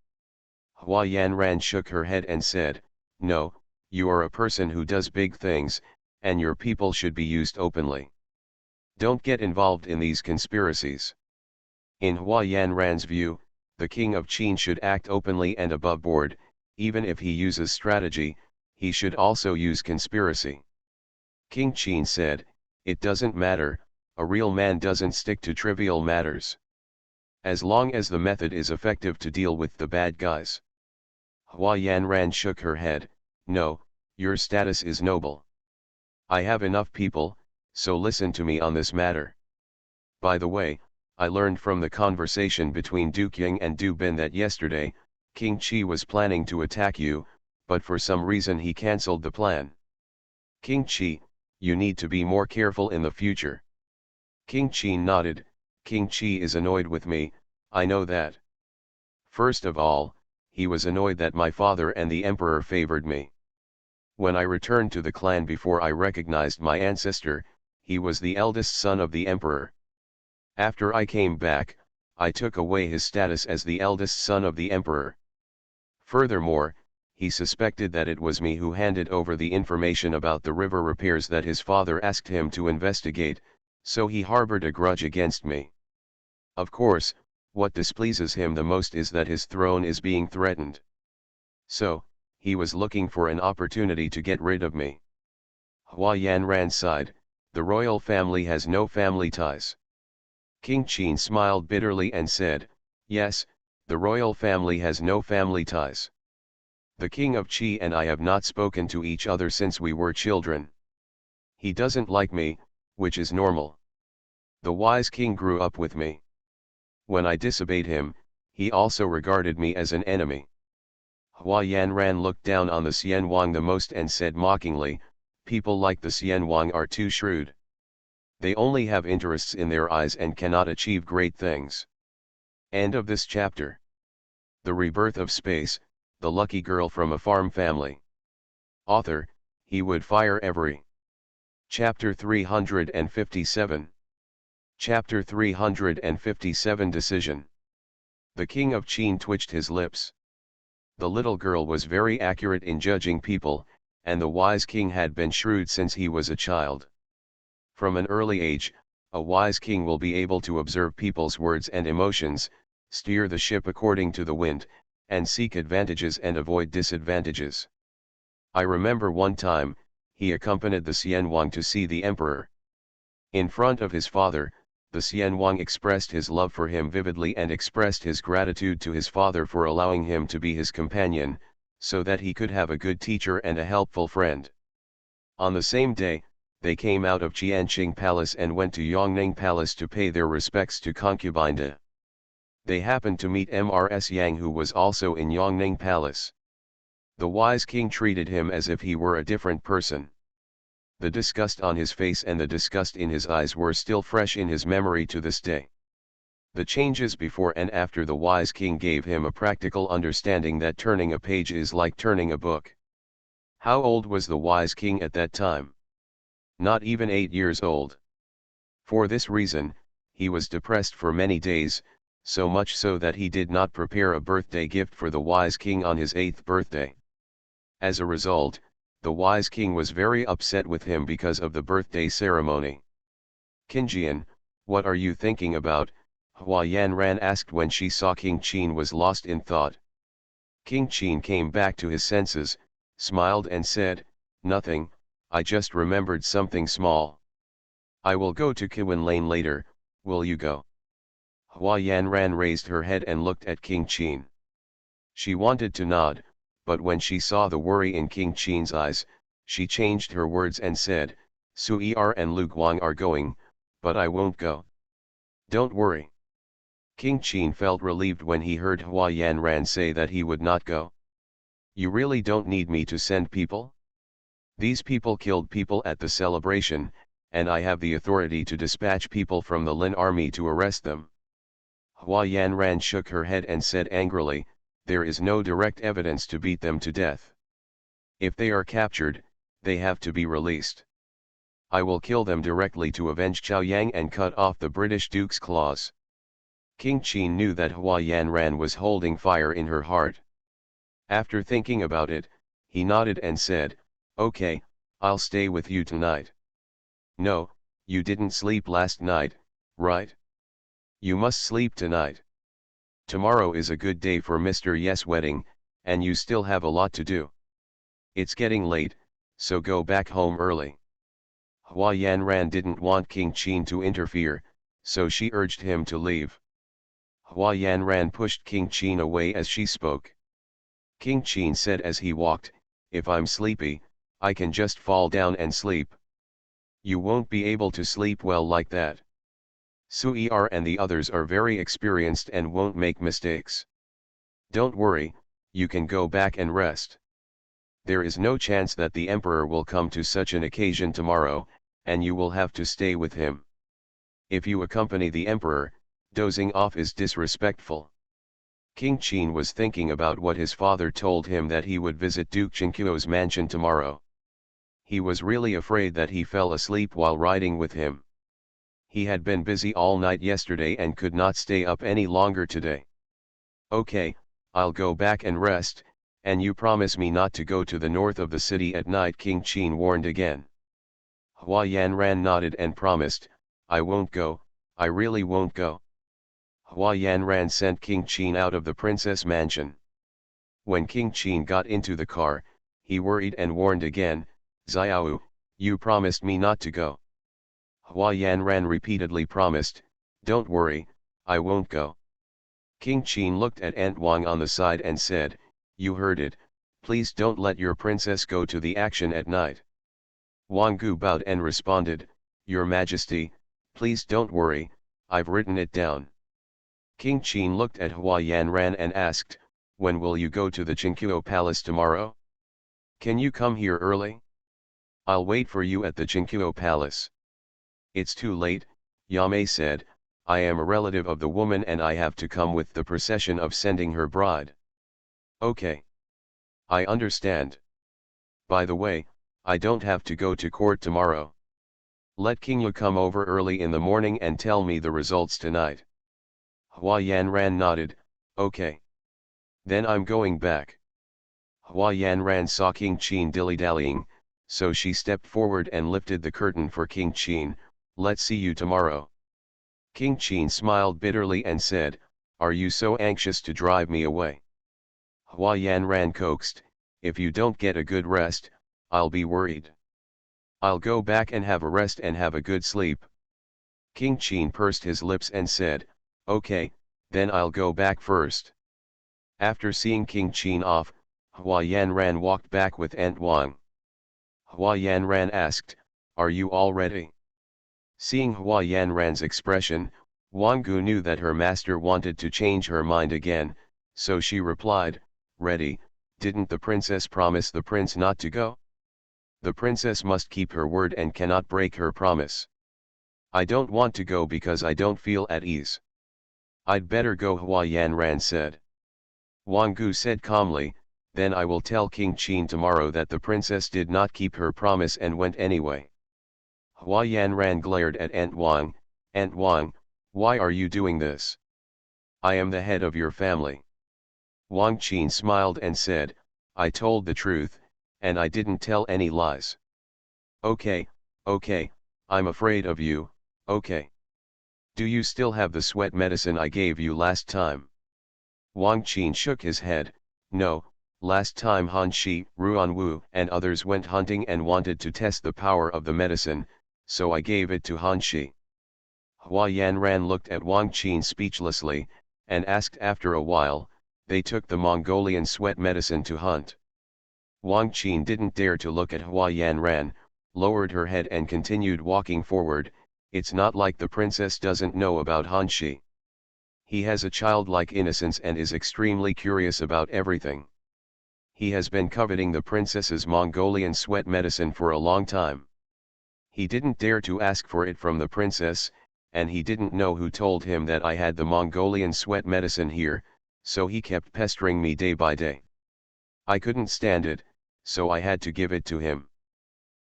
Hua Yanran shook her head and said, no, you are a person who does big things, and your people should be used openly. Don't get involved in these conspiracies. In Hua Yanran's view, the king of Qin should act openly and above board, even if he uses strategy, he should also use conspiracy. King Qin said, it doesn't matter, a real man doesn't stick to trivial matters. As long as the method is effective to deal with the bad guys. Hua Yanran shook her head, no, your status is noble. I have enough people, so listen to me on this matter. By the way, I learned from the conversation between Duke Ying and Du Bin that yesterday, King Qi was planning to attack you, but for some reason he cancelled the plan. King Qi, you need to be more careful in the future. King Qi nodded. King Qi is annoyed with me, I know that. First of all, he was annoyed that my father and the emperor favored me. When I returned to the clan before I recognized my ancestor, he was the eldest son of the emperor. After I came back, I took away his status as the eldest son of the emperor. Furthermore, he suspected that it was me who handed over the information about the river repairs that his father asked him to investigate, so he harbored a grudge against me. Of course, what displeases him the most is that his throne is being threatened. So, he was looking for an opportunity to get rid of me. Hua Yanran sighed, the royal family has no family ties. King Qin smiled bitterly and said, yes, the royal family has no family ties. The king of Qi and I have not spoken to each other since we were children. He doesn't like me, which is normal. The wise king grew up with me. When I disobeyed him, he also regarded me as an enemy. Hua Yanran looked down on the Xianwang the most and said mockingly, people like the Xianwang are too shrewd. They only have interests in their eyes and cannot achieve great things. End of this chapter. The Rebirth of Space, the lucky girl from a farm family. Author, he would fire every. Chapter 357. Chapter 357 Decision. The king of Qin twitched his lips. The little girl was very accurate in judging people, and the wise king had been shrewd since he was a child. From an early age, a wise king will be able to observe people's words and emotions, steer the ship according to the wind, and seek advantages and avoid disadvantages. I remember one time, he accompanied the Xianwang to see the emperor. In front of his father, the Xianwang expressed his love for him vividly and expressed his gratitude to his father for allowing him to be his companion, so that he could have a good teacher and a helpful friend. On the same day, they came out of Qianqing Palace and went to Yongning Palace to pay their respects to concubine De. They happened to meet Mrs. Yang, who was also in Yongning Palace. The wise king treated him as if he were a different person. The disgust on his face and the disgust in his eyes were still fresh in his memory to this day. The changes before and after the wise king gave him a practical understanding that turning a page is like turning a book. How old was the wise king at that time? Not even 8 years old. For this reason, he was depressed for many days, so much so that he did not prepare a birthday gift for the wise king on his 8th birthday. As a result, the wise king was very upset with him because of the birthday ceremony. Qinjian, what are you thinking about? Hua Yanran asked when she saw King Qin was lost in thought. King Qin came back to his senses, smiled and said, nothing, I just remembered something small. I will go to Kiwan Lane later, will you go? Hua Yanran raised her head and looked at King Qin. She wanted to nod, but when she saw the worry in King Qin's eyes, she changed her words and said, Sui Er and Lu Guang are going, but I won't go. Don't worry. King Qin felt relieved when he heard Hua Yanran say that he would not go. You really don't need me to send people? These people killed people at the celebration, and I have the authority to dispatch people from the Lin army to arrest them. Hua Yanran shook her head and said angrily, there is no direct evidence to beat them to death. If they are captured, they have to be released. I will kill them directly to avenge Chao Yang and cut off the British Duke's claws. King Qin knew that Hua Yanran was holding fire in her heart. After thinking about it, he nodded and said, okay, I'll stay with you tonight. No, you didn't sleep last night, right? You must sleep tonight. Tomorrow is a good day for Mr. Yes wedding, and you still have a lot to do. It's getting late, so go back home early. Hua Yanran didn't want King Qin to interfere, so she urged him to leave. Hua Yanran pushed King Qin away as she spoke. King Qin said as he walked, if I'm sleepy, I can just fall down and sleep. You won't be able to sleep well like that. Sui Er and the others are very experienced and won't make mistakes. Don't worry, you can go back and rest. There is no chance that the emperor will come to such an occasion tomorrow, and you will have to stay with him. If you accompany the emperor, dozing off is disrespectful. King Qin was thinking about what his father told him that he would visit Duke Chinquo's mansion tomorrow. He was really afraid that he fell asleep while riding with him. He had been busy all night yesterday and could not stay up any longer today. Okay, I'll go back and rest, and you promise me not to go to the north of the city at night, King Qin warned again. Hua Yanran nodded and promised, I won't go, I really won't go. Hua Yanran sent King Qin out of the princess mansion. When King Qin got into the car, he worried and warned again, Xiao, you promised me not to go. Hua Yanran repeatedly promised, don't worry, I won't go. King Qin looked at Aunt Wang on the side and said, you heard it, please don't let your princess go to the action at night. Wang Gu bowed and responded, Your Majesty, please don't worry, I've written it down. King Qin looked at Hua Yanran and asked, when will you go to the Chinquo Palace tomorrow? Can you come here early? I'll wait for you at the Chinquo Palace. It's too late, Yamei said, I am a relative of the woman and I have to come with the procession of sending her bride. Okay. I understand. By the way, I don't have to go to court tomorrow. Let King Yu come over early in the morning and tell me the results tonight. Hua Yanran nodded, okay. Then I'm going back. Hua Yanran saw King Qin dilly-dallying, so she stepped forward and lifted the curtain for King Qin, let's see you tomorrow. King Qin smiled bitterly and said, are you so anxious to drive me away? Hua Yanran coaxed, if you don't get a good rest, I'll be worried. I'll go back and have a rest and have a good sleep. King Qin pursed his lips and said, okay, then I'll go back first. After seeing King Qin off, Hua Yanran walked back with Aunt Wang. Hua Yanran asked, are you all ready? Seeing Hua Yanran's expression, Wang Gu knew that her master wanted to change her mind again, so she replied, ready, didn't the princess promise the prince not to go? The princess must keep her word and cannot break her promise. I don't want to go because I don't feel at ease. I'd better go, Hua Yanran said. Wang Gu said calmly, then I will tell King Qin tomorrow that the princess did not keep her promise and went anyway. Hua Yanran glared at Aunt Wang, why are you doing this? I am the head of your family. Wang Qin smiled and said, I told the truth, and I didn't tell any lies. Okay, I'm afraid of you, okay. Do you still have the sweat medicine I gave you last time? Wang Qin shook his head, no, last time Han Shi, Ruan Wu and others went hunting and wanted to test the power of the medicine, so I gave it to Han Shi. Hua Yanran looked at Wang Qin speechlessly, and asked after a while, they took the Mongolian sweat medicine to hunt. Wang Qin didn't dare to look at Hua Yanran, lowered her head and continued walking forward, it's not like the princess doesn't know about Han Shi. He has a childlike innocence and is extremely curious about everything. He has been coveting the princess's Mongolian sweat medicine for a long time. He didn't dare to ask for it from the princess, and he didn't know who told him that I had the Mongolian sweat medicine here, so he kept pestering me day by day. I couldn't stand it, so I had to give it to him.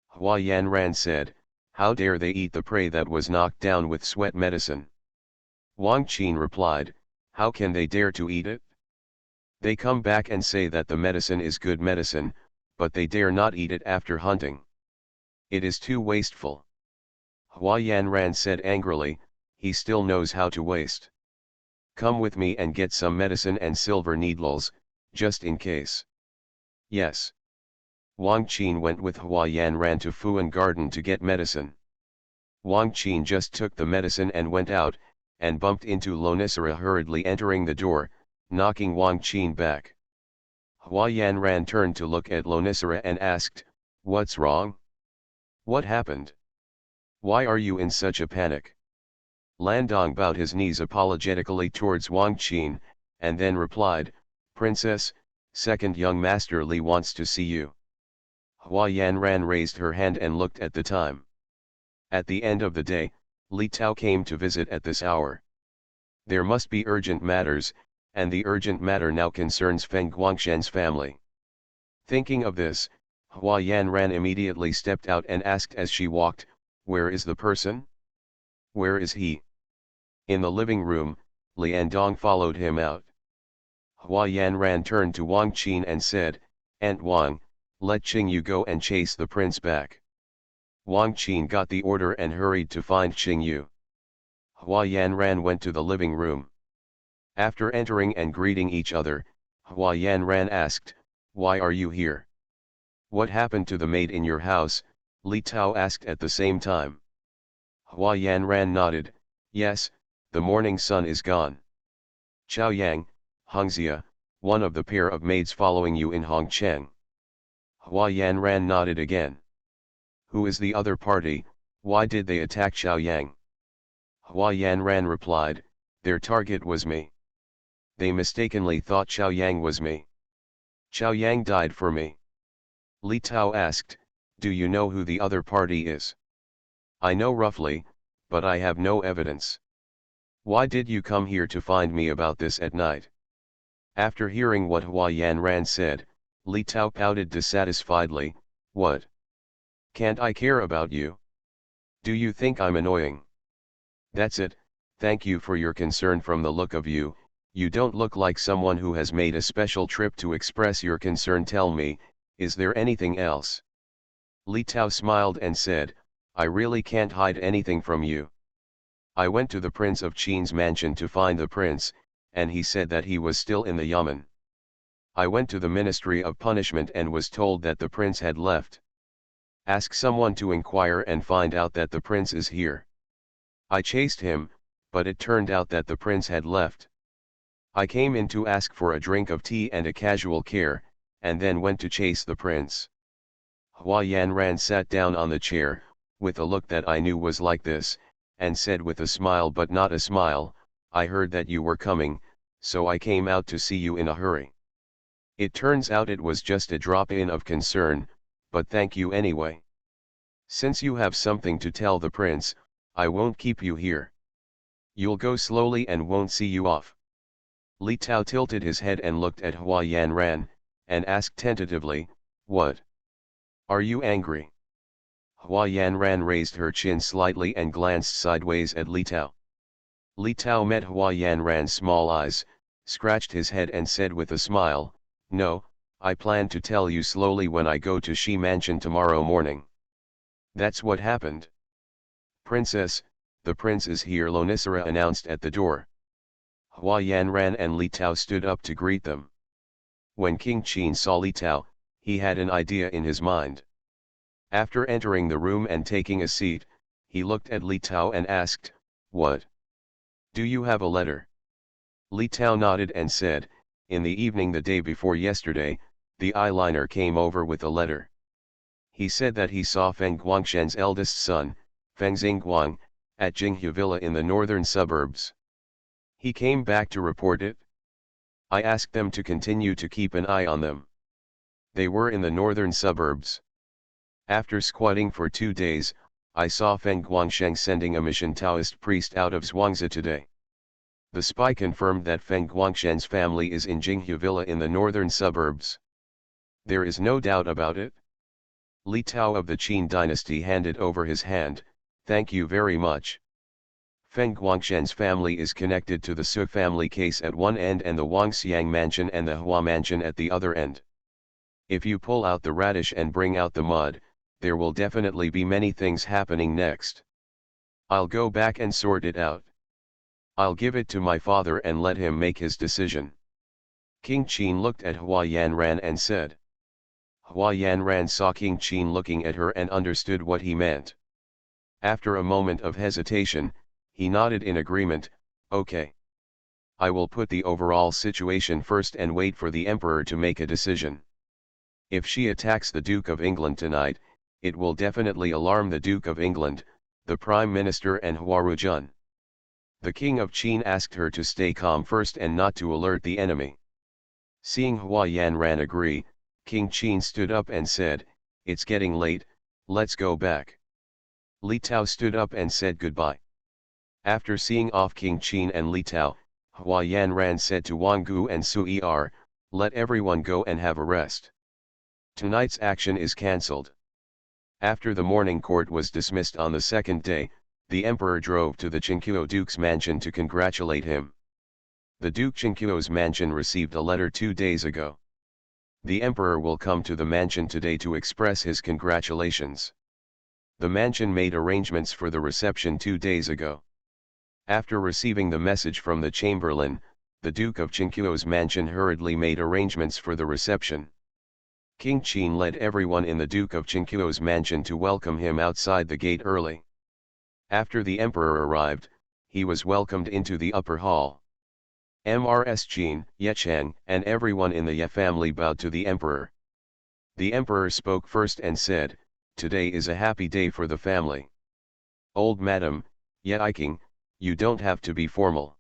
Hua Yanran said, how dare they eat the prey that was knocked down with sweat medicine? Wang Qin replied, how can they dare to eat it? They come back and say that the medicine is good medicine, but they dare not eat it after hunting. It is too wasteful. Hua Yanran said angrily, he still knows how to waste. Come with me and get some medicine and silver needles, just in case. Yes. Wang Qin went with Hua Yanran to Fuan Garden to get medicine. Wang Qin just took the medicine and went out, and bumped into Lonicera hurriedly entering the door, knocking Wang Qin back. Hua Yanran turned to look at Lonicera and asked, what's wrong? What happened? Why are you in such a panic? Landong bowed his knees apologetically towards Wang Qin, and then replied, Princess, second young master Li wants to see you. Hua Yanran raised her hand and looked at the time. At the end of the day, Li Tao came to visit at this hour. There must be urgent matters, and the urgent matter now concerns Feng Guangshen's family. Thinking of this, Hua Yanran immediately stepped out and asked as she walked, "Where is the person? Where is he?" In the living room, Lian Dong followed him out. Hua Yanran turned to Wang Qin and said, "Aunt Wang, let Qingyu go and chase the prince back." Wang Qin got the order and hurried to find Qingyu. Hua Yanran went to the living room. After entering and greeting each other, Hua Yanran asked, "Why are you here? What happened to the maid in your house?" Li Tao asked at the same time. Hua Yanran nodded, "Yes, the morning sun is gone. Chao Yang, Hongxia, one of the pair of maids following you in Hongcheng." Hua Yanran nodded again. "Who is the other party? Why did they attack Chao Yang?" Hua Yanran replied, "Their target was me. They mistakenly thought Chao Yang was me. Chao Yang died for me." Li Tao asked, "Do you know who the other party is?" "I know roughly, but I have no evidence." "Why did you come here to find me about this at night?" After hearing what Hua Yanran said, Li Tao pouted dissatisfiedly, "What? Can't I care about you? Do you think I'm annoying?" "That's it, thank you for your concern. From the look of you, you don't look like someone who has made a special trip to express your concern. Tell me, is there anything else?" Li Tao smiled and said, "I really can't hide anything from you. I went to the Prince of Qin's mansion to find the prince, and he said that he was still in the Yamen. I went to the Ministry of Punishment and was told that the prince had left. Ask someone to inquire and find out that the prince is here. I chased him, but it turned out that the prince had left. I came in to ask for a drink of tea and a casual care, and then went to chase the prince." Hua Yanran sat down on the chair, with a look that I knew was like this, and said with a smile but not a smile, "I heard that you were coming, so I came out to see you in a hurry. It turns out it was just a drop-in of concern, but thank you anyway. Since you have something to tell the prince, I won't keep you here. You'll go slowly and won't see you off." Li Tao tilted his head and looked at Hua Yanran, and asked tentatively, "What? Are you angry?" Hua Yanran raised her chin slightly and glanced sideways at Li Tao. Li Tao met Hua Yanran's small eyes, scratched his head and said with a smile, "No, I plan to tell you slowly when I go to Shi Mansion tomorrow morning." "That's what happened." "Princess, the prince is here," Lonisara announced at the door. Hua Yanran and Li Tao stood up to greet them. When King Qin saw Li Tao, he had an idea in his mind. After entering the room and taking a seat, he looked at Li Tao and asked, "What? Do you have a letter?" Li Tao nodded and said, "In the evening the day before yesterday, the eyeliner came over with a letter. He said that he saw Feng Guangshen's eldest son, Feng Xingguang, at Jinghu Villa in the northern suburbs. He came back to report it. I asked them to continue to keep an eye on them. They were in the northern suburbs. After squatting for 2 days, I saw Feng Guangsheng sending a mission Taoist priest out of Zhuangzi today. The spy confirmed that Feng Guangshen's family is in Jinghu Villa in the northern suburbs. There is no doubt about it." Li Tao of the Qin dynasty handed over his hand, "Thank you very much. Feng Guangshen's family is connected to the Su family case at one end and the Wangxiang mansion and the Hua mansion at the other end. If you pull out the radish and bring out the mud, there will definitely be many things happening next. I'll go back and sort it out. I'll give it to my father and let him make his decision." King Qin looked at Hua Yanran and said. Hua Yanran saw King Qin looking at her and understood what he meant. After a moment of hesitation, he nodded in agreement, "Okay. I will put the overall situation first and wait for the Emperor to make a decision. If she attacks the Duke of England tonight, it will definitely alarm the Duke of England, the Prime Minister and Huarujun." The King of Qin asked her to stay calm first and not to alert the enemy. Seeing Hua Yanran agree, King Qin stood up and said, it's getting late, let's go back. Li Tao stood up and said goodbye. After seeing off King Qin and Li Tao, Hua Yanran said to Wang Gu and Sui Er, let everyone go and have a rest. Tonight's action is cancelled. After the morning court was dismissed on the second day, the emperor drove to the Qingqiu Duke's mansion to congratulate him. The Duke Qingqiu's mansion received a letter 2 days ago. The emperor will come to the mansion today to express his congratulations. The mansion made arrangements for the reception 2 days ago. After receiving the message from the chamberlain, the Duke of Qingqiu's mansion hurriedly made arrangements for the reception. King Qin led everyone in the Duke of Qingqiu's mansion to welcome him outside the gate early. After the emperor arrived, he was welcomed into the upper hall. Mrs. Qin, Ye Cheng, and everyone in the Ye family bowed to the emperor. The emperor spoke first and said, today is a happy day for the family. Old Madam, Ye Iking, you don't have to be formal.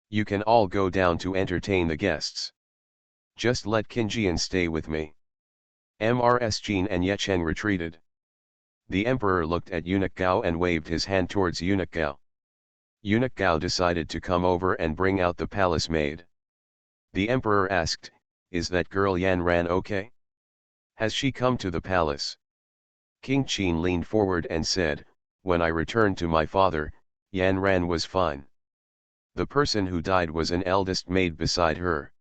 You can all go down to entertain the guests. Just let Qinjian stay with me. Mrs. Qin and Ye Cheng retreated. The emperor looked at Eunuch Gao and waved his hand towards Eunuch Gao. Eunuch Gao decided to come over and bring out the palace maid. The emperor asked, is that girl Yan Ran okay? Has she come to the palace? King Qin leaned forward and said, when I returned to my father, Yan Ran was fine. The person who died was an eldest maid beside her.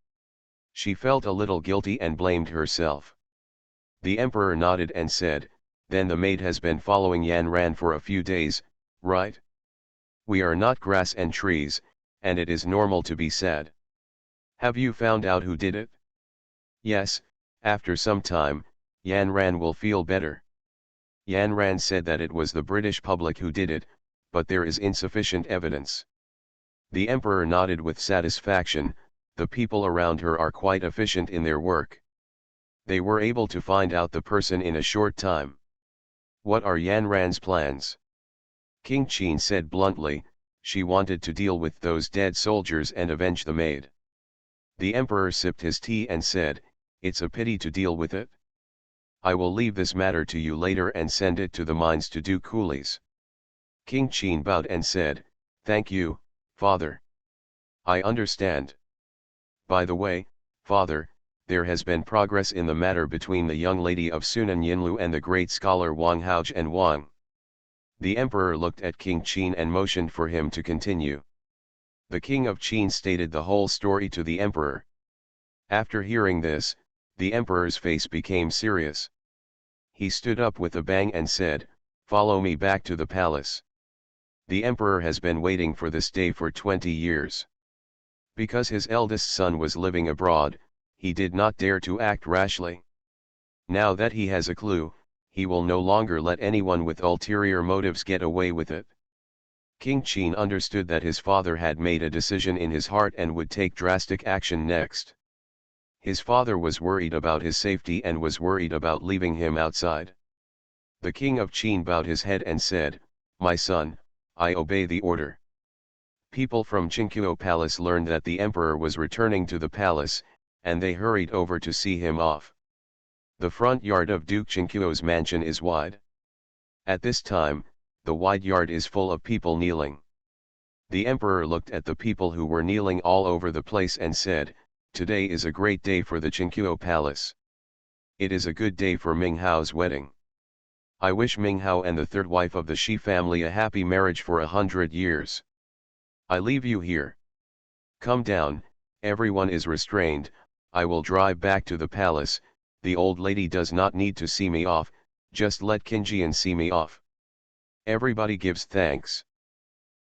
She felt a little guilty and blamed herself. The emperor nodded and said, then the maid has been following Yan Ran for a few days, right? We are not grass and trees, and it is normal to be sad. Have you found out who did it? Yes, after some time, Yan Ran will feel better. Yan Ran said that it was the British public who did it, but there is insufficient evidence. The emperor nodded with satisfaction. The people around her are quite efficient in their work. They were able to find out the person in a short time. What are Yan Ran's plans? King Qin said bluntly, she wanted to deal with those dead soldiers and avenge the maid. The emperor sipped his tea and said, it's a pity to deal with it. I will leave this matter to you later and send it to the mines to do coolies. King Qin bowed and said, thank you, father. I understand. By the way, father, there has been progress in the matter between the young lady of Sunan Yinlu and the great scholar Wang Haoj and Wang. The emperor looked at King Qin and motioned for him to continue. The king of Qin stated the whole story to the emperor. After hearing this, the emperor's face became serious. He stood up with a bang and said, follow me back to the palace. The emperor has been waiting for this day for 20 years. Because his eldest son was living abroad, he did not dare to act rashly. Now that he has a clue, he will no longer let anyone with ulterior motives get away with it. King Qin understood that his father had made a decision in his heart and would take drastic action next. His father was worried about his safety and was worried about leaving him outside. The king of Qin bowed his head and said, my son, I obey the order. People from Qingqiu Palace learned that the emperor was returning to the palace, and they hurried over to see him off. The front yard of Duke Qingqiu's mansion is wide. At this time, the wide yard is full of people kneeling. The emperor looked at the people who were kneeling all over the place and said, today is a great day for the Qingqiu Palace. It is a good day for Ming Hao's wedding. I wish Ming Hao and the third wife of the Shi family a happy marriage for 100 years. I leave you here. Come down, everyone is restrained, I will drive back to the palace. The old lady does not need to see me off, just let Qinjian see me off. Everybody gives thanks.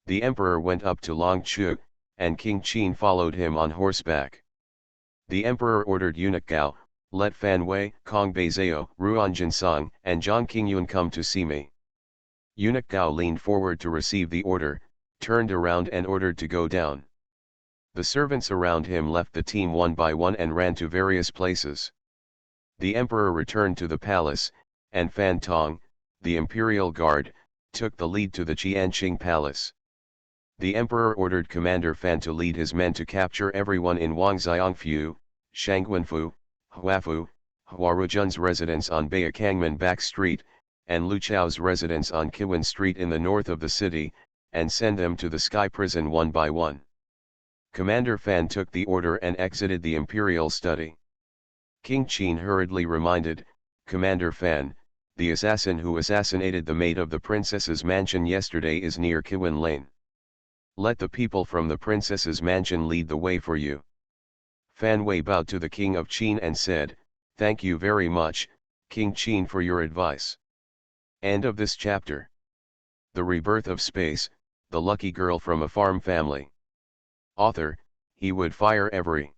The emperor went up to Longchu, and King Qin followed him on horseback. The emperor ordered Eunuch Gao, let Fan Wei, Kong Beizao, Ruan Jinsong, and Zhang Qingyun come to see me. Eunuch Gao leaned forward to receive the order, turned around and ordered to go down. The servants around him left the team one by one and ran to various places. The emperor returned to the palace, and Fan Tong, the imperial guard, took the lead to the Qianqing palace. The emperor ordered Commander Fan to lead his men to capture everyone in Wangxiangfu, Shangguanfu, Huafu, Huarujun's residence on Bayakangman Back Street, and Lu Chao's residence on Kiwan Street in the north of the city, and send them to the Sky Prison one by one. Commander Fan took the order and exited the Imperial study. King Qin hurriedly reminded, Commander Fan, the assassin who assassinated the maid of the princess's mansion yesterday is near Kiwan Lane. Let the people from the princess's mansion lead the way for you. Fan Wei bowed to the king of Qin and said, Thank you very much, King Qin, for your advice. End of this chapter. The Rebirth of Space, the lucky girl from a farm family. Author, he would fire every.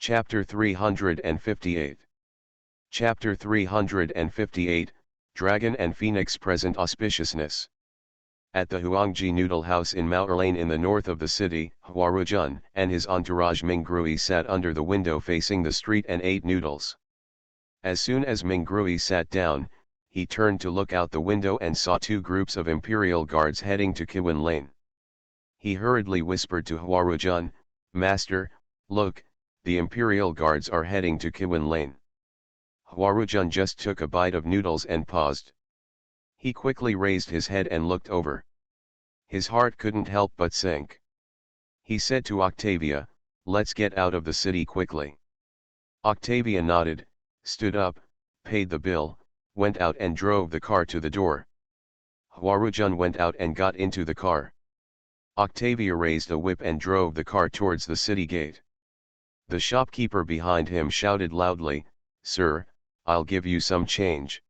Chapter 358. Chapter 358, Dragon and Phoenix present auspiciousness. At the Huangji Noodle House in Mao Lane in the north of the city, Huarujun and his entourage Mingrui sat under the window facing the street and ate noodles. As soon as Mingrui sat down, he turned to look out the window and saw two groups of Imperial guards heading to Kiwan Lane. He hurriedly whispered to Huarujun, Master, look, the Imperial guards are heading to Kiwan Lane. Huarujun just took a bite of noodles and paused. He quickly raised his head and looked over. His heart couldn't help but sink. He said to Octavia, Let's get out of the city quickly. Octavia nodded, stood up, paid the bill, went out and drove the car to the door. Huarujun went out and got into the car. Octavia raised a whip and drove the car towards the city gate. The shopkeeper behind him shouted loudly, Sir, I'll give you some change.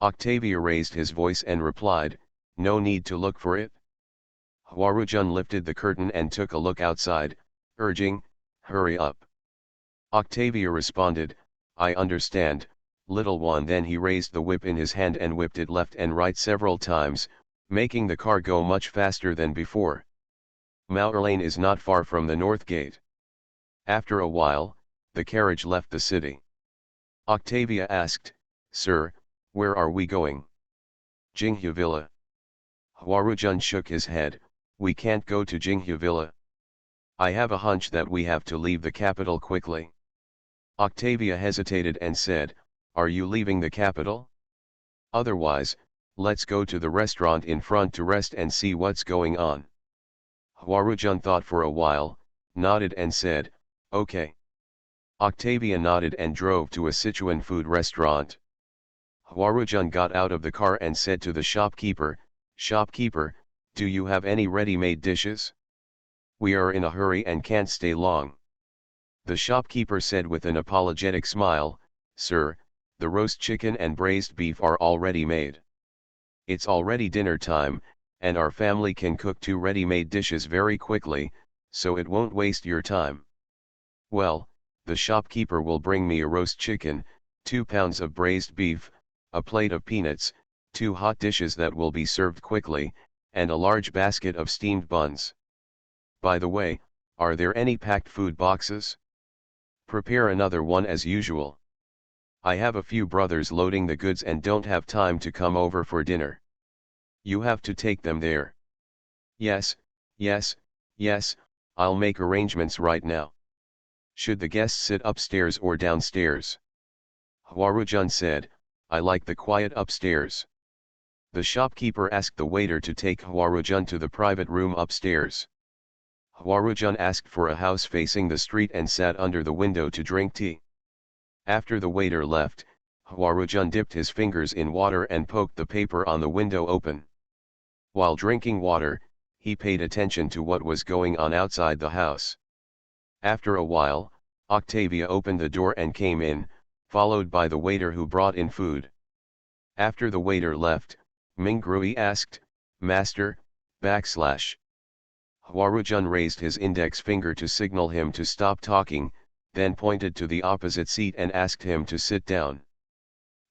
Octavia raised his voice and replied, No need to look for it. Huarujun lifted the curtain and took a look outside, urging, Hurry up. Octavia responded, I understand, little one. Then he raised the whip in his hand and whipped it left and right several times, making the car go much faster than before. Mao Lane is not far from the north gate. After a while, the carriage left the city. Octavia asked, Sir, where are we going? Jinghu Villa. Huarujun shook his head, We can't go to Jinghu Villa. I have a hunch that we have to leave the capital quickly. Octavia hesitated and said, Are you leaving the capital? Otherwise, let's go to the restaurant in front to rest and see what's going on. Huarujun thought for a while, nodded and said, Okay. Octavia nodded and drove to a Sichuan food restaurant. Huarujun got out of the car and said to the shopkeeper, Shopkeeper, do you have any ready-made dishes? We are in a hurry and can't stay long. The shopkeeper said with an apologetic smile, Sir, the roast chicken and braised beef are already made. It's already dinner time, and our family can cook two ready-made dishes very quickly, so it won't waste your time. Well, the shopkeeper will bring me a roast chicken, 2 pounds of braised beef, a plate of peanuts, 2 hot dishes that will be served quickly, and a large basket of steamed buns. By the way, are there any packed food boxes? Prepare another one as usual. I have a few brothers loading the goods and don't have time to come over for dinner. You have to take them there. Yes, yes, yes, I'll make arrangements right now. Should the guests sit upstairs or downstairs? Huarujun said, I like the quiet upstairs. The shopkeeper asked the waiter to take Huarujun to the private room upstairs. Huarujun asked for a house facing the street and sat under the window to drink tea. After the waiter left, Huarujun dipped his fingers in water and poked the paper on the window open. While drinking water, he paid attention to what was going on outside the house. After a while, Octavia opened the door and came in, followed by the waiter who brought in food. After the waiter left, Mingrui asked, Master, /. Huarujun raised his index finger to signal him to stop talking, then pointed to the opposite seat and asked him to sit down.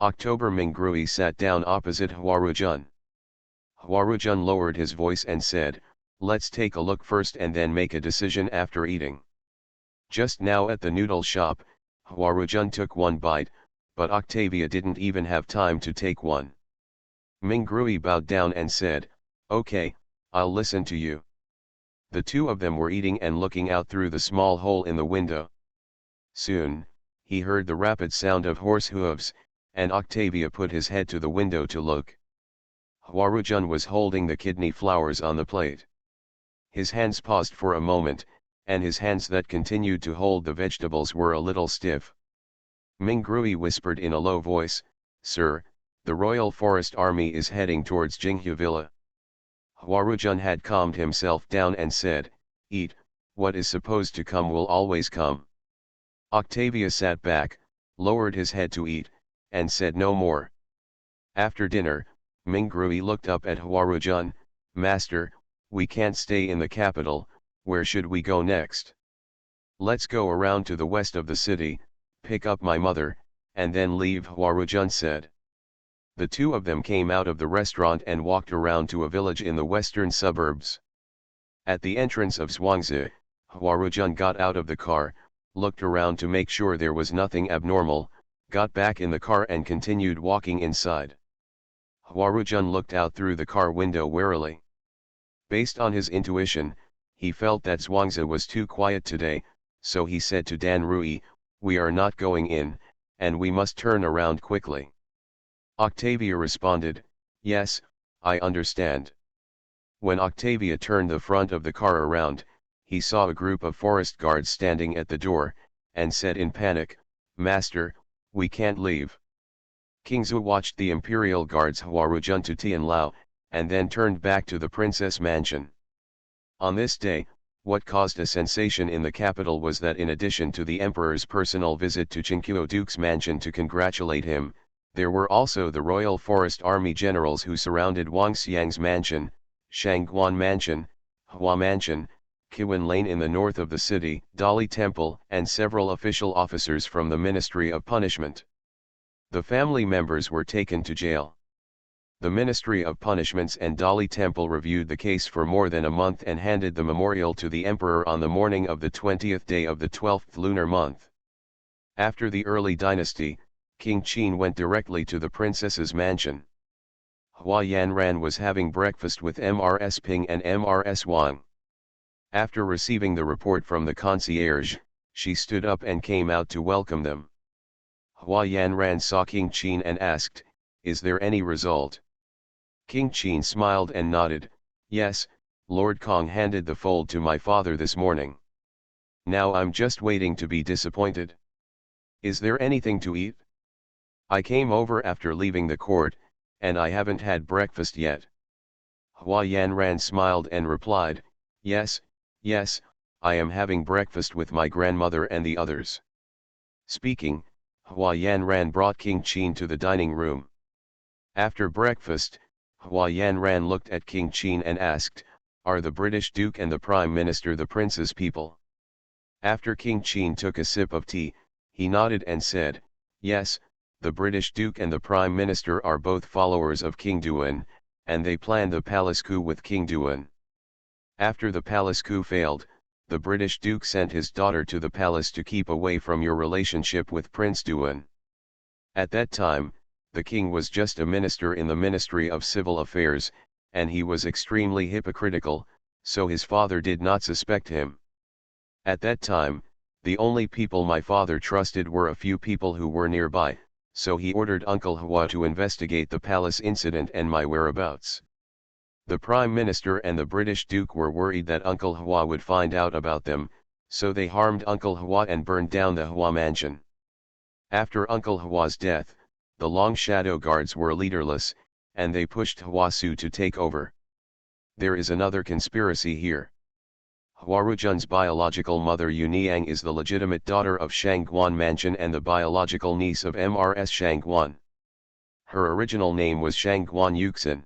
October Mingrui sat down opposite Huarujun. Huarujun lowered his voice and said, Let's take a look first and then make a decision after eating. Just now at the noodle shop, Huarujun took one bite, but Octavia didn't even have time to take one. Mingrui bowed down and said, Okay, I'll listen to you. The two of them were eating and looking out through the small hole in the window. Soon, he heard the rapid sound of horse hooves, and Octavia put his head to the window to look. Huarujun was holding the kidney flowers on the plate. His hands paused for a moment, and his hands that continued to hold the vegetables were a little stiff. Mingrui whispered in a low voice, "Sir, the Royal Forest Army is heading towards Jinghu Villa." Huarujun had calmed himself down and said, "Eat, what is supposed to come will always come." Octavia sat back, lowered his head to eat, and said no more. After dinner, Mingrui looked up at Huarujun, "Master, we can't stay in the capital, where should we go next?" "Let's go around to the west of the city, pick up my mother, and then leave," Huarujun said. The two of them came out of the restaurant and walked around to a village in the western suburbs. At the entrance of Zhuangzi, Huarujun got out of the car, looked around to make sure there was nothing abnormal, got back in the car and continued walking inside. Huarujun looked out through the car window warily. Based on his intuition, he felt that Zhuangzi was too quiet today, so he said to Dan Rui, "We are not going in, and we must turn around quickly." Octavia responded, "Yes, I understand." When Octavia turned the front of the car around, he saw a group of forest guards standing at the door, and said in panic, "Master, we can't leave." King Zhu watched the imperial guards Huarujun to Tianlao, and then turned back to the princess mansion. On this day, what caused a sensation in the capital was that in addition to the emperor's personal visit to Qingqiu Duke's mansion to congratulate him, there were also the Royal Forest Army generals who surrounded Wang Xiang's mansion, Shangguan Mansion, Hua Mansion, Qiwen Lane in the north of the city, Dali Temple, and several official officers from the Ministry of Punishment. The family members were taken to jail. The Ministry of Punishments and Dali Temple reviewed the case for more than a month and handed the memorial to the emperor on the morning of the 20th day of the 12th lunar month. After the early dynasty, King Qin went directly to the princess's mansion. Hua Yanran was having breakfast with Mrs. Ping and Mrs. Wang. After receiving the report from the concierge, she stood up and came out to welcome them. Hua Yanran saw King Qin and asked, "Is there any result?" King Qin smiled and nodded, "Yes, Lord Kong handed the fold to my father this morning. Now I'm just waiting to be disappointed. Is there anything to eat? I came over after leaving the court, and I haven't had breakfast yet." Hua Yanran smiled and replied, "Yes, yes, I am having breakfast with my grandmother and the others." Speaking, Hua Yanran brought King Qin to the dining room. After breakfast, Hua Yanran looked at King Qin and asked, "Are the British Duke and the Prime Minister the prince's people?" After King Qin took a sip of tea, he nodded and said, "Yes, the British Duke and the Prime Minister are both followers of King Duan, and they planned the palace coup with King Duan. After the palace coup failed, the British Duke sent his daughter to the palace to keep away from your relationship with Prince Duan. At that time, the king was just a minister in the Ministry of Civil Affairs, and he was extremely hypocritical, so his father did not suspect him. At that time, the only people my father trusted were a few people who were nearby, so he ordered Uncle Hua to investigate the palace incident and my whereabouts. The Prime Minister and the British Duke were worried that Uncle Hua would find out about them, so they harmed Uncle Hua and burned down the Hua mansion. After Uncle Hua's death, the Long Shadow Guards were leaderless, and they pushed Hua Su to take over. There is another conspiracy here. Huarujun's biological mother Yuniang is the legitimate daughter of Shangguan Mansion and the biological niece of Mrs. Shangguan. Her original name was Shangguan Yuxin.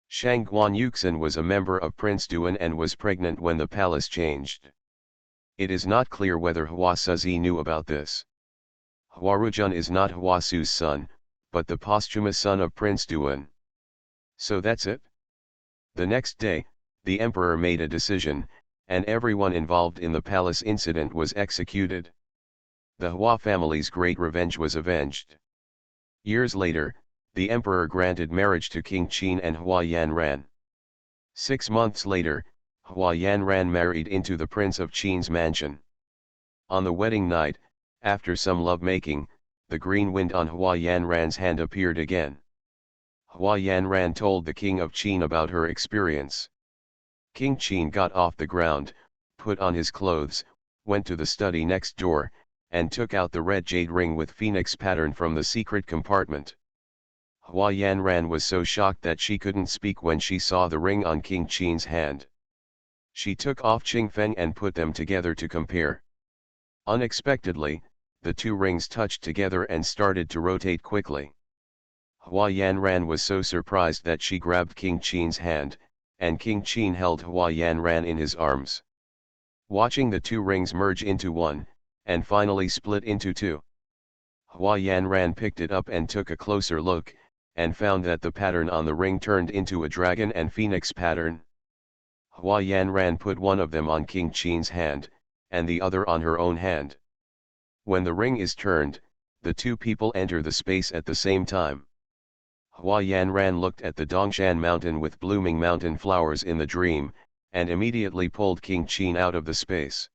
Shangguan Yuxin was a member of Prince Duan and was pregnant when the palace changed. It is not clear whether Hua Suzi knew about this. Huarujun is not Hua Su's son, but the posthumous son of Prince Duan. So that's it? The next day, the emperor made a decision, and everyone involved in the palace incident was executed. The Hua family's great revenge was avenged. Years later, the emperor granted marriage to King Qin and Hua Yanran. 6 months later, Hua Yanran married into the prince of Qin's mansion. On the wedding night, After some lovemaking, the green wind on Hua Yanran's hand appeared again. Hua Yanran told the king of Qin about her experience. King Qin got off the ground, put on his clothes, went to the study next door, and took out the red jade ring with phoenix pattern from the secret compartment. Hua Yanran was so shocked that she couldn't speak when she saw the ring on King Qin's hand. She took off Qingfeng and put them together to compare. Unexpectedly, the two rings touched together and started to rotate quickly. Hua Yanran was so surprised that she grabbed King Qin's hand, and King Qin held Hua Yanran in his arms. Watching the two rings merge into one, and finally split into two. Hua Yanran picked it up and took a closer look, and found that the pattern on the ring turned into a dragon and phoenix pattern. Hua Yanran put one of them on King Qin's hand, and the other on her own hand. When the ring is turned, the two people enter the space at the same time. Hua Yanran looked at the Dongshan mountain with blooming mountain flowers in the dream, and immediately pulled King Qin out of the space.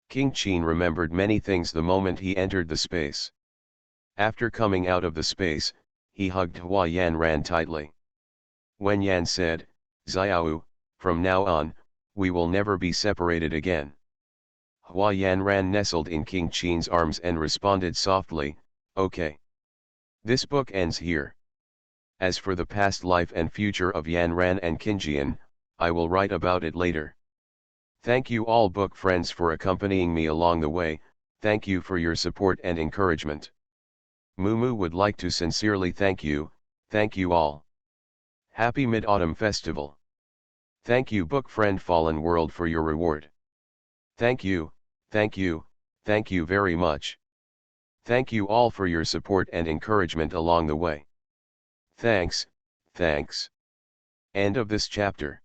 King Qin remembered many things the moment he entered the space. After coming out of the space, he hugged Hua Yanran tightly. Wen Yan said, "Xiao, from now on, we will never be separated again." Hua Yanran nestled in King Qin's arms and responded softly, "Okay." This book ends here. As for the past life and future of Yanran and Qinjian, I will write about it later. Thank you all book friends for accompanying me along the way. Thank you for your support and encouragement. Mumu would like to sincerely thank you all. Happy Mid-Autumn Festival. Thank you book friend Fallen World for your reward. Thank you very much. Thank you all for your support and encouragement along the way. Thanks. End of this chapter.